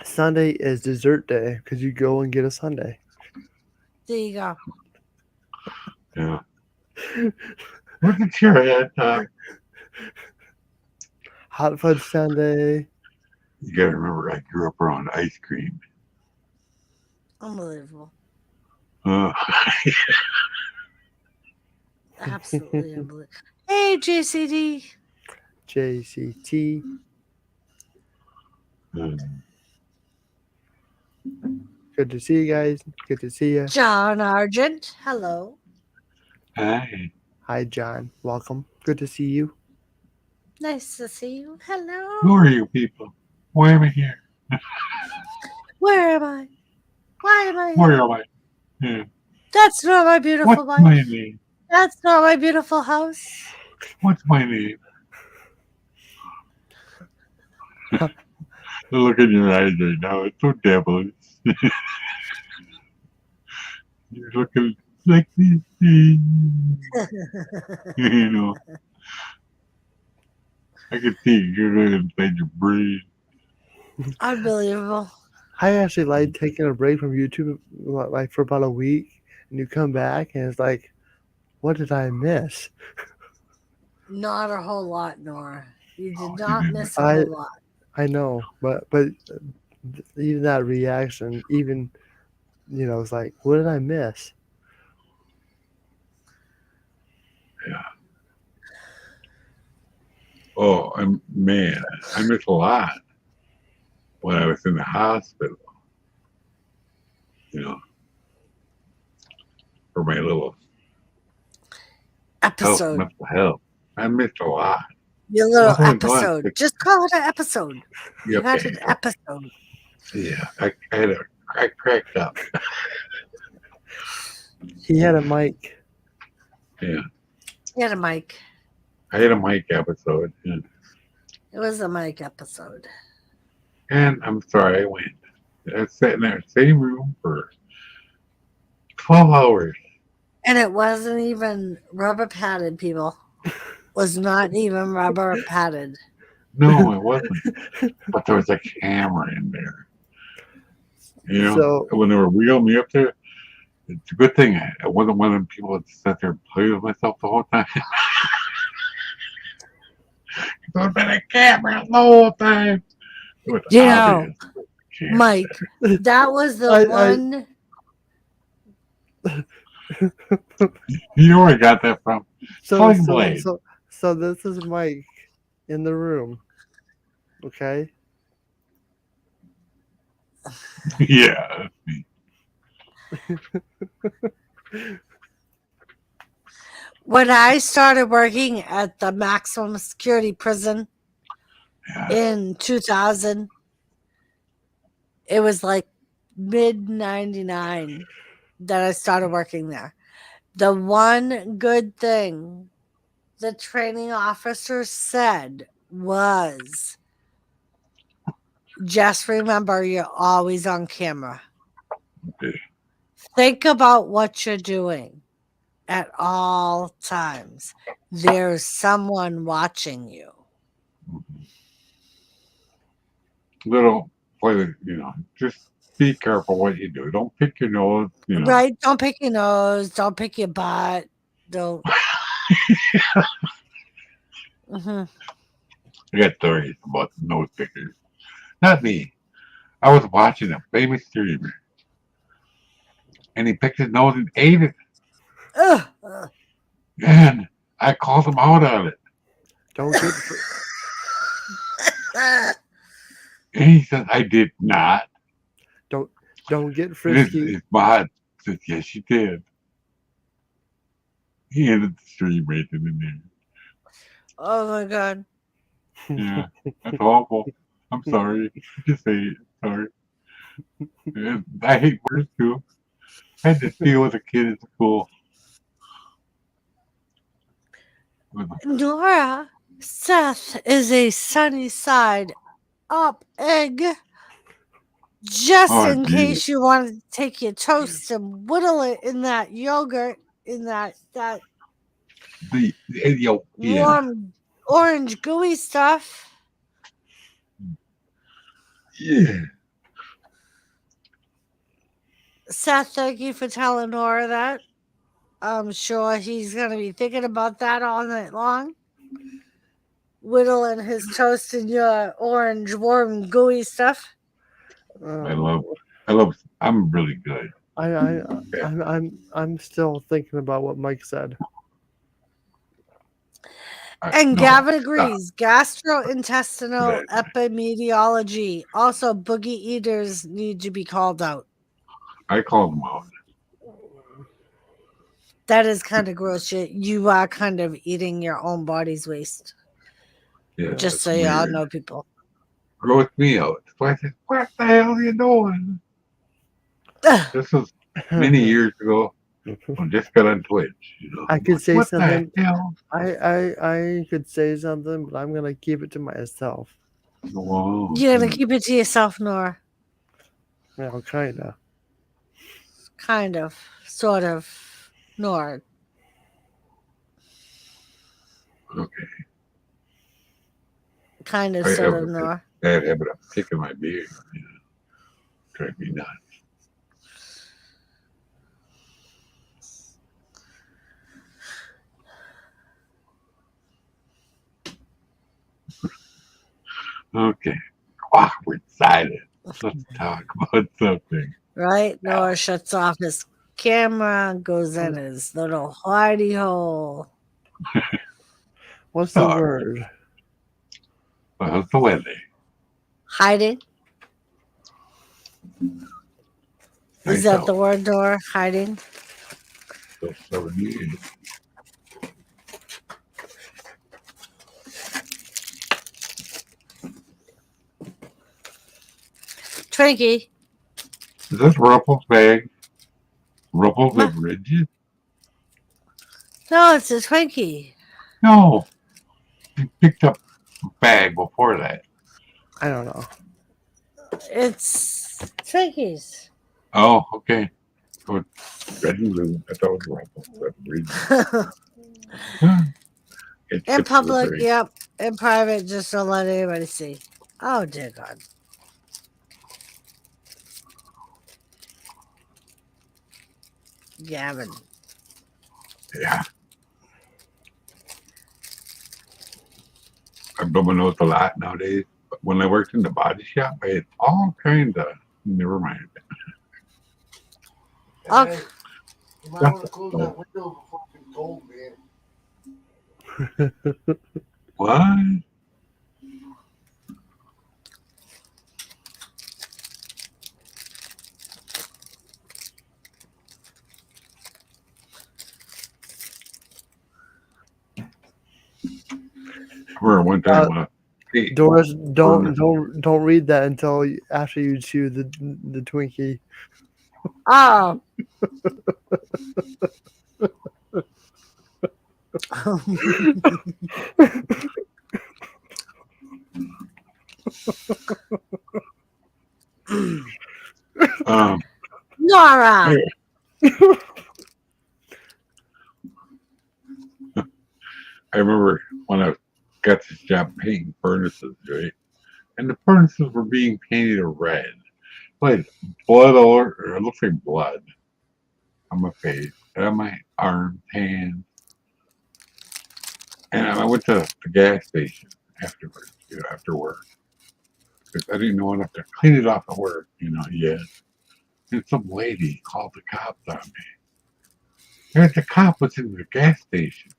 Sunday is dessert day because you go and get a sundae. There you go. Yeah. Where's the chair at? Hot fudge sundae. You gotta remember, I grew up around ice cream. Unbelievable. Uh, Absolutely unbelievable. Hey, JCD. JCT. Good to see you guys. Good to see you. John Argent. Hello. Hi. Hi, John. Welcome. Good to see you. Nice to see you. Who Hello. are you people? Why am I here? Where am I? Why am I Where here? am I? Yeah. That's not my beautiful What's my wife. name? That's not my beautiful house. What's my name? The look in your eyes right now, it's so devilish. You're looking like this. You know. I can see you're looking inside your brain. Unbelievable. I actually like taking a break from YouTube, like for about a week, and you come back, and it's like, what did I miss? Not a whole lot, Nora. You did Oh, you not didn't. miss a whole lot. I know, but even that reaction, even it's like, what did I miss? Yeah. Oh, man, I missed a lot when I was in the hospital. For my little Episode. mental health. I missed a lot. Your little Oh, no, episode. Just call it an episode. You Yep, had an episode. yeah, I cracked up. He had a mic. Yeah, You had a mic. I had a mic episode, It was a mic episode. and I'm sorry I went. I sat in that same room for 12 hours. And it wasn't even rubber padded, people. Was not even rubber padded. No, it wasn't. But there was a camera in there. So when they were wheeling me up there, it's a good thing I wasn't one of them people that sat there and played with myself the whole time. There had been a camera the whole time. It was obvious. Mike, that was the one. You know where I got that from? So this is Mike in the room. Okay. Yeah. When I started working at the maximum security prison in 2000, it was like mid 99 that I started working there. The one good thing the training officer said was, just remember you're always on camera. Okay. Think about what you're doing at all times. There's someone watching you. Little play, just be careful what you do. Don't pick your nose, Right? Don't pick your nose. Don't pick your butt. Don't. I got stories about nose pickers. Not me. I was watching a famous streamer, and he picked his nose and ate it. And I called him out on it. Don't get. And he said, "I did not." Don't get frisky. His mod said, "Yes, you did." He ended the stream right in there. Oh my God. Yeah, that's awful. I'm sorry. Just say it. Sorry. And I hate words too. I had to deal with a kid at school. Nora, Seth is a sunny side up egg. Just in case you wanted to take your toast and whittle it in that yogurt, in that warm orange gooey stuff. Yeah. Seth, thank you for telling Nora that. I'm sure he's going to be thinking about that all night long. Whittling his toast in your orange, warm, gooey stuff. I'm really good. I'm still thinking about what Mike said. And Gavin agrees. Gastrointestinal epidemiology. Also, boogie eaters need to be called out. I called them out. That is kind of gross. You are kind of eating your own body's waste. Yeah, just so y'all know, people. Gross me out. So I said, "What the hell are you doing?" This was many years ago. I just got on Twitch. I could say what something. The hell? I could say something, but I'm gonna keep it to myself. Whoa. You're gonna keep it to yourself, Nora. Well, kinda. Kind of, sort of, Nora. Okay. Kind of, sort of, Nora. bad habit of taking my beer. Drive me nuts. Okay. Wow, we're excited. Let's talk about something. Right? Nora shuts off his camera, goes in his little hidey hole. What's the Sorry. word? How's the weather? Hiding? Is that the Myself, word, Nora? Hiding? still 78. Twinkie. Is this Ruffles bag? Ruffles Ma- and Ridges? No, it's a Twinkie. No. He picked up a bag before that. I don't know. It's Twinkies. Oh, okay. So it's red and blue. I thought it was Ruffles and Ridges. It's In good public, delivery. yep. In private, just don't let anybody see. Oh, dear God. Gavin. Yeah. I rub my nose a lot nowadays. But when I worked in the body shop, I had all kinds of. Never mind. Okay. You might want to close that window before it's cold, man. What? I remember one time when hey, Doris, don't read that until after you chew the Twinkie. Oh. Nora. I remember when I got this job painting furnaces, right? And the furnaces were being painted red. Like blood all over, or it looks like blood on my face, and on my arms, hands. And I went to the gas station afterwards, after work. Because I didn't know enough to clean it off at work, yet. And some lady called the cops on me. And the cop was in the gas station.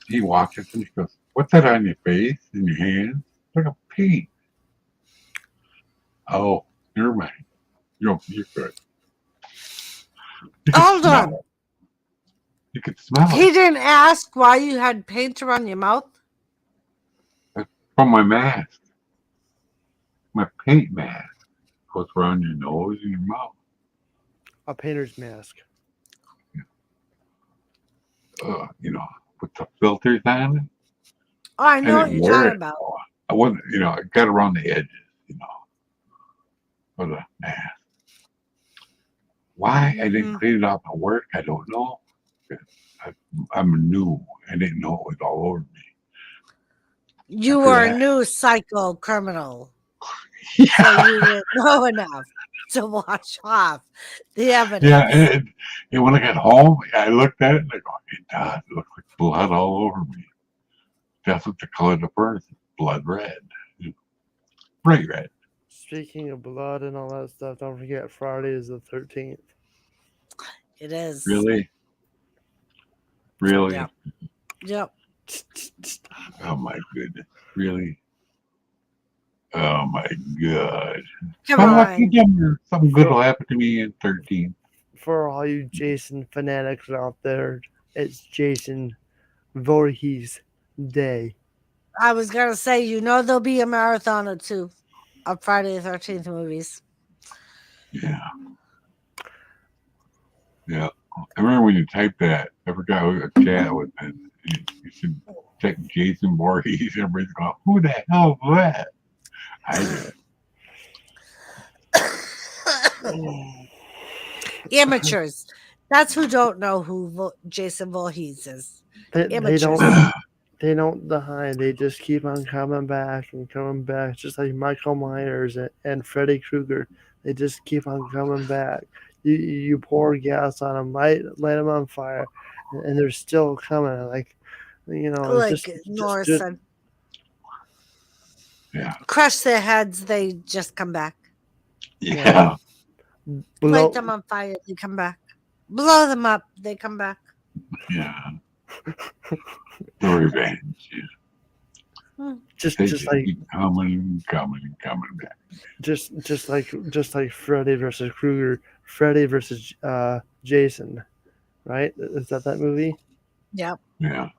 He walked up and he goes, "What's that on your face and your hands? Like a paint." Oh, never mind. You're good. You could Hold smell on. it. You could smell He it didn't ask why you had paint around your mouth? from my mask. My paint mask goes around your nose and your mouth. A painter's mask. With the filters on it. Oh, I I know what didn't you're wear talking it. about. I wasn't, I got around the edges, of the mask. Why I didn't clean it off at work, I don't know. I'm new. I didn't know it was all over me. You After were a that- new psycho criminal. Yeah, So you didn't know enough to wash off the evidence. yeah. And when I got home, I looked at it and I go, "It does. It looks like blood all over me." That's what the color of the furnace is. Blood red. Bright red. Speaking of blood and all that stuff, don't forget Friday is the 13th. It is. Really? Really? Yep. Yep. Oh my goodness. Really? Oh my god. Come I'm lucky on. number. Something good will happen to me in 13. For all you Jason fanatics out there, it's Jason Voorhees Day. I was going to say, there'll be a marathon or two of Friday the 13th movies. Yeah. Yeah. I remember when you typed that, I forgot who a chat was. And you should check Jason Voorhees. Everybody's going, "Who the hell is that?" I did. Amateurs. That's who don't know who Jason Voorhees is. They Amateurs. don't They don't die. They just keep on coming back and coming back, just like Michael Myers and Freddy Krueger. They just keep on coming back. You pour gas on them, light them on fire, and they're still coming. Like, it's Like Nora just said, Yeah. crush their heads, they just come back. Yeah. Light blow. them on fire, they come back. Blow them up, they come back. Yeah. The revenge. Yeah. Just They just just like keep coming back. just like Freddy versus Krueger, Freddy versus Jason, right? Is that movie? Yep. Yeah.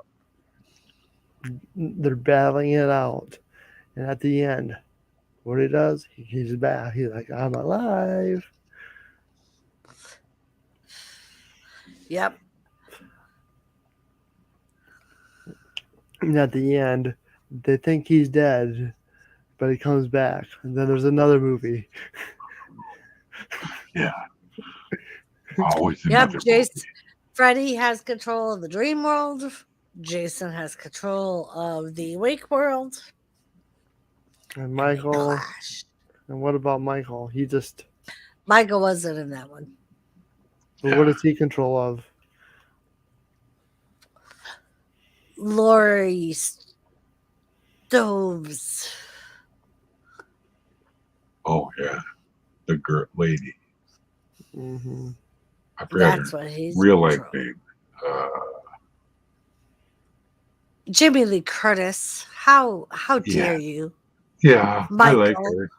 They're battling it out, and at the end, what he does, he's back. He's like, I'm alive. Yep. And at the end, they think he's dead, but he comes back. And then there's another movie. Yeah. Always Yep. another Jason, movie. Freddy has control of the dream world. Jason has control of the wake world. And They Michael, clash. and what about Michael? He just, Michael wasn't in that one. but what is he control of? Laurie Stoves. Oh yeah. The girl lady. Mm-hmm. I forgot That's her what he's real life control. name. Jimmy Lee Curtis. How dare Yeah. you, Yeah, I like Michael? her.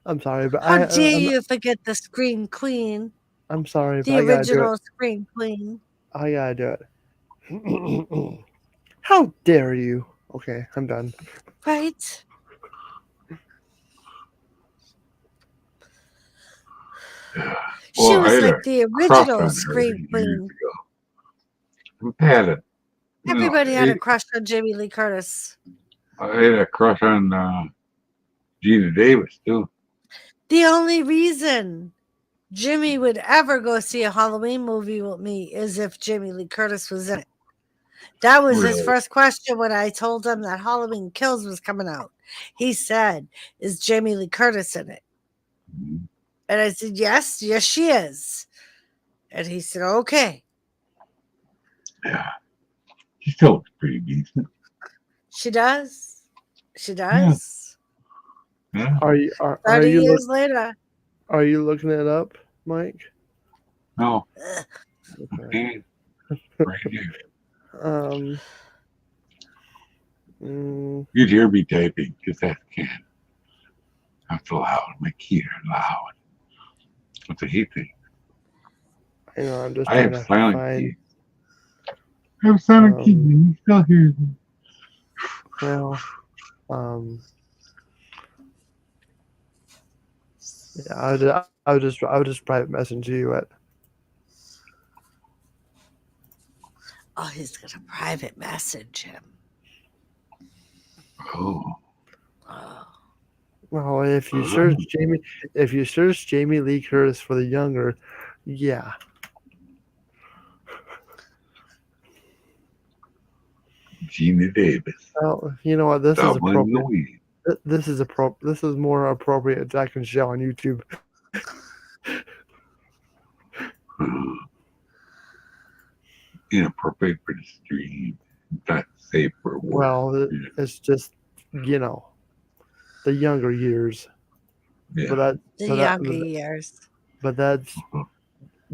I'm sorry, but How dare you forget the Scream Queen, I'm sorry, but the I gotta do it. original Scream Queen? I gotta do it. How dare you? Okay, I'm done. Right? Yeah. She Well, I was had like a the crush original on her Scream years Queen. ago. I had a, Everybody had a crush on Jamie Lee Curtis. I had a crush on Gina Davis too. The only reason Jimmy would ever go see a Halloween movie with me is if Jamie Lee Curtis was in it. That was his Really? first question when I told him that Halloween Kills was coming out. He said, "Is Jamie Lee Curtis in it?" Mhm. And I said, yes, she is. And he said, okay. Yeah, she still looks pretty decent. She does. She does. Yeah. Are you 30 years later. are you looking it up, Mike? No. Okay. Okay. Right here. You'd hear me typing because that can. That's loud. My keys are loud. What's a heat thing? I know. I'm just I trying have to silent find. key. I have silent key. Um, And you still hear me. Well, yeah, I would just private message you at. Oh, he's going to private message him. Oh. Oh. Well, if you search Jamie Lee Curtis for the younger, yeah. Gina Davis. Well, you know what? This is Dublin the appropriate. weed. This is more appropriate that I can show on YouTube. Inappropriate for the stream. Not safe for work. Well, it's just the younger years. Yeah. But The younger years. But that's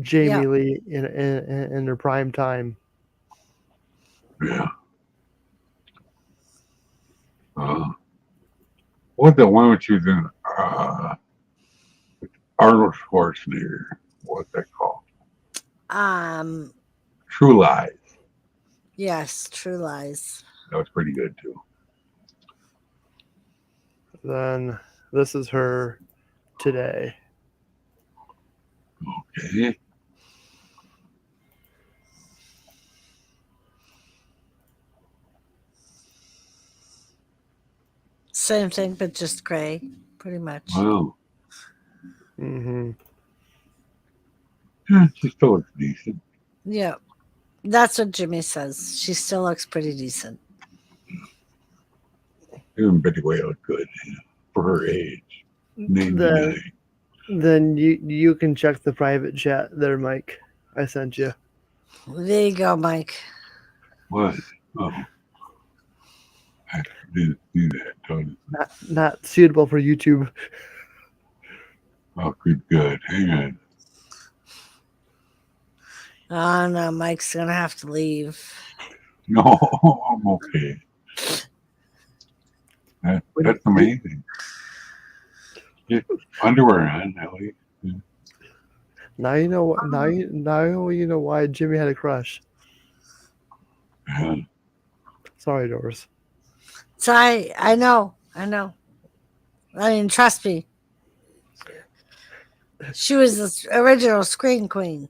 Jamie Lee in her prime time. Yeah. What the one which was in Arnold Schwarzenegger? What's that called? True Lies. Yes, True Lies. That was pretty good too. Then this is her today. Okay. Same thing, but just gray, pretty much. Wow. Mm-hmm. Yeah, she still looks decent. Yeah. That's what Jimmy says. She still looks pretty decent. Even Betty White looked good for her age. 99. Then you can check the private chat there, Mike. I sent you. There you go, Mike. What? Oh. I didn't see that. Not suitable for YouTube. Oh, good. Hang on. Oh no, Mike's gonna have to leave. No, I'm okay. That's amazing. Get underwear on, Ellie. Now you know what. Now you know why Jimmy had a crush. Yeah. Sorry, Doris. So I know. I mean, trust me. She was the original screen queen.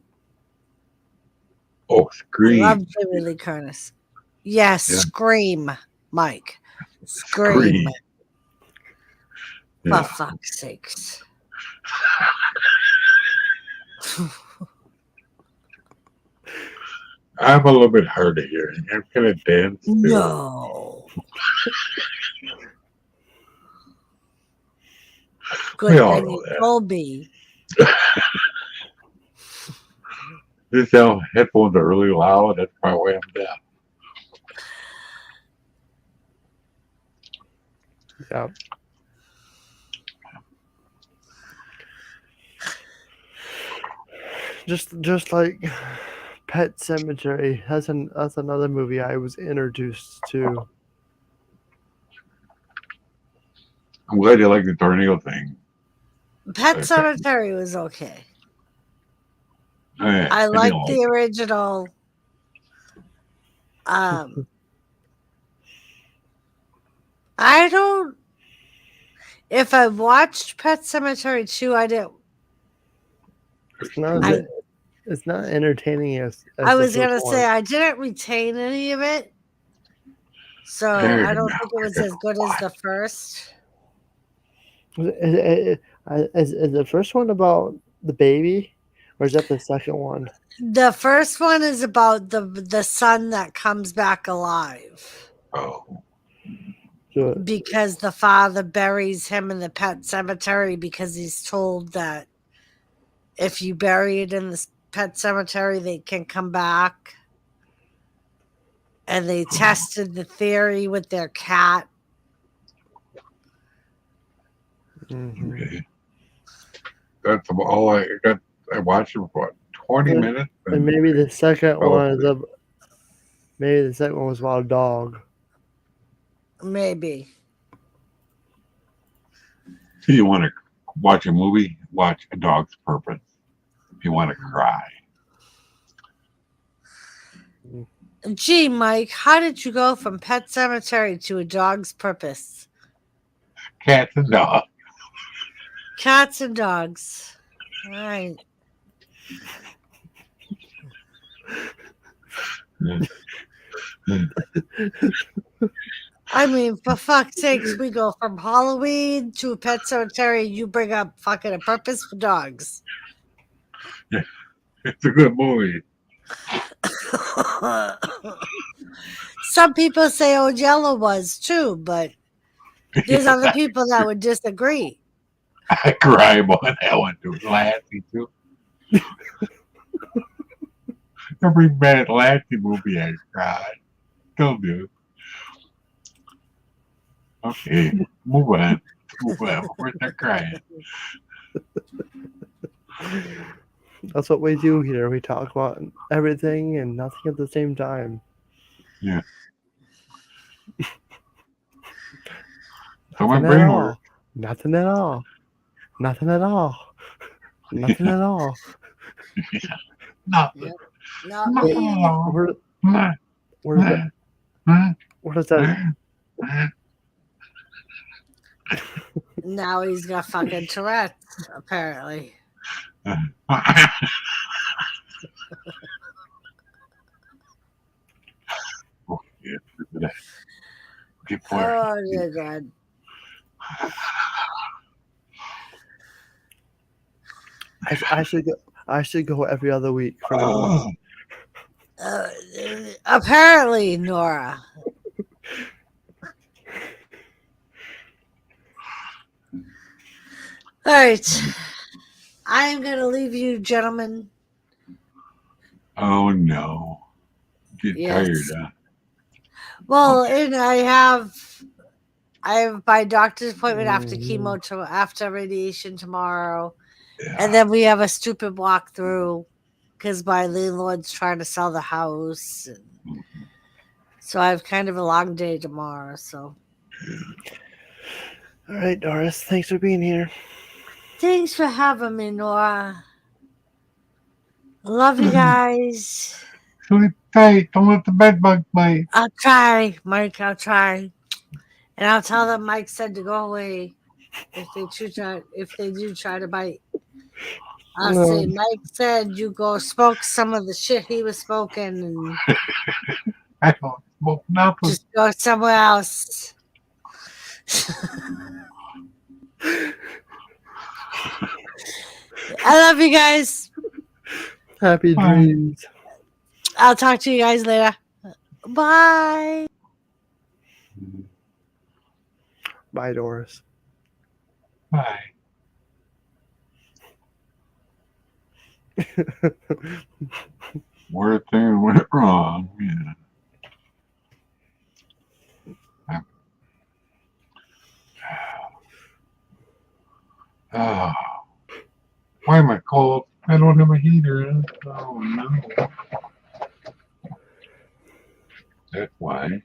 Oh, I Scream. love Jamie Lee Curtis. Yes, Yeah. Scream, Mike. Scream. Yeah. For fuck's sakes. I'm a little bit hard of hearing. I'm gonna dance too. No. Good We all thing know you that. told me. This headphones are really loud. That's probably why I'm deaf. Yeah. Just like Pet Cemetery. That's another movie I was introduced to. I'm glad you like the tornado thing. Pet Cemetery was okay. Yeah, I didn't like like the it. original. I don't. If I watched Pet Cemetery 2, I didn't. It's not entertaining as I the was first gonna one. say I didn't retain any of it, so I don't think it was as good as the first. Is the first one about the baby, or is that the second one? The first one is about the son that comes back alive Oh, So, because the father buries him in the pet cemetery because he's told that if you bury it in the pet cemetery, they can come back. And they tested the theory with their cat. mhm. okay. That's all I got. I watched it for what, 20 And- minutes. And maybe the second fell one is asleep. maybe the second one was about a dog. Maybe. If you want to watch a movie, watch A Dog's Purpose. If you want to cry. Gee, Mike, how did you go from Pet Cemetery to A Dog's Purpose? Cats and dogs. Cats and dogs. All right. I mean, for fuck's sakes, we go from Halloween to a Pet Cemetery. You bring up fucking A Purpose for Dogs. It's a good movie. Some people say Old Yellow was too, but there's other people that would disagree. I cry about that one too. Lassie too. Every bad Lassie movie I cried. Still do. Okay, move on. We're not crying. That's what we do here. We talk about everything and nothing at the same time. Yeah. So my Nothing at brain all. works. Nothing at all. Nothing at all. Nothing at all. Nothing. Not me. Where does that? Now he's got fucking Tourette's, apparently. Oh, dear God. I should go every other week from now on. Apparently, Nora. All right. I am going to leave you, gentlemen. Oh no. Getting tired, Yes. huh? Well, Okay. and I have my doctor's appointment after Mhm. chemo after radiation tomorrow, and Yeah. then we have a stupid walkthrough because my landlord's trying to sell the house. So I have kind of a long day tomorrow. So All right, Doris. Thanks for being here. thanks for having me, Nora. Love you guys. Sleep tight. Don't let the bed bug bite. I'll try, Mike. I'll try, and I'll tell them Mike said to go away if they do try to bite. I'll No. say Mike said you go smoke some of the shit he was smoking and I don't smoke nothing. just go somewhere else. I love you guys. Happy Bye. dreams. I'll talk to you guys later. Bye. Bye, Doris. Bye. Where things went wrong. Yeah. Oh, why am I cold? I don't have a heater. Oh no. That's why.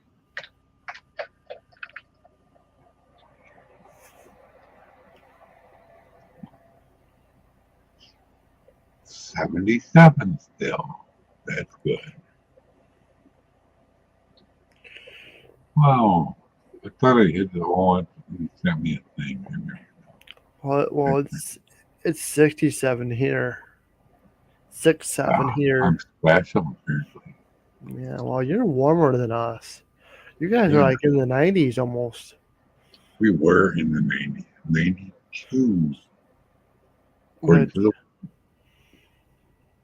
$77 still. That's good. Wow. I thought I hit the wall. He sent me a thing. Well, it's 67 here. 6-7 here. I'm special, apparently. Yeah. Well, you're warmer than us. You guys are Yeah, like in the 90s almost. we were in the 90s. 92, according Which to the.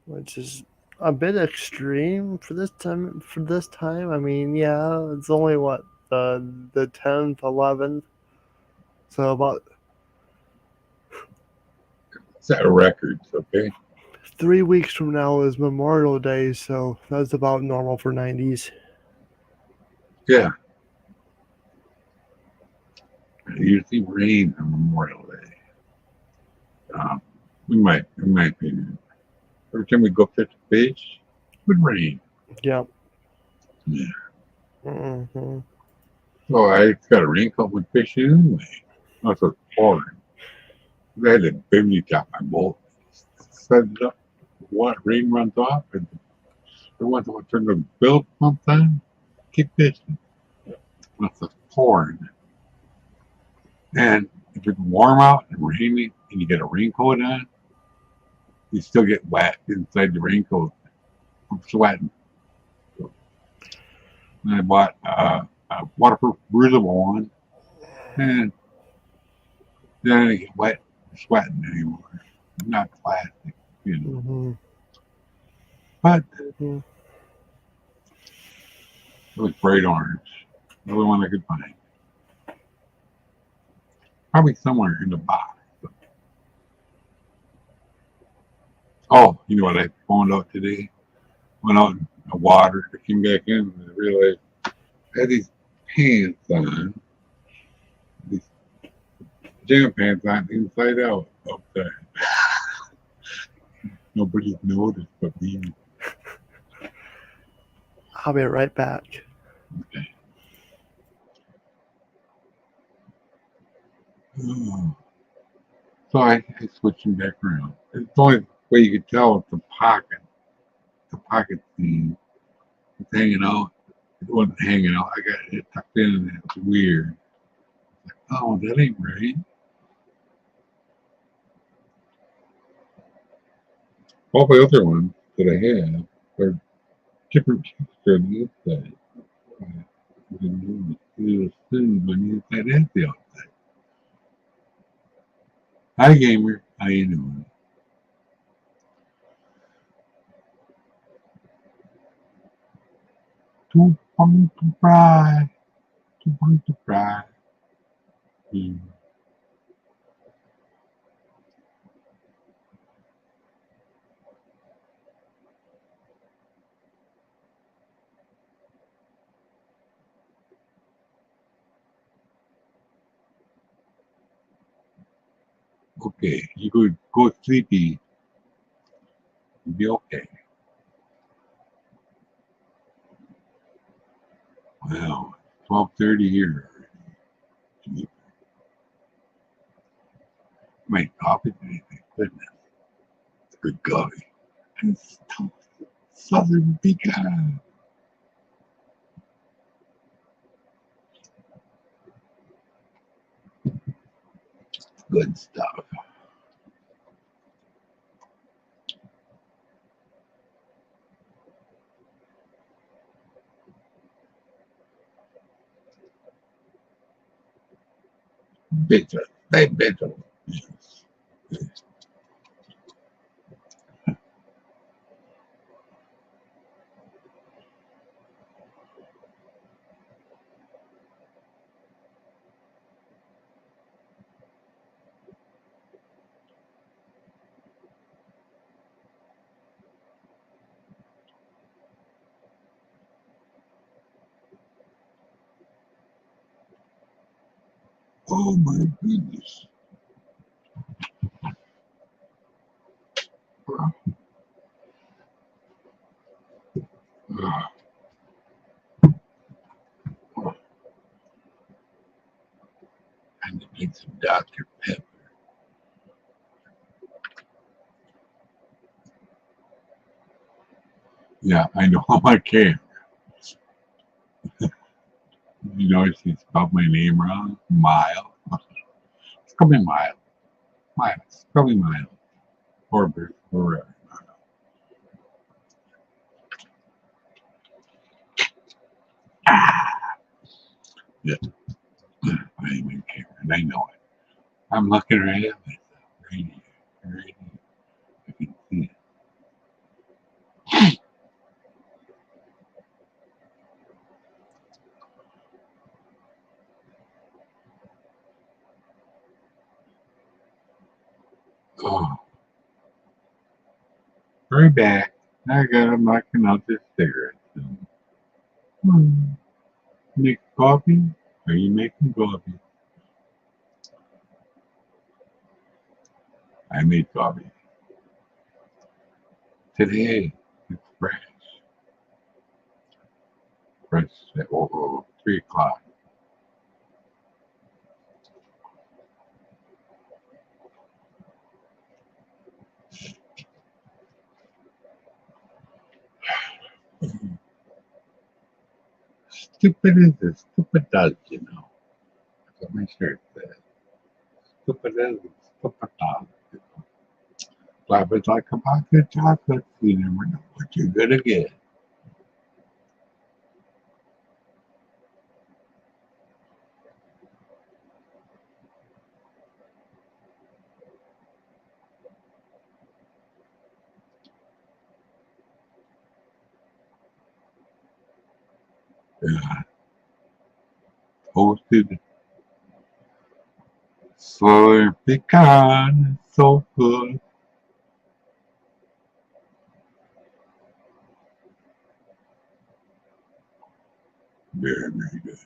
which is a bit extreme for this time. For this time, I mean, yeah, it's only what the 10th, 11th, so about Set records, okay? 3 weeks from now is Memorial Day, so that's about normal for 90s. Yeah. It usually rains on Memorial Day. In my opinion. Every time we go catch a fish, it would rain. Yep. Yeah. Hmm. So I got a raincoat with fishing anyway. That's what's pouring. I had a bimini top my boat. Set it up. What rain runs off, and the ones that would turn the bill pump on, keep fishing. That's the pouring. And if it's warm out and rainy and you get a raincoat on, you still get wet inside the raincoat from sweating. So, and I bought a waterproof breathable one, and then I didn't get wet sweating anymore. Not plastic, you know. Hmm. But Hmm. it was bright orange. The only one I could find. Probably somewhere in the box. Oh, you know what I found out today? Went out in the water, I came back in, and I realized I had these pants on, these jam pants on inside out outside. Nobody's noticed but me. I'll be right back. Okay. Oh. So I switched them back around. It's the only way you could tell if the pocket seam was hanging out. It wasn't hanging out. I got it tucked in and it was weird. Oh, that ain't right. All the other ones that I have are different texture on the inside. You can do the seam on the inside and the outside. Hi, gamer. How you doing? Too funny to fry. Too funny to fry. Hmm. Okay, you could go sleepy and be okay. Wow, 12:30 here. My coffee today, thank goodness. It's good coffee. And it's toasted southern pecan. Good stuff. Bitter. They bitter. Yes. Yes. Oh my goodness. Ah, I need some Dr. Pepper. Yeah, I know I can. You know, she spelled my name wrong. Mile. It's probably Mile. Mile. It's probably Mile. Or Bird. Or yeah, I even care. And I know it. I'm looking right at myself. Right here. Right here. I can see it. Oh, right back. I got him knocking out this cigarette. Hmm. Make coffee? Are you making coffee? I made coffee. Today, it's fresh. Fresh at 3 o'clock. Stupid is as stupid does, you know. That's what my shirt says. Stupid is as stupid does. You know. Life is like a box of chocolates. You never know what you're gonna get. Yeah. Toasted sour pecan. So good. Very, very good.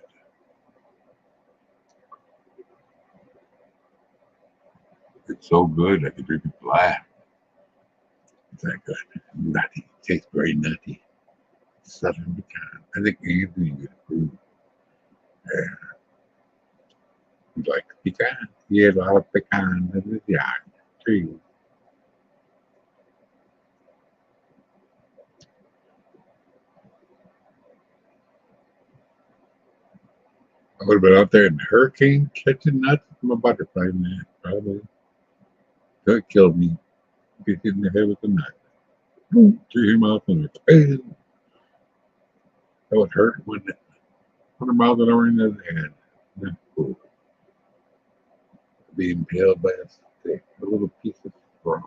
It's so good I could drink it black. It's that good. Nutty. Tastes very nutty. Southern pecan. I think Anthony would approve. Yeah. He likes pecan. He had a lot of pecans in his yard. Trees. I would have been out there in the hurricane catching nuts from a butterfly net, probably. That killed me. Get hit in the head with a nut. Boom, 3 miles an hour. Bam. That would hurt when 100 miles an hour in the head. That's cool. Being impaled by a stick, a little piece of straw.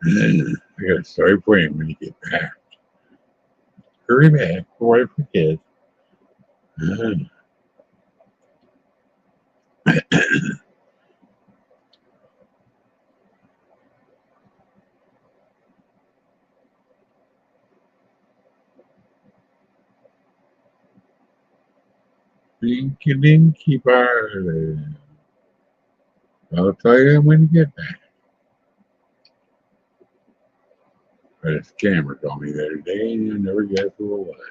I got a story for you when you get back. Hurry back before I forget. Dinky dinky parlor. I'll tell you when you get back. But a scammer told me the other day, and you never guess who it was.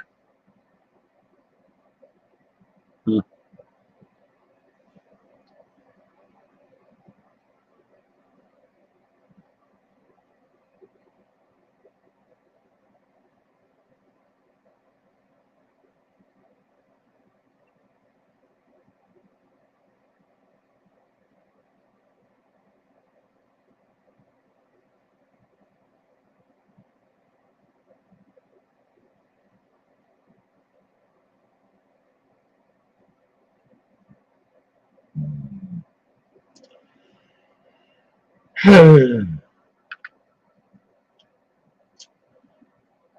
Huh.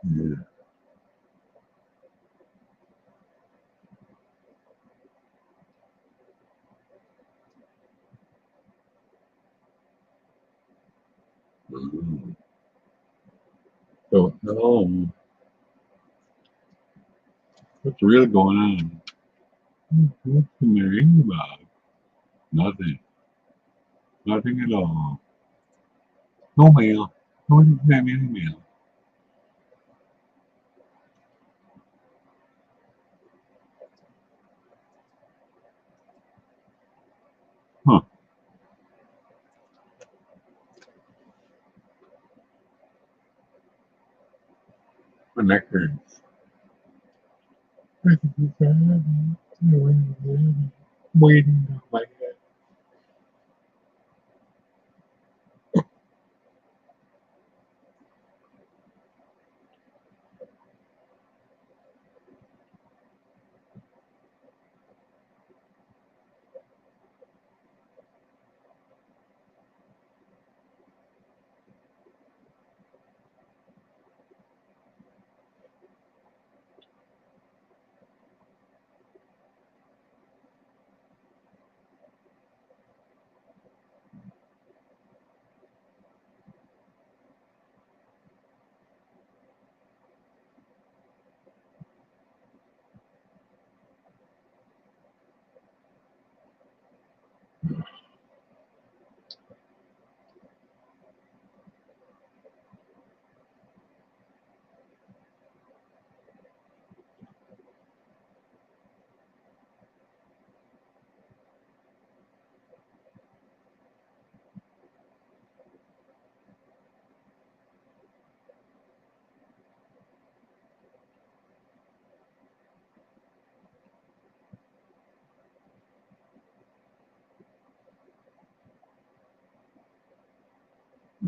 Yeah. Don't know what's really going on. What's the matter about? Nothing. Nothing at all. No mail. No one sent me any mail. Huh. My neck hurts. Waiting on my head.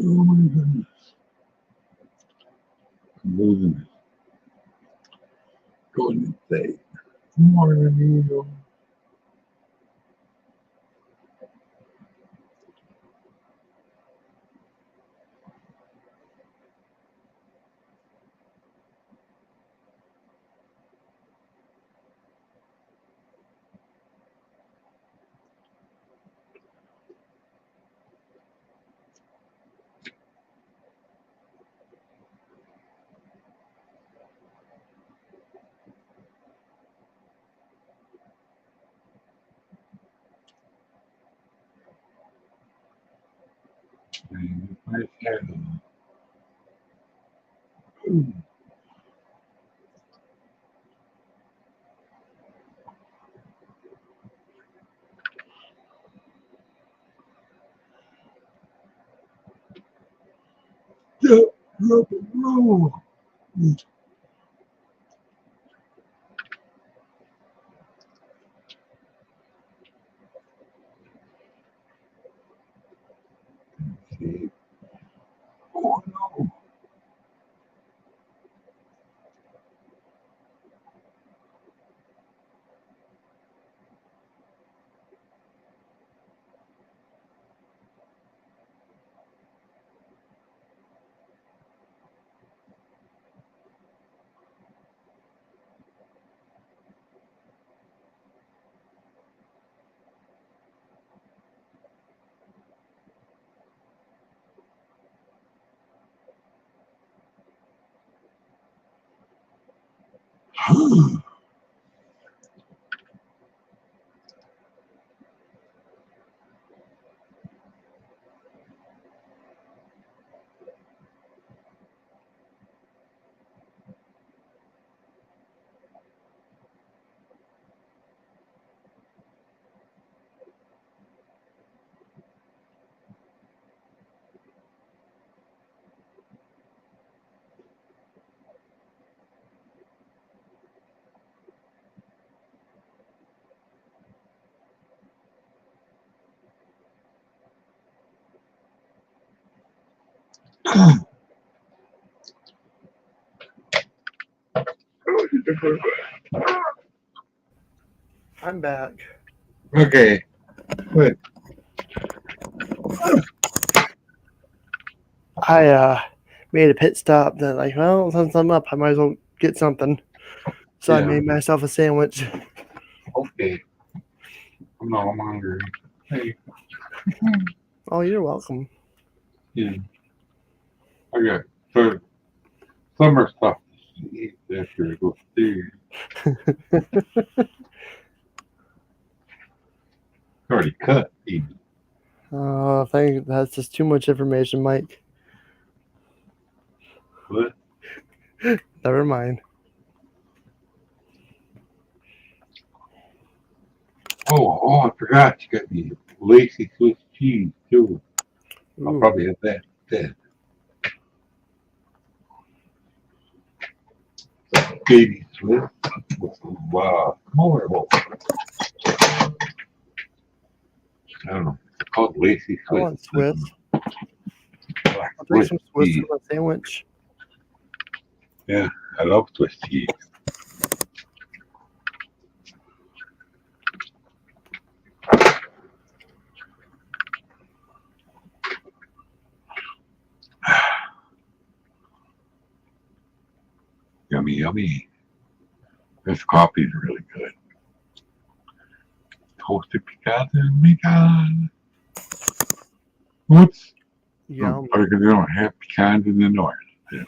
Oh my goodness. I'm losing it. Going to say more than usual. And my shadow. Drop and roll. See. Oh no. I'm back. Okay, good. I made a pit stop. Then like, well, since I'm up, I might as well get something. So I Yeah. made myself a sandwich. Okay. I'm hungry. Hey. Oh, you're welcome. Yeah. I got summer stuff to eat after I go ski. Already cut even. I think that's just too much information, Mike. What? Never mind. Oh, I forgot you got the lacy Swiss cheese too. I'll Ooh. probably have that instead. Baby Swiss with some colorful. I don't know. It's called lacy I Swiss. want Swiss. Black I'll take Swiss some Swiss cheese. on a sandwich. Yeah, I love Swiss cheese. Yummy, yummy. This coffee is really good. Toasted pecans and pecan. Whoops. Yum. Because they don't have pecans in the north. Yeah.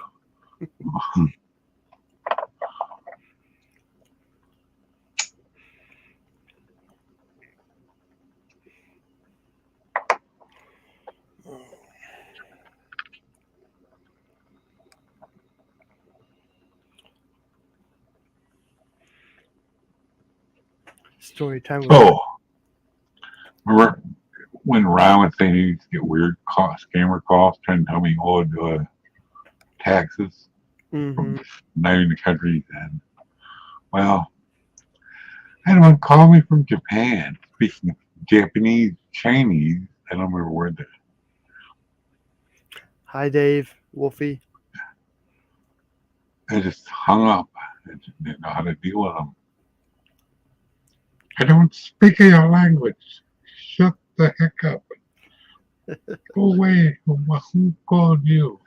Story time. So, remember when Ryan was saying he used to get weird scammer calls trying to tell me he owed taxes Mm-hmm. from not even the country he's in? Well, I had one call me from Japan, speaking Japanese, Chinese. I don't remember where the. Hi, Dave. Wolfie. I just hung up. I just didn't know how to deal with them. I don't speak your language. Shut the heck up. Go away. Who called you?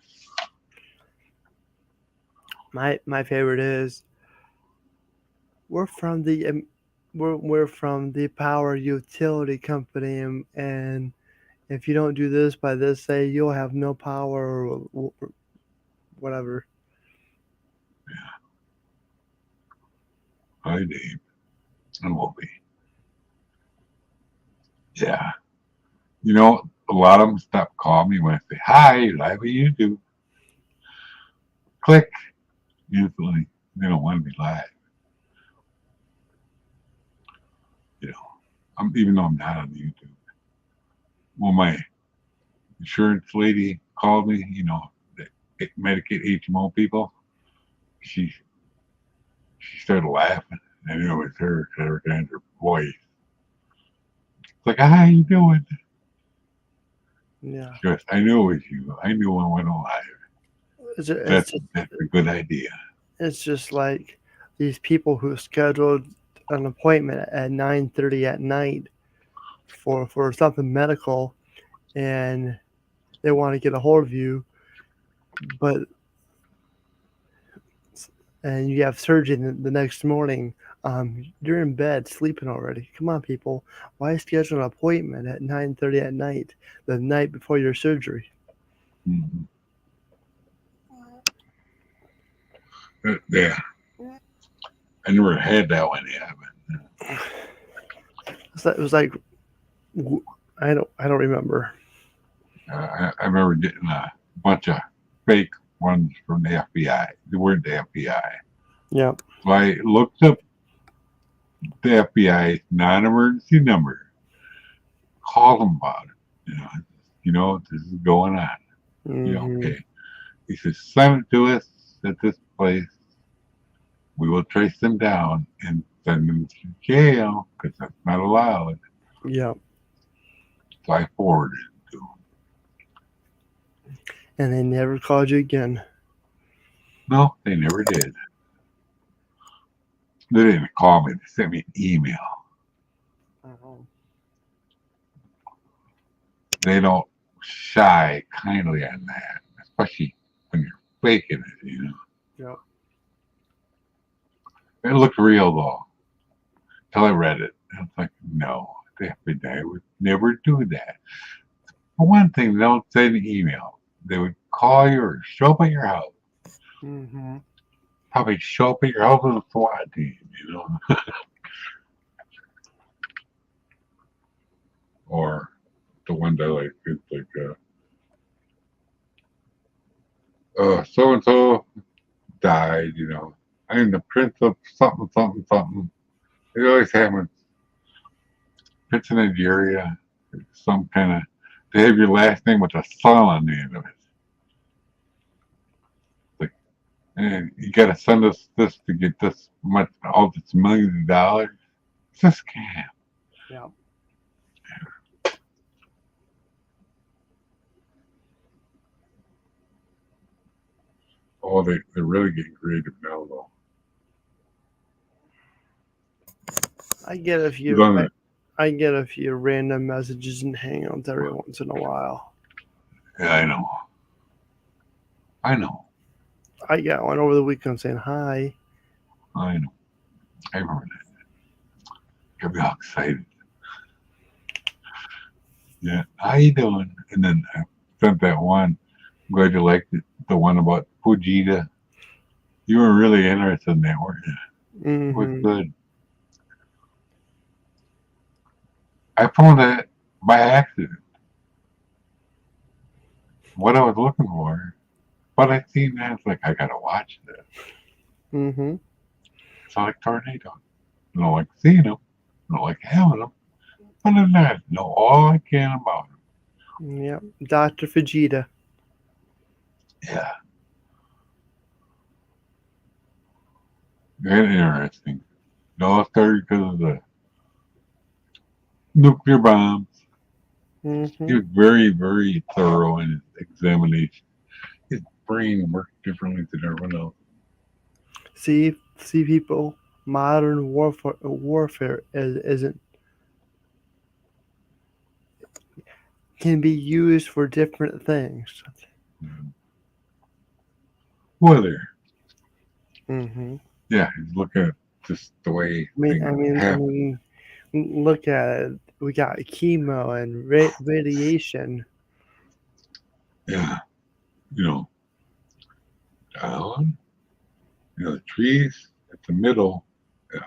My favorite is we're from the we're from the power utility company, and if you don't do this by this day, you'll have no power or whatever. Hi, Dave. I'm Wolfie. Yeah. You know, a lot of them stop calling me when I say, hi, live on YouTube. Click. Usually, they don't want to be live. You know, even though I'm not on YouTube. Well, my insurance lady called me, you know, the Medicaid HMO people. She started laughing. I knew it was her because I recognized her voice. It's like, how you doing? Yeah, She goes, I knew it was you. I knew I went on live. That's a good idea. it's just like these people who scheduled an appointment at 9:30 at night for something medical, and they want to get a hold of you, but and you have surgery the next morning. You're in bed sleeping already. Come on, people. Why schedule an appointment at 9:30 at night, the night before your surgery? Mm-hmm. Yeah. I never had that one yet. It was like I don't remember. I remember getting a bunch of fake ones from the FBI. They weren't the FBI. Yeah. So I looked up the FBI non-emergency number, called them about it. This is going on. Mhm. Okay. He says, send it to us at this place. We will trace them down and send them to jail because that's not allowed. Yeah. So I forwarded it to them. And they never called you again. No, they never did. They didn't call me. They sent me an email. They don't shy kindly on that, especially when you're faking it, Yep. It looked real though, till I read it. I was like, no, the FBI would never do that. For one thing, they don't send an email. They would call you or show up at your house. Mhm. Probably show up at your house with a SWAT team, Or the one that like it's like so and so died, I'm the prince of something, something, something. It always happens. Prince of Nigeria, some kind of. They have your last name with a son on the end of it. Like, and you got to send us this to get this much, all this millions of dollars. It's a scam. Yeah. Oh, they're really getting creative now, though. I get a few. I get a few random messages and hangouts every once in a while. Yeah, I know. I got one over the weekend saying hi. I know. I remember that. Got me all excited. Yeah, how you doing? And then I sent that one. I'm glad you liked it. The one about Fujita. You were really interested in that, weren't you? It was Mhm. good. I found that by accident. What I was looking for. But I seen that, it's like, I gotta watch this. Mhm. It's like tornadoes. I don't like seeing them. I don't like having them. But other than that, I know all I can about them. Yep. Dr. Fujita. Yeah. Very interesting. It all started because of the nuclear bombs. He Mhm. was very, very thorough in his examination. His brain worked differently than everyone else. See people. Modern warfare isn't can be used for different things. Whether, Mhm. yeah, he's looking at just the way things I happen. mean, look at it. We got chemo and radiation. Yeah, you know, down, the trees at the middle,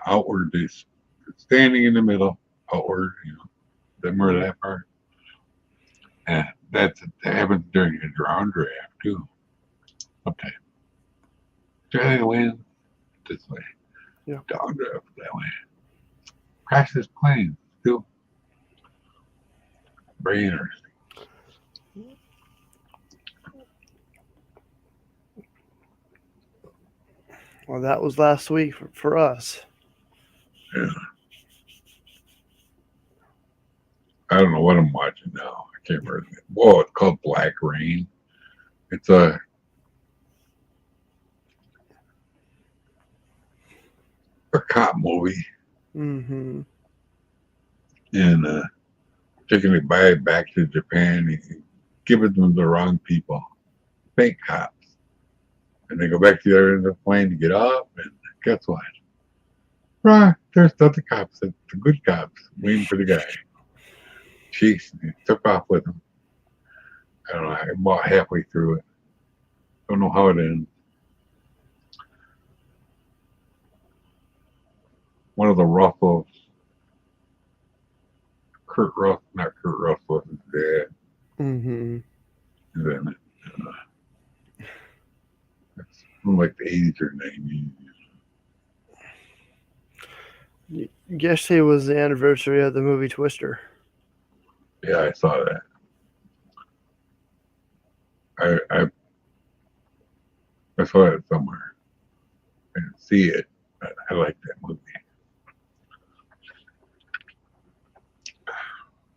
outward, is standing in the middle, outward, remember that part? And that happens during a ground draft, too. Okay. Australia wins this way. Yeah. Downdraft that way. Crashes planes, too. Very interesting. Well, that was last week for us. Yeah. I don't know what I'm watching now. I can't remember. Whoa, it's called Black Rain. It's a cop movie, Mm-hmm. and taking it back to Japan, giving them the wrong people, fake cops, and they go back to the other end of the plane to get off, and guess what? There's other cops, the good cops, waiting for the guy. Jeez, they took off with him. I don't know. I'm about halfway through it. Don't know how it ends. one of the Russells, not Kurt Russell, his dad Mm-hmm. is in it. It's from like the 80s or 90s. Yesterday was the anniversary of the movie Twister. Yeah, I saw that. I saw it somewhere. I didn't see it, but I like that movie.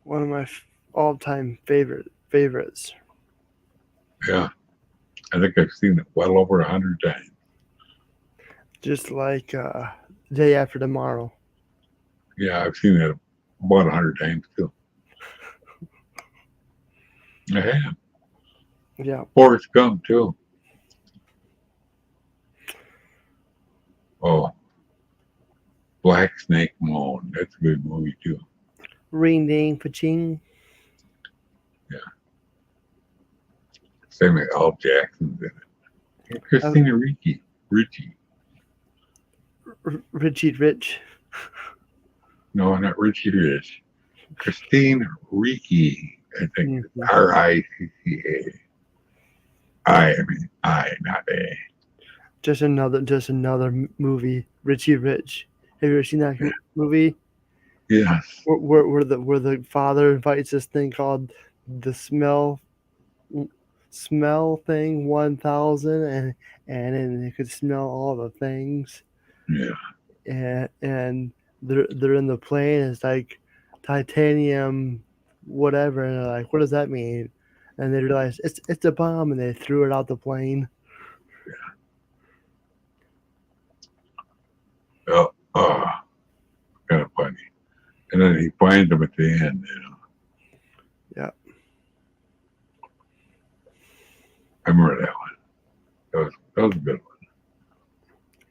One of my all-time favorites. Yeah, I think I've seen it well over 100 times. Just like Day After Tomorrow. Yeah, I've seen it about 100 times too. I have. Yeah. Forrest Gump too. Oh, Black Snake Moan. That's a good movie too. Ring ding paching. Samuel L. Jackson's in it. Christina Ricci. Richie Rich. No, not Richie Rich. Christine Ricci. I think Mhm. Ricca. I mean I, not A. Just another movie. Richie Rich. Have you ever seen that movie? Yes. Where the father invites this thing called the smell thing 1000 and then they could smell all the things Yeah. and they're in the plane. It's like titanium whatever and they're like, what does that mean? And they realize it's a bomb and they threw it out the plane. Oh, kind of funny. And then he finds them at the end, Yeah. I remember that one. That was a good one.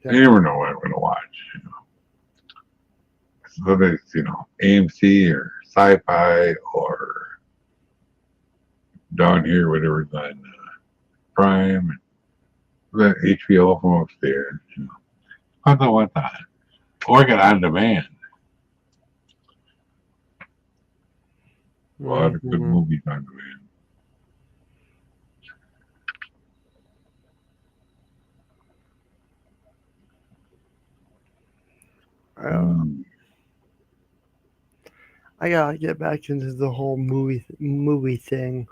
Yeah. You never know what I'm gonna watch, So it's, AMC or Sci-Fi or down here, whatever's on Prime, the HBO from upstairs, I don't want that. Or get on demand. A lot of good Mhm. movies on demand. I gotta get back into the whole movie thing.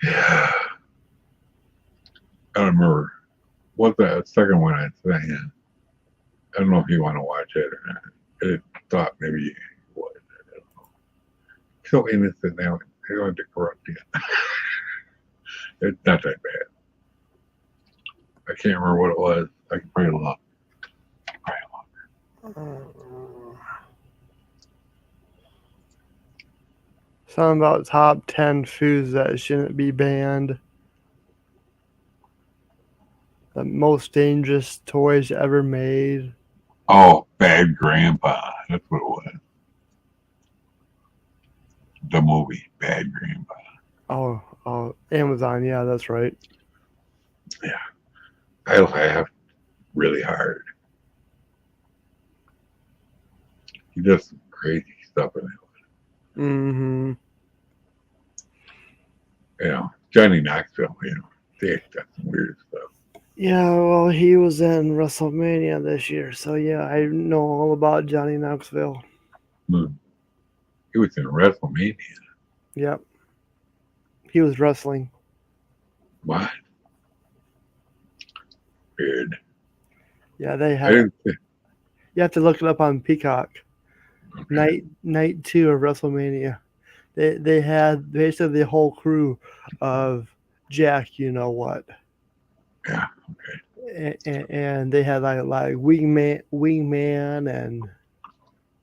Yeah. I don't remember. What's that second one I said? I don't know if you want to watch it or not. I thought maybe you would. I don't know. So innocent now. They're going to corrupt you. It's not that bad. I can't remember what it was. I can probably look. Something about top 10 foods that shouldn't be banned. The most dangerous toys ever made. Oh, Bad Grandpa. That's what it was. The movie, Bad Grandpa. Oh, Amazon. Yeah, that's right. Yeah. I laughed really hard. He does some crazy stuff in it. Mm-hmm. Johnny Knoxville, they got some weird stuff. Yeah, well, he was in WrestleMania this year, so yeah, I know all about Johnny Knoxville. He was in WrestleMania. Yep. He was wrestling. What? Weird. Yeah, they had. You have to look it up on Peacock. Okay. Night 2 of WrestleMania. They had basically the whole crew of Jack, you know what? Yeah. Okay. And they had like wingman and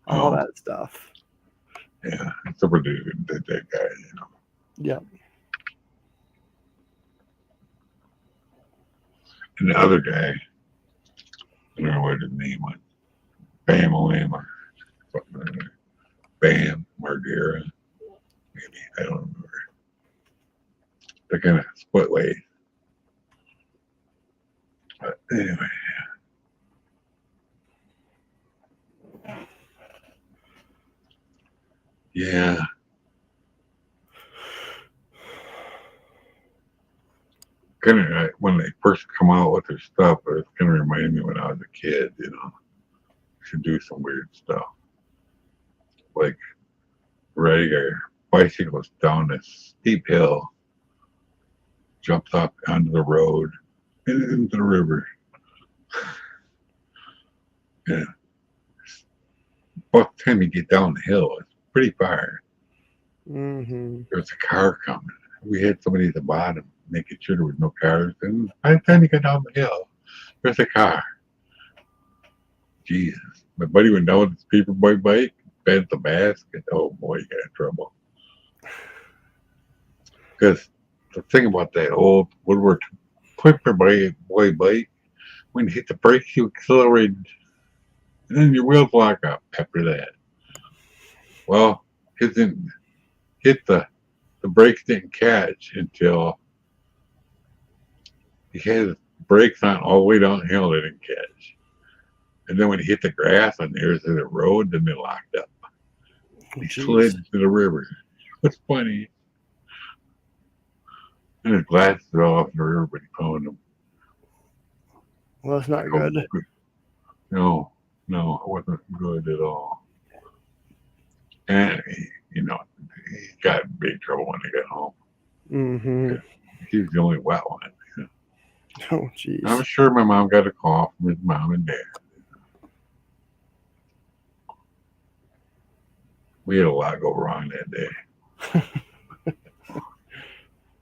all that stuff. Yeah. Super dude, that guy, Yep. And the other guy, I don't know what his name was. Bam or something like that. Bam Margera. Maybe. I don't remember. They're kind of split ways. But anyway. kind of when they first come out with their stuff, it's kind of reminded me when I was a kid. You know, should do some weird stuff like riding a bicycles down this steep hill, jumps up onto the road and into the river. Yeah. By the time you get down the hill, it's pretty far. Mm-hmm. There's a car coming. We had somebody at the bottom making sure there was no cars. And by the time you get down the hill, there's a car. Jesus. My buddy went down with his paperboy bike, bent the basket. Oh boy, you got in trouble. Because the thing about that old Woodward paperboy bike, when you hit the brakes, you accelerate, and then your wheels lock up after that. Well, his didn't hit the brakes didn't catch until he had his brakes on all the way downhill. They didn't catch, and then when he hit the grass on the other side of the road, then they locked up. He slid into the river. What's funny? And his glasses are off in the river, but he found them. Well, it's not good. No, it wasn't good at all. And he got in big trouble when he got home. Mm-hmm. He was the only wet one. Oh, jeez. I'm sure my mom got a call from his mom and dad. We had a lot go wrong that day.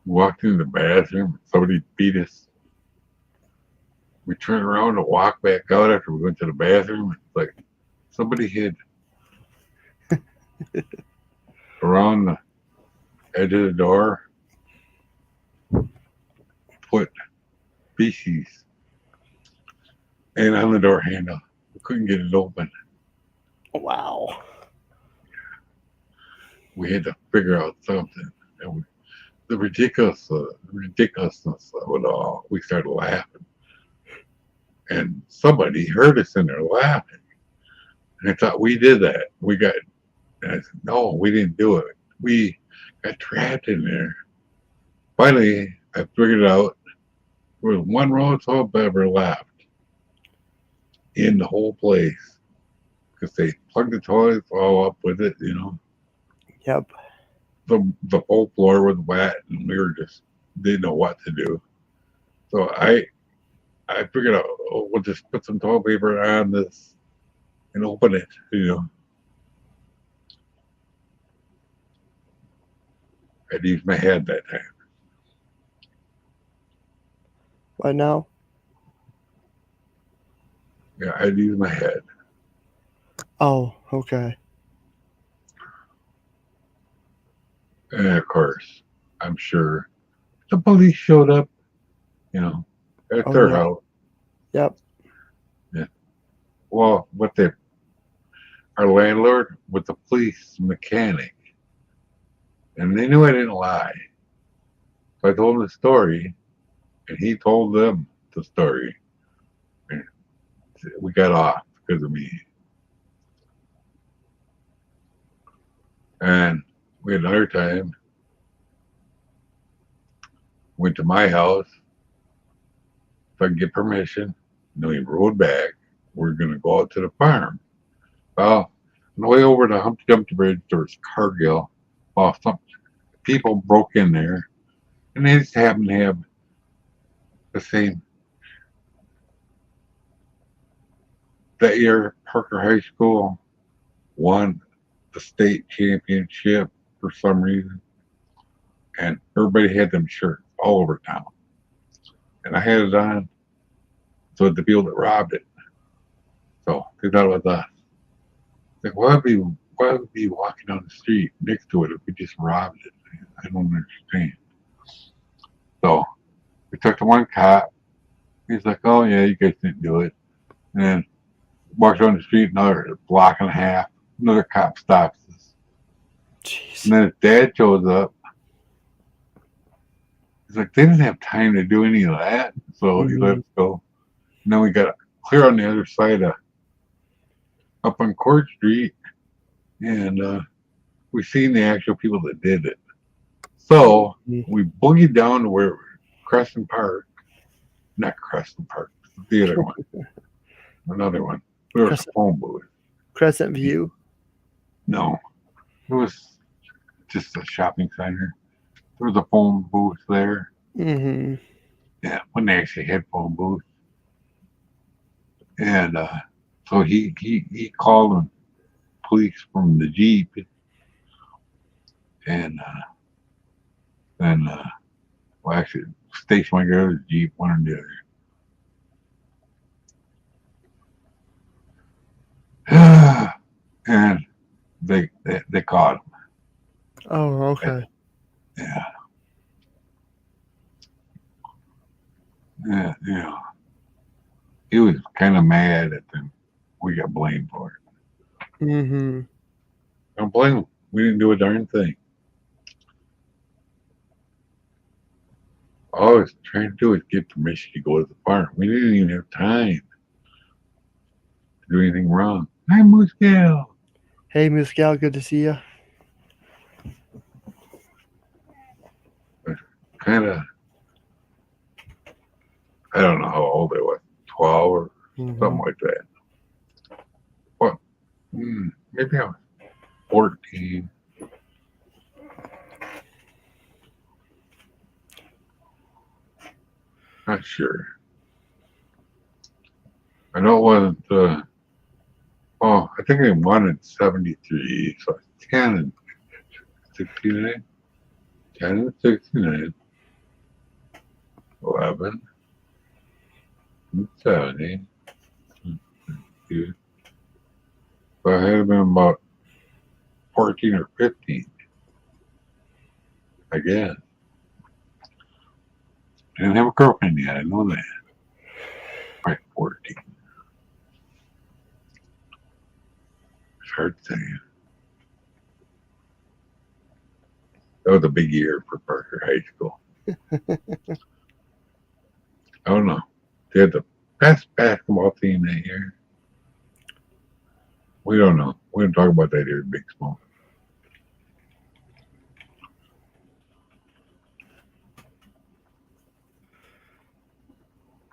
We walked into the bathroom. Somebody beat us. We turned around to walk back out after we went to the bathroom. It's like somebody had around the edge of the door put feces and on the door handle. We couldn't get it open. Wow. We had to figure out something. And the ridiculousness of it all, we started laughing. And somebody heard us in there laughing. And I thought we did that. And I said, no, we didn't do it. We got trapped in there. Finally, I figured it out. There was one roll of toilet paper left in the whole place. Because they plugged the toilets all up with it, Yep. The whole floor was wet, and we didn't know what to do. So I figured out, we'll just put some toilet paper on this and open it, I'd use my head that time. What now? Yeah, I'd use my head. Oh, okay. And of course, I'm sure the police showed up, at their house. Yep. Yeah. Well, our landlord was the police mechanic. And they knew I didn't lie. So I told him the story, and he told them the story. And we got off because of me. And we had another time, went to my house, if I could get permission, and then we rode back. We're going to go out to the farm. Well, on the way over to Humpty Dumpty Bridge, there was Cargill. Well, some people broke in there, and they just happened to have the same. That year, Parker High School won the state championship for some reason, and everybody had them shirts all over town. And I had it on, so the people that robbed it. So they thought it was us. Like, why would we be walking down the street next to it if we just robbed it? I don't understand. So we took to one cop. He's like, oh yeah, you guys didn't do it. And then walked down the street another block and a half. Another cop stops us. Jeez. And then his dad shows up. He's like, they didn't have time to do any of that. So he let us go. And then we got clear on the other side up on Court Street. And we seen the actual people that did it. So we boogied down to where Crescent Park. Not Crescent Park. The other one. Another one. There was a Crescent, phone booth. Crescent View. No. It was just a shopping center. There was a phone booth there. Mm-hmm. Yeah, when they actually had phone booth. And so he called the police from the Jeep and then well actually station wagon or the Jeep, one or the other. And they caught him. Oh, okay. Yeah. Yeah, yeah. He was kind of mad at them. We got blamed for it. Mm-hmm. Don't blame him. We didn't do a darn thing. All I was trying to do is get permission to go to the farm. We didn't even have time to do anything wrong. Hi, Moose Gal. Hey, Miss Gal, good to see you. Kind of, I don't know how old I was, 12 or Mm-hmm. something like that. What? Maybe I was 14. Not sure. I know it wasn't, I think I won in 73, so I was 10 and 69. 10 and 69. 11 and 70. So I had been about 14 or 15, I guess. I didn't have a girlfriend yet, I know that. Probably 14. It's hard to say. That was a big year for Parker High School. I don't know. They had the best basketball team that year. We don't know. We don't talk about that here at Big Smoke.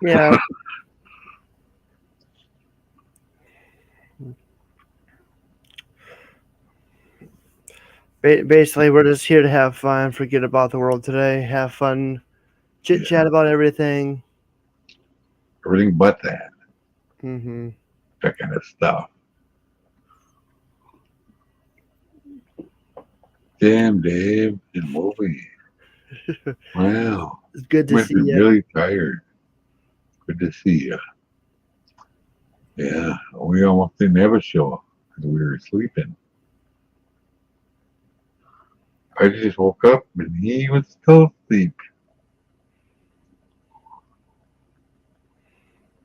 Yeah. Basically, we're just here to have fun, forget about the world today, have fun, chit chat about everything. Everything but that. Mm-hmm. That kind of stuff. Damn, Dave, and movie. Wow. It's good to Must see be you. really tired. Good to see you. Yeah, we almost didn't have a show because we were sleeping. I just woke up and he was still asleep.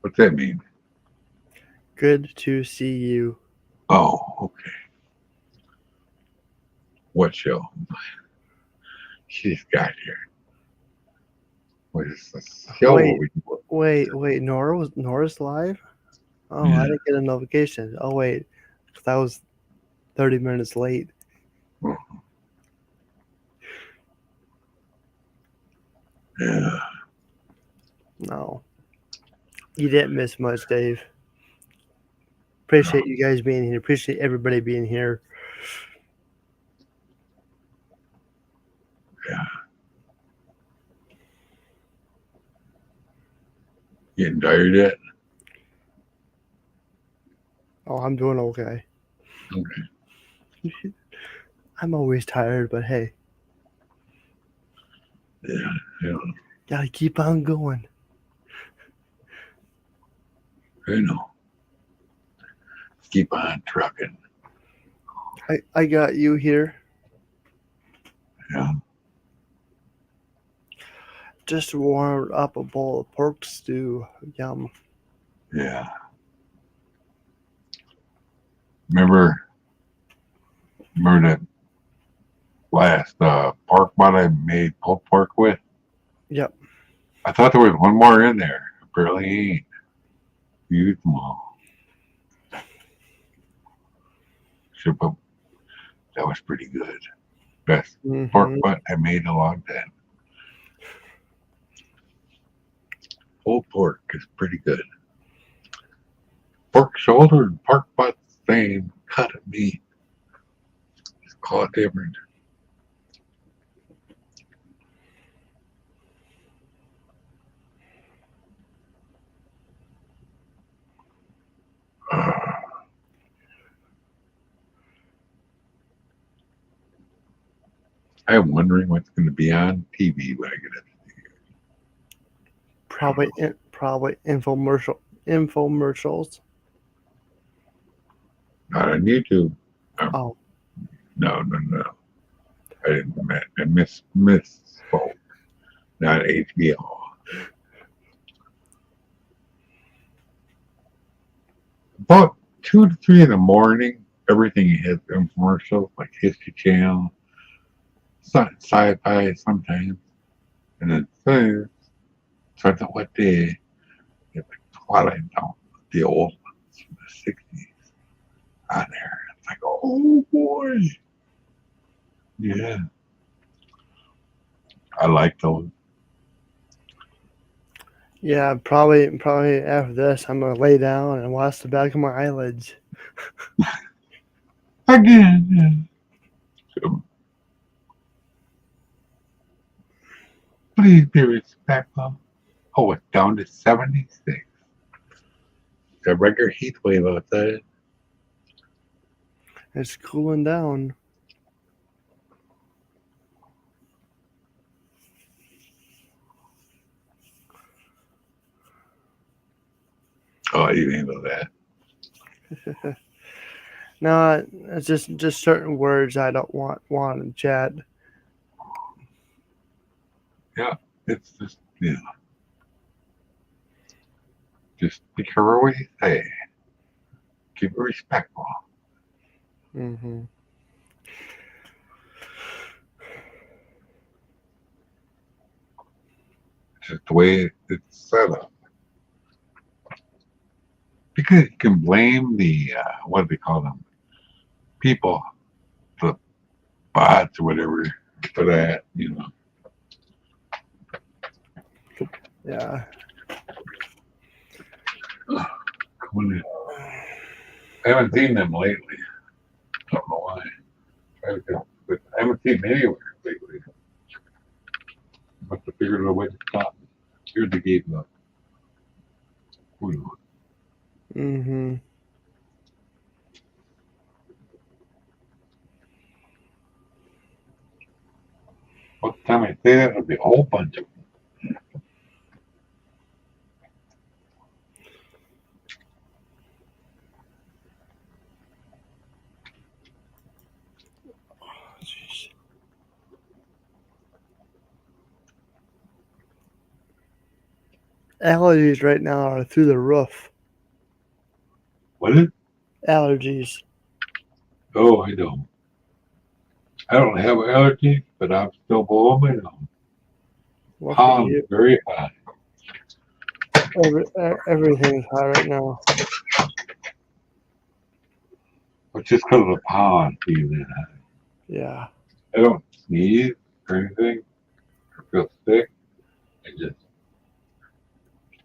What's that mean? Good to see you. Oh, okay. What show? She just got here. What is this show? Wait. Nora's live? Oh, Yeah. I didn't get a notification. Oh, wait. 'Cause I was 30 minutes late. Yeah. No. You didn't miss much, Dave. Appreciate you guys being here. Appreciate everybody being here. Yeah. Getting tired yet? Oh, I'm doing okay. Okay. I'm always tired, but hey, Yeah. gotta keep on going. I know. Keep on trucking. I got you here. Yeah. Just warmed up a bowl of pork stew. Yum. Yeah. Remember that last pork butt I made pulled pork with? Yep. I thought there was one more in there. Apparently ain't. Used them all. That was pretty good. Best pork butt I made in a long time. Pulled pork is pretty good. Pork shoulder and pork butt, same cut of meat. Just call it different. I'm wondering what's going to be on TV when I get it. Probably infomercials. Not on YouTube. Oh, No. I didn't. I misspoke. Not HBO. About 2 to 3 in the morning, everything hits infomercials like History Channel, sci-fi sometimes, and then depends on what day. It's like Twilight Zone, the old ones from the '60s on there. It's like, oh boy, yeah, I like those. yeah. Probably after this, I'm gonna lay down and watch the back of my eyelids. Again, yeah. So, please be respectful. Oh, it's down to 76. It's a regular heat wave outside. It's cooling down. Oh, you handle that. No, it's just certain words I don't want in chat. It's just, just be careful what you say. Keep it respectful. Mm-hmm. It's just the way it's set up. Because you can blame the, what do they call them? People, the bots or whatever, for that, Yeah. I haven't seen them lately. I don't know why. But I haven't seen them anywhere lately. Must have figured out a way to stop me. Here's the gate up. Mm-hmm. What time I say that, it'll be a whole bunch of them. Jeez. Allergies right now are through the roof. What is it? Allergies. Oh, I know. I don't have allergies, but I'm still blowing my nose. What Palm can you? very high. Everything's high right now. It's just because of the pollen being that high. Yeah. I don't sneeze or anything or feel sick. I just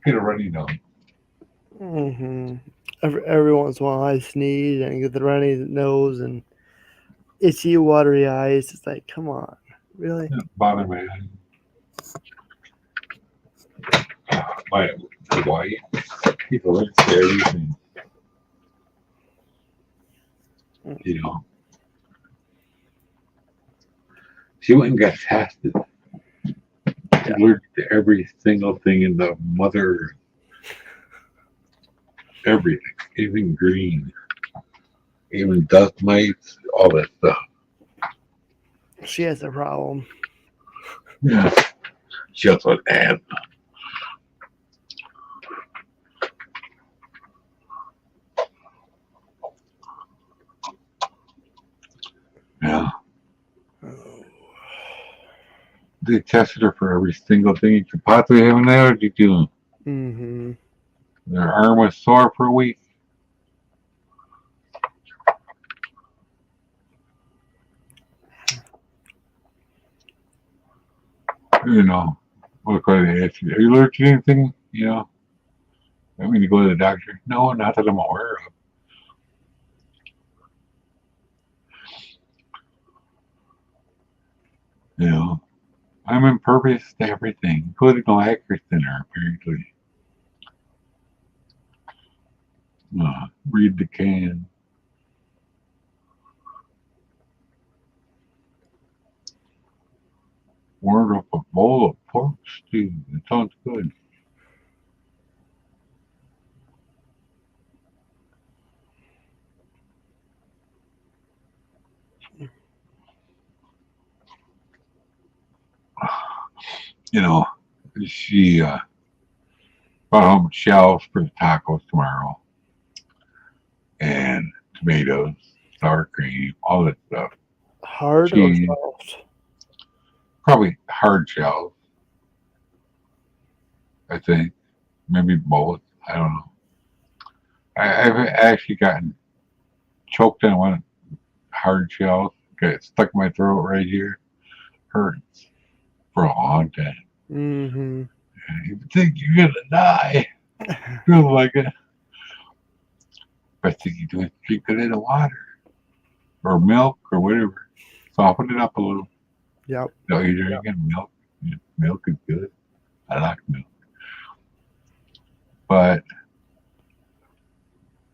get a runny nose. Mm-hmm. Every once in a while I sneeze and get the runny nose and itchy, watery eyes. It's like, come on, really? It doesn't bother my eyes. My wife, people look at everything. She went and got tested. She allergic to every single thing in the mother. Everything, even green, even dust mites, all that stuff. She has a problem. Yeah. She also had asthma. Yeah. They tested her for every single thing you could possibly have an allergy to. Mm-hmm. Their arm was sore for a week. What could I ask you? Are you allergic to anything? you know? I mean, you go to the doctor. No, not that I'm aware of. You know, I'm impervious to everything, including lacquer thinner, apparently. Read the can. Warmed up a bowl of pork stew. It sounds good. You know, she brought home shells for the tacos tomorrow, and tomatoes, sour cream, all that stuff. Hard or Cheese, soft? probably hard shells, I think. Maybe both. I don't know. I've actually gotten choked on one hard shell. Got it stuck in my throat right here. Hurts for a long time. Mm-hmm. You think you're gonna die. Feels like it. Best thing you do is drink a little water or milk or whatever. Soften it up a little. Yep. No, you're drinking milk. Yeah, milk is good. I like milk. But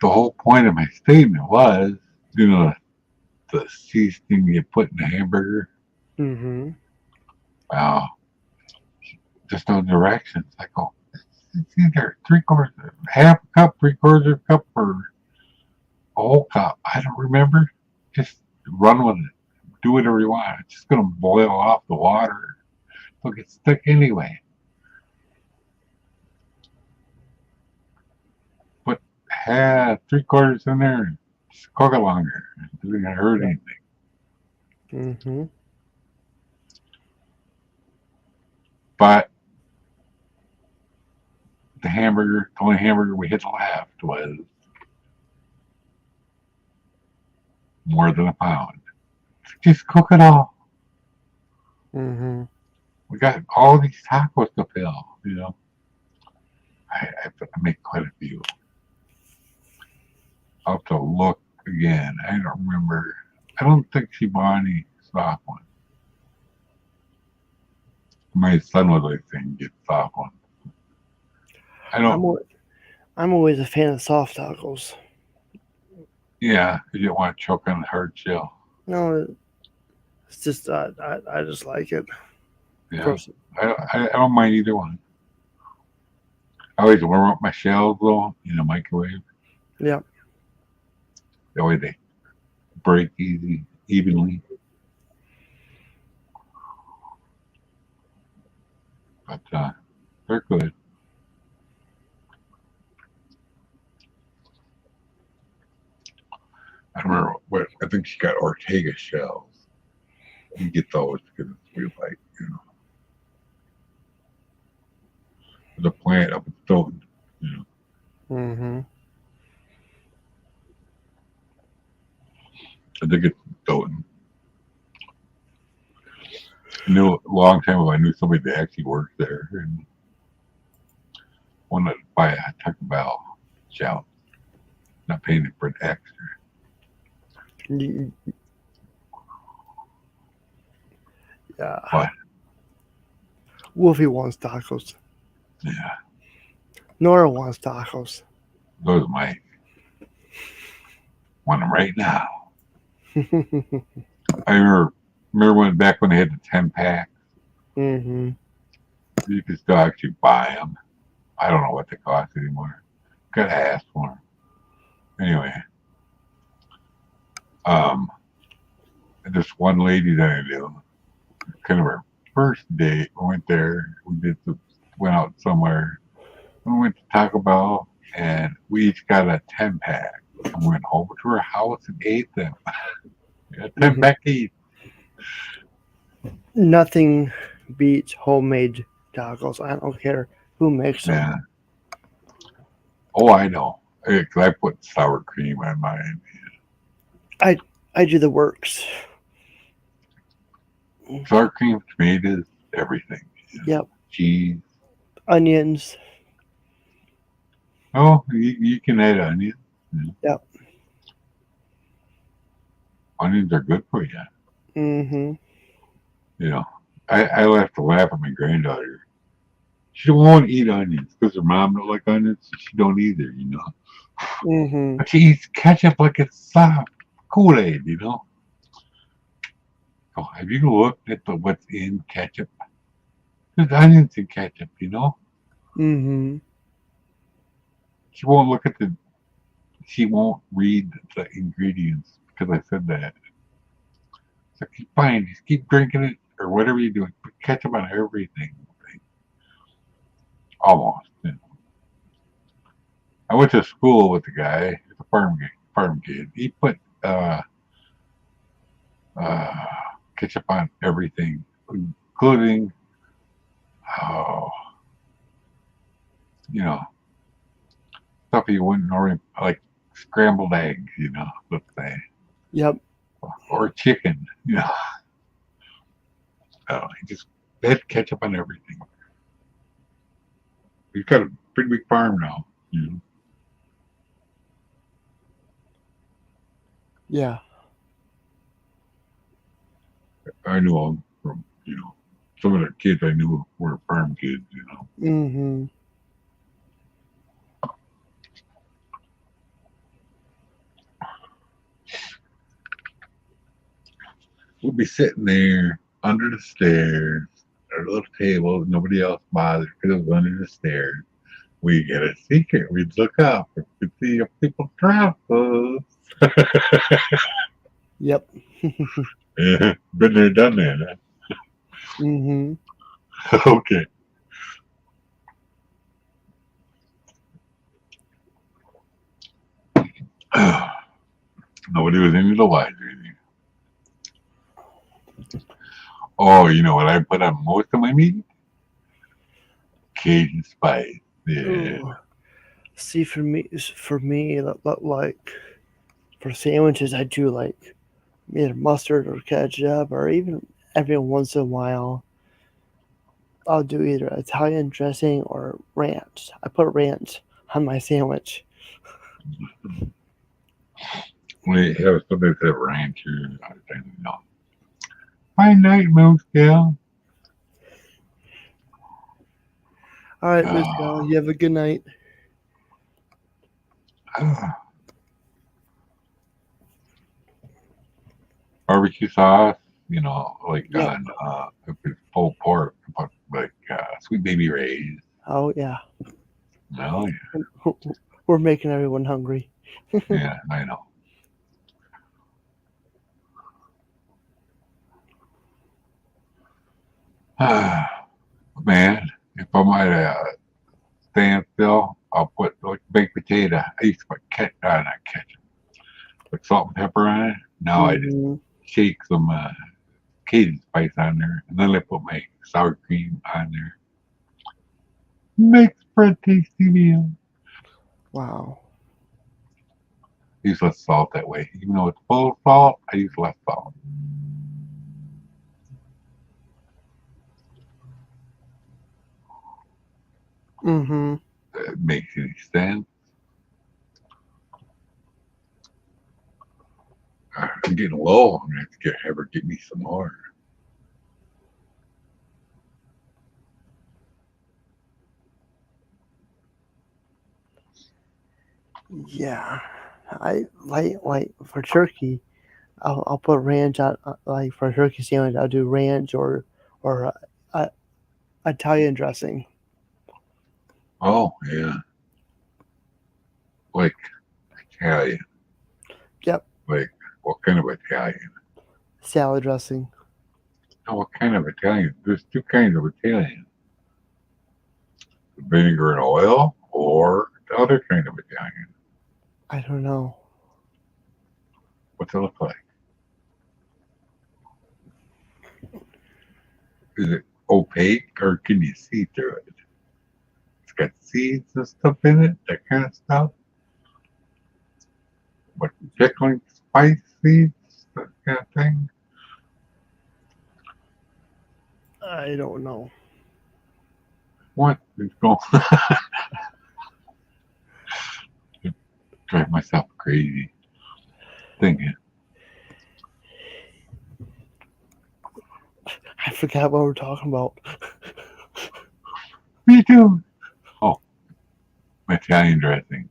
the whole point of my statement was, you know, the seasoning you put in the hamburger. Mm-hmm. Wow. Just no directions. I go, it's either 3/4, half a cup, 3/4 cup, or a whole cup. I don't remember. Just run with it. Do whatever you want. It's just gonna boil off the water. It'll get stuck anyway. Put 3/4 in there and just cook it longer. It doesn't hurt anything. Mm-hmm. But the only hamburger we had left was more than a pound. Just cook it all. Mm-hmm. We got all these tacos to fill, you know. I make quite a few. I'll have to look again. I don't remember. I don't think she bought any soft ones. My son was like saying get soft ones. I don't. I'm always a fan of soft tacos. Yeah, you don't want to choke on the hard shell. No, it's just I just like it. Yeah, Person. I don't mind either one. I always warm up my shells though in the microwave. Yep. That way they break evenly. But they're good. I don't remember what. I think she got Ortega shells. You get those because it's real light, you know. The plant up in Stoughton, you know. Mm-hmm. I think it's Stoughton. I knew a long time ago. I knew somebody that actually worked there and wanted to buy a Taco Bell shell, not paying it for an extra. Yeah. What? Wolfie wants tacos. Yeah, N.O.R.A wants tacos. those are my. Want them right now. I remember when back when they had the 10-pack. Mm-hmm. You could still actually buy them. I don't know what they cost anymore. Gotta ask for them. Anyway, this one lady that I knew, kind of her first date, we went there. Went out somewhere. We went to Taco Bell, and we each got a 10-pack. And we went over to her house and ate them. A 10-pack each. Nothing beats homemade tacos. I don't care who makes them. Yeah. Oh, I know. 'Cause I put sour cream on mine. I do the works. Sour cream, tomatoes, everything. You know, Yep. cheese. Onions. Oh, you can add onions. Yep. Onions are good for you. Mm-hmm. You know, I have to laugh at my granddaughter. She won't eat onions because her mom don't like onions. So she don't either. You know, Mm-hmm. but she eats ketchup like it's soft Kool-Aid. You know. Oh, have you looked at what's in ketchup? There's onions in ketchup. You know. Mm-hmm. She won't look at the. She won't read the ingredients because I said that. So keep fine. Just keep drinking it or whatever you're doing. Put ketchup on everything. Almost. You know. I went to school with a guy, he's a farm kid. He put uh, ketchup on everything, including, oh, you know, stuff you wouldn't normally like scrambled eggs, you know, let's say, Yep. or chicken, you know. He just had ketchup on everything. He's got a pretty big farm now, you know. Yeah. I knew him from, you know, some of the kids I knew were farm kids, you know. Mm-hmm. We'll be sitting there under the stairs at a little table, nobody else bothered because it was under the stairs. We get a secret. We'd look up and we'd see if people trap us. Yep. Yeah, been there, done that. Mm-hmm. Huh? Okay. Nobody was any the wiser. Oh, you know what I put on most of my meat? Cajun spice. Yeah. Ooh. See, for me, like for sandwiches, I do like either mustard or ketchup, or even every once in a while, I'll do either Italian dressing or ranch. I put ranch on my sandwich. We have somebody that rancher. I think, no. Fine night, Moose Gal. All right, Miss Oh, Gal, you have a good night. barbecue sauce, you know, like Yep. on if it's pulled pork, put like sweet baby rays. Oh yeah, Oh we're making everyone hungry. yeah, I know. Man, if I'm at a standstill, I'll put like baked potato. I used to put not ketchup, put salt and pepper on it. Now I just Hmm. shake some Cajun spice on there, and then I put my sour cream on there. Makes for a tasty meal. Wow. Use less salt that way. Even though it's full of salt, I use less salt. Mm-hmm. It makes any sense. I'm getting low. I'm gonna have to have her get me some more. Yeah. I like for turkey. I'll put ranch on like for a turkey sandwich. I'll do ranch or Italian dressing. Oh yeah, like Italian. Yep. Like what kind of Italian? Salad dressing. Oh, what kind of Italian? There's two kinds of Italian: vinegar and oil, or the other kind of Italian. I don't know. What's it look like? Is it opaque, or can you see through it? It's got seeds and stuff in it, that kind of stuff. What pickling spice seeds, that kind of thing. I don't know. What is going? myself crazy thinking, I forgot what we're talking about. me too. Oh, Italian dressing.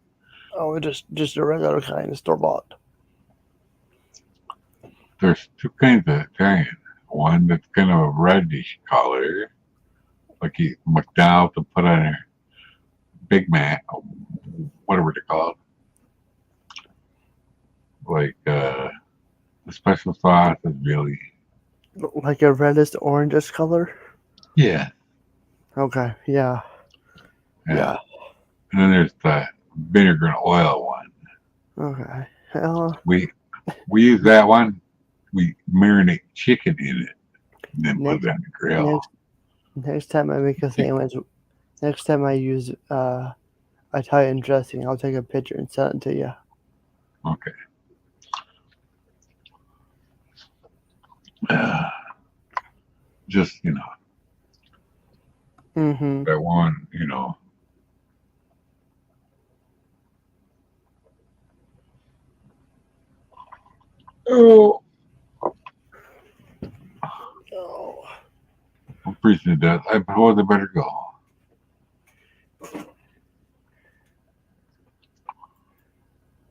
Oh, just a regular kind of store bought. There's two kinds of Italian. One that's kind of a reddish color, like McDonald's will put on a Big Mac, whatever they're called. Like the special sauce is really, Like a reddish orangish color. yeah, Okay, yeah. yeah. And then there's the vinegar and oil one. Okay. Hell, We use that one. We marinate chicken in it, and then put next it on the grill. next time I make a sandwich, next time I use Italian dressing, I'll take a picture and send it to you. Okay. Just Mm-hmm. that one, Oh, Oh. I'm freezing to death. I suppose I better go.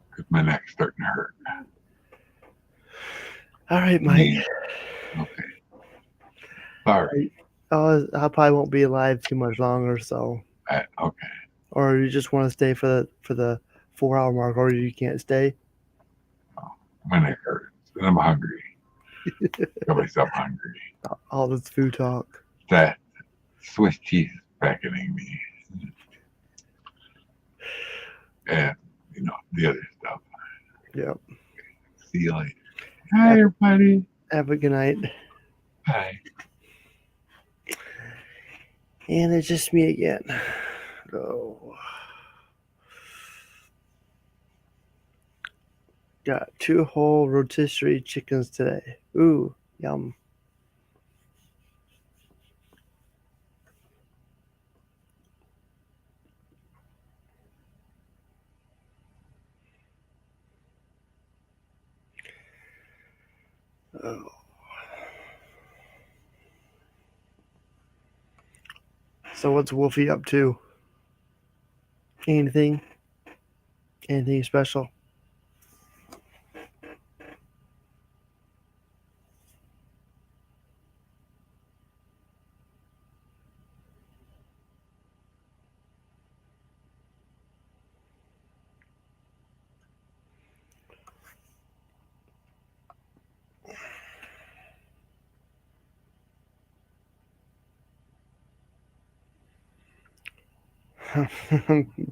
Because my neck's starting to hurt. All right, Mike. Yeah. Okay. Sorry. I probably won't be alive too much longer, so. Okay. Or you just want to stay for the 4 hour mark, or you can't stay. My neck hurts. And I'm hungry. Got myself hungry. All this food talk. That Swiss cheese is beckoning me. And, the other stuff. Yep. See you later. Hi, everybody. Have a good night. Bye. And it's just me again. Oh. Got 2 whole rotisserie chickens today. Ooh, yum. Oh. So what's Wolfie up to? Anything? Anything special?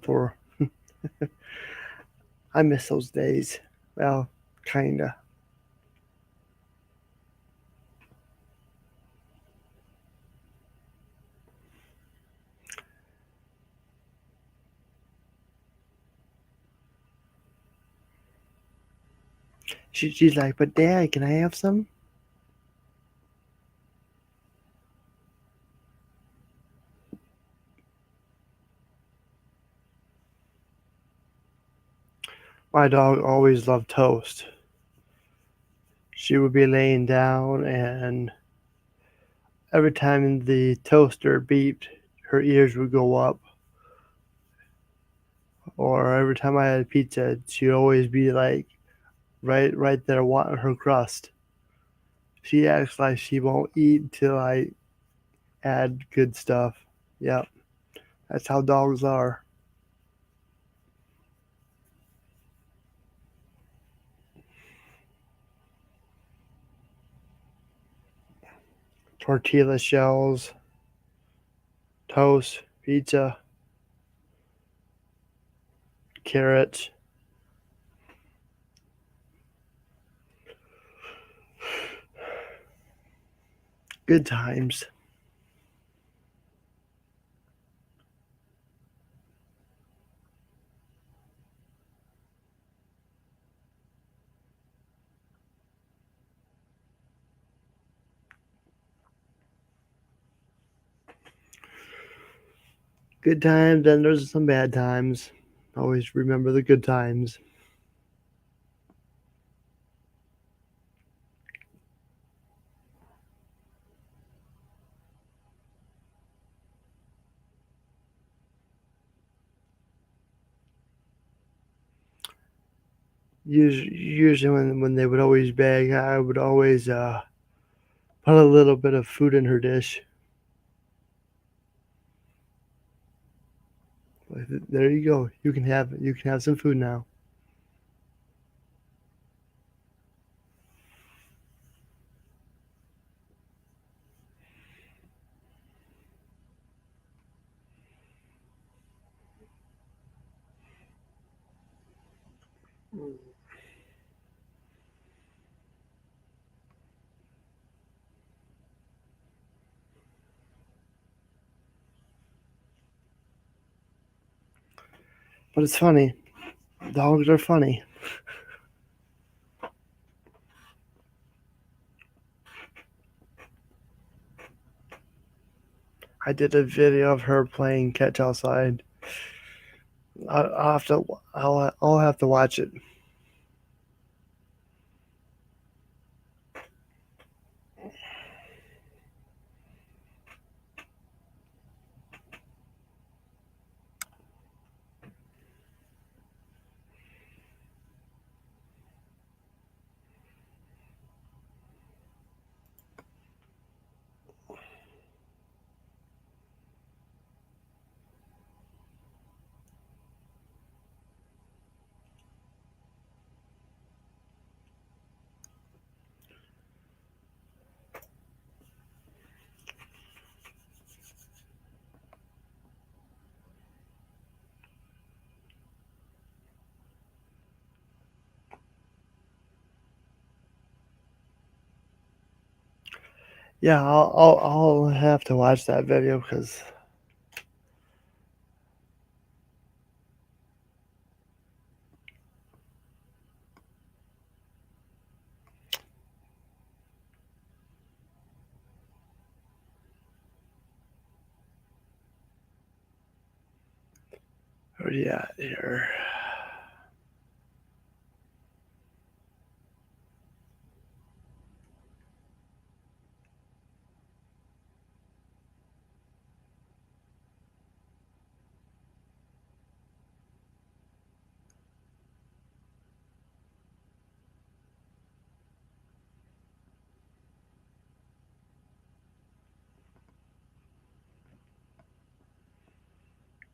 Poor. I miss those days. Well, kinda. She's like, but Dad, can I have some? My dog always loved toast. She would be laying down, and every time the toaster beeped, her ears would go up. Or every time I had pizza, she'd always be like right there wanting her crust. She acts like she won't eat till I add good stuff. Yep, that's how dogs are. Tortilla shells, toast, pizza, carrots. Good times. Good times, and there's some bad times. Always remember the good times. Usually when they would always beg, I would always put a little bit of food in her dish. Like, there you go. You can have some food now. But it's funny. Dogs are funny. I did a video of her playing catch outside. I'll have to. I'll have to watch it. Yeah, I'll have to watch that video because where you at here?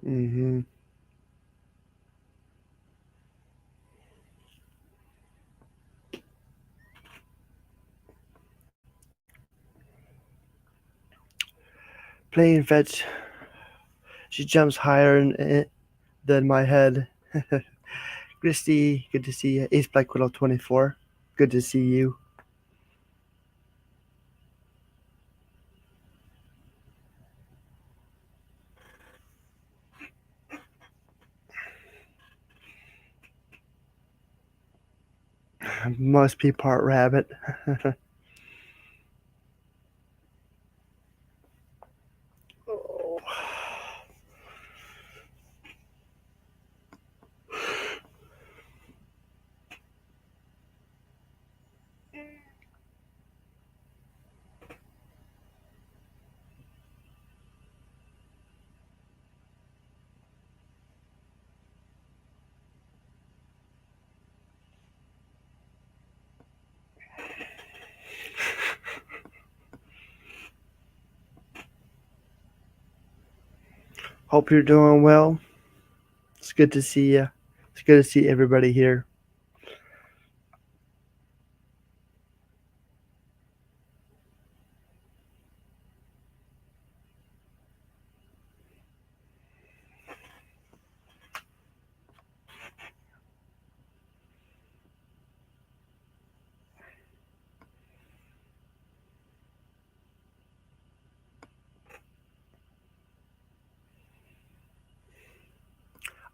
Mm-hmm. Playing fetch. She jumps higher than my head. Christy, good to see you. Ace Black Widow 24. Good to see you. Must be part rabbit. Oh. Hope you're doing well. It's good to see you. It's good to see everybody here.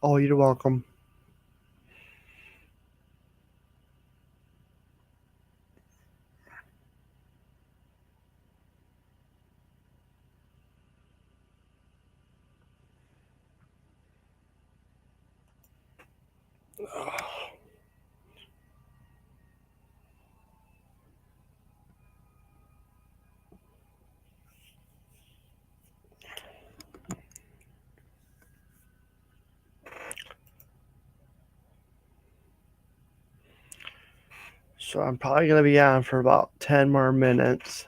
Oh, you're welcome. So I'm probably going to be on for about 10 more minutes.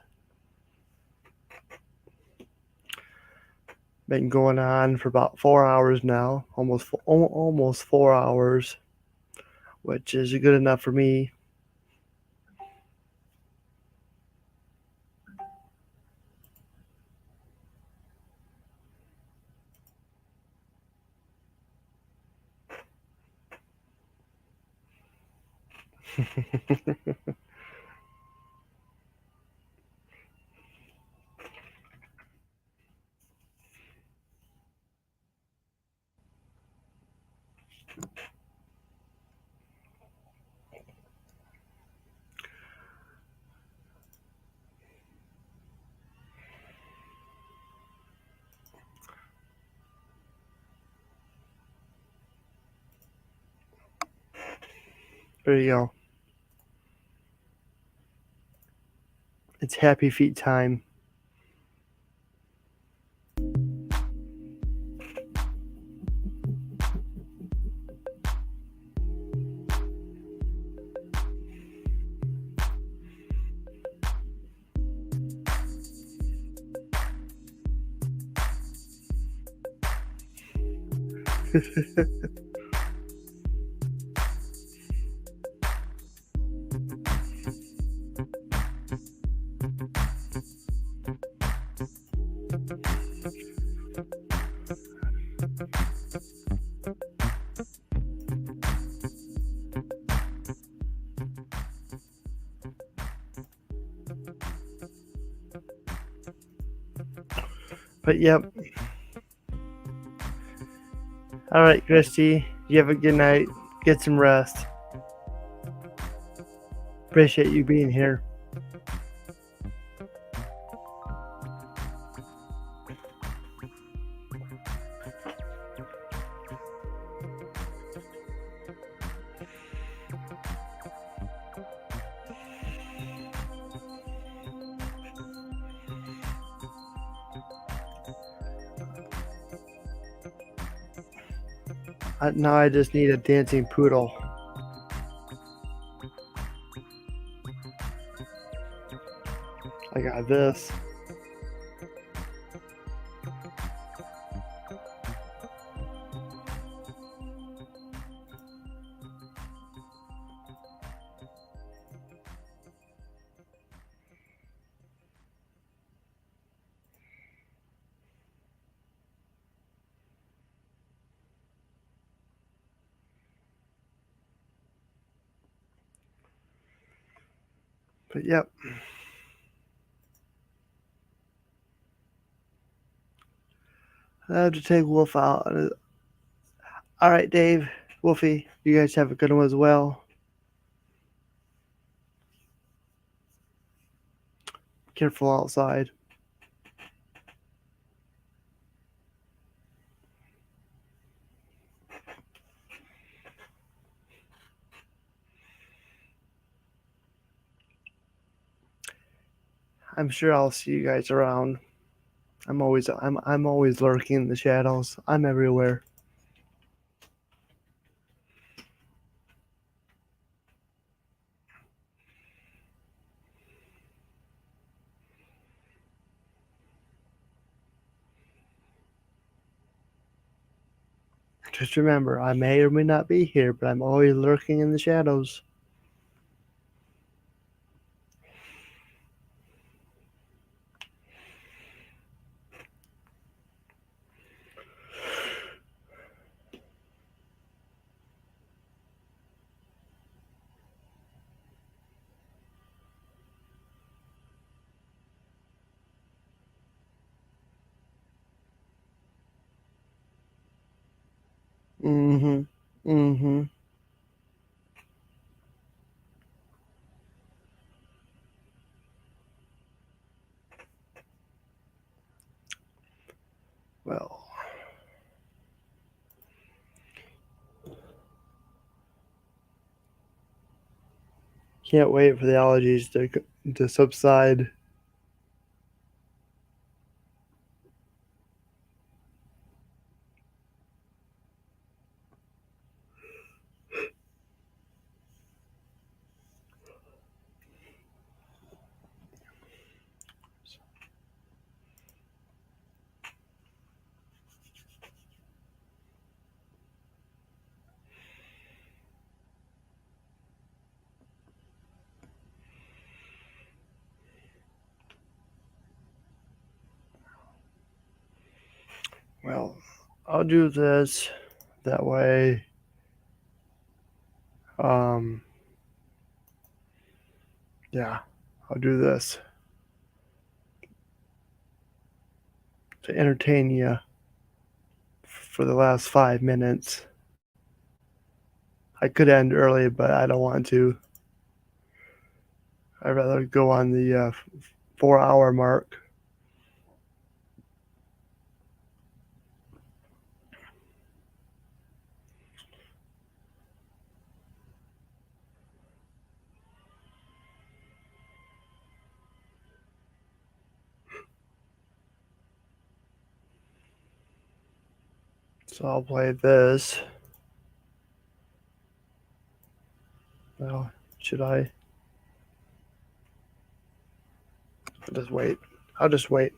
Been going on for about 4 hours now, almost 4 hours, which is good enough for me. There you go. It's happy feet time. But yep. All right, Christy. You have a good night. Get some rest. Appreciate you being here. Now I just need a dancing poodle. I got this. But yep. I have to take Wolf out. All right, Dave, Wolfie, you guys have a good one as well. Careful outside. I'm sure I'll see you guys around. I'm always lurking in the shadows. I'm everywhere. Just remember, I may or may not be here, but I'm always lurking in the shadows. Mm-hmm. Mm-hmm. Well, can't wait for the allergies to subside. Well, I'll do this that way. Um, yeah, I'll do this to entertain you for the last 5 minutes. I could end early, but I don't want to. I'd rather go on the 4 hour mark. So I'll play this. Well, should I? I'll just wait. I'll just wait.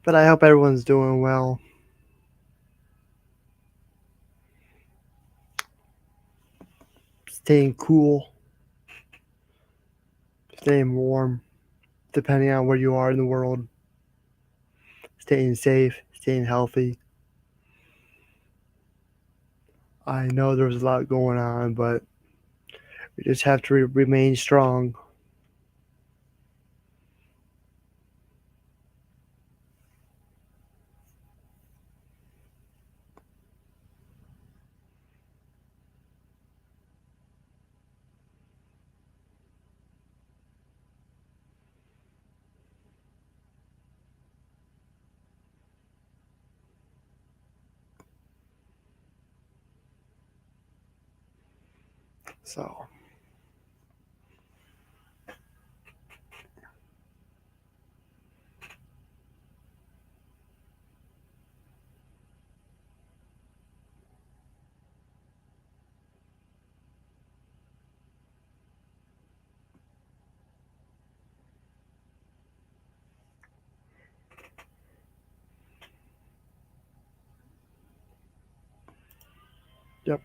But I hope everyone's doing well. Staying cool. Staying warm. Depending on where you are in the world. Staying safe. Staying healthy. I know there's a lot going on, but we just have to remain strong. So, yep.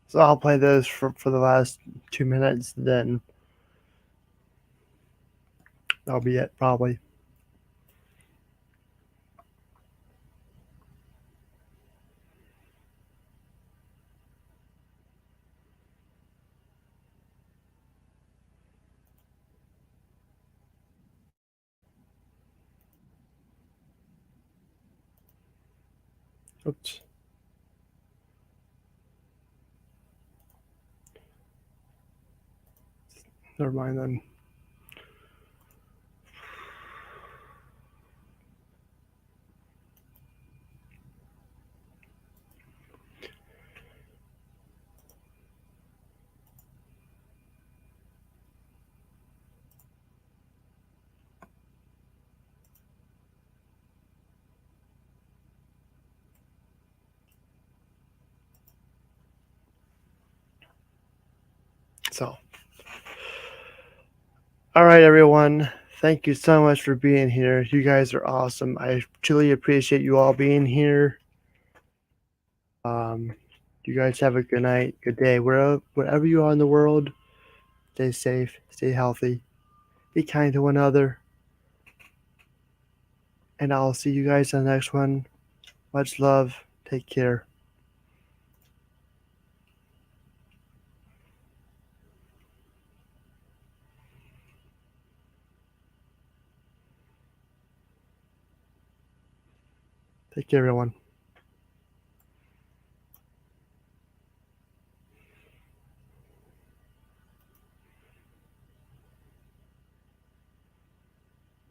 So I'll play this for the last 2 minutes, then that'll be it, probably. Oops. Never mind then. So, all right, everyone. Thank you so much for being here. You guys are awesome. I truly appreciate you all being here. Um, you guys have a good night, good day. Wherever you are in the world, stay safe, stay healthy, be kind to one another. And I'll see you guys on the next one. Much love. Take care. Take care, everyone.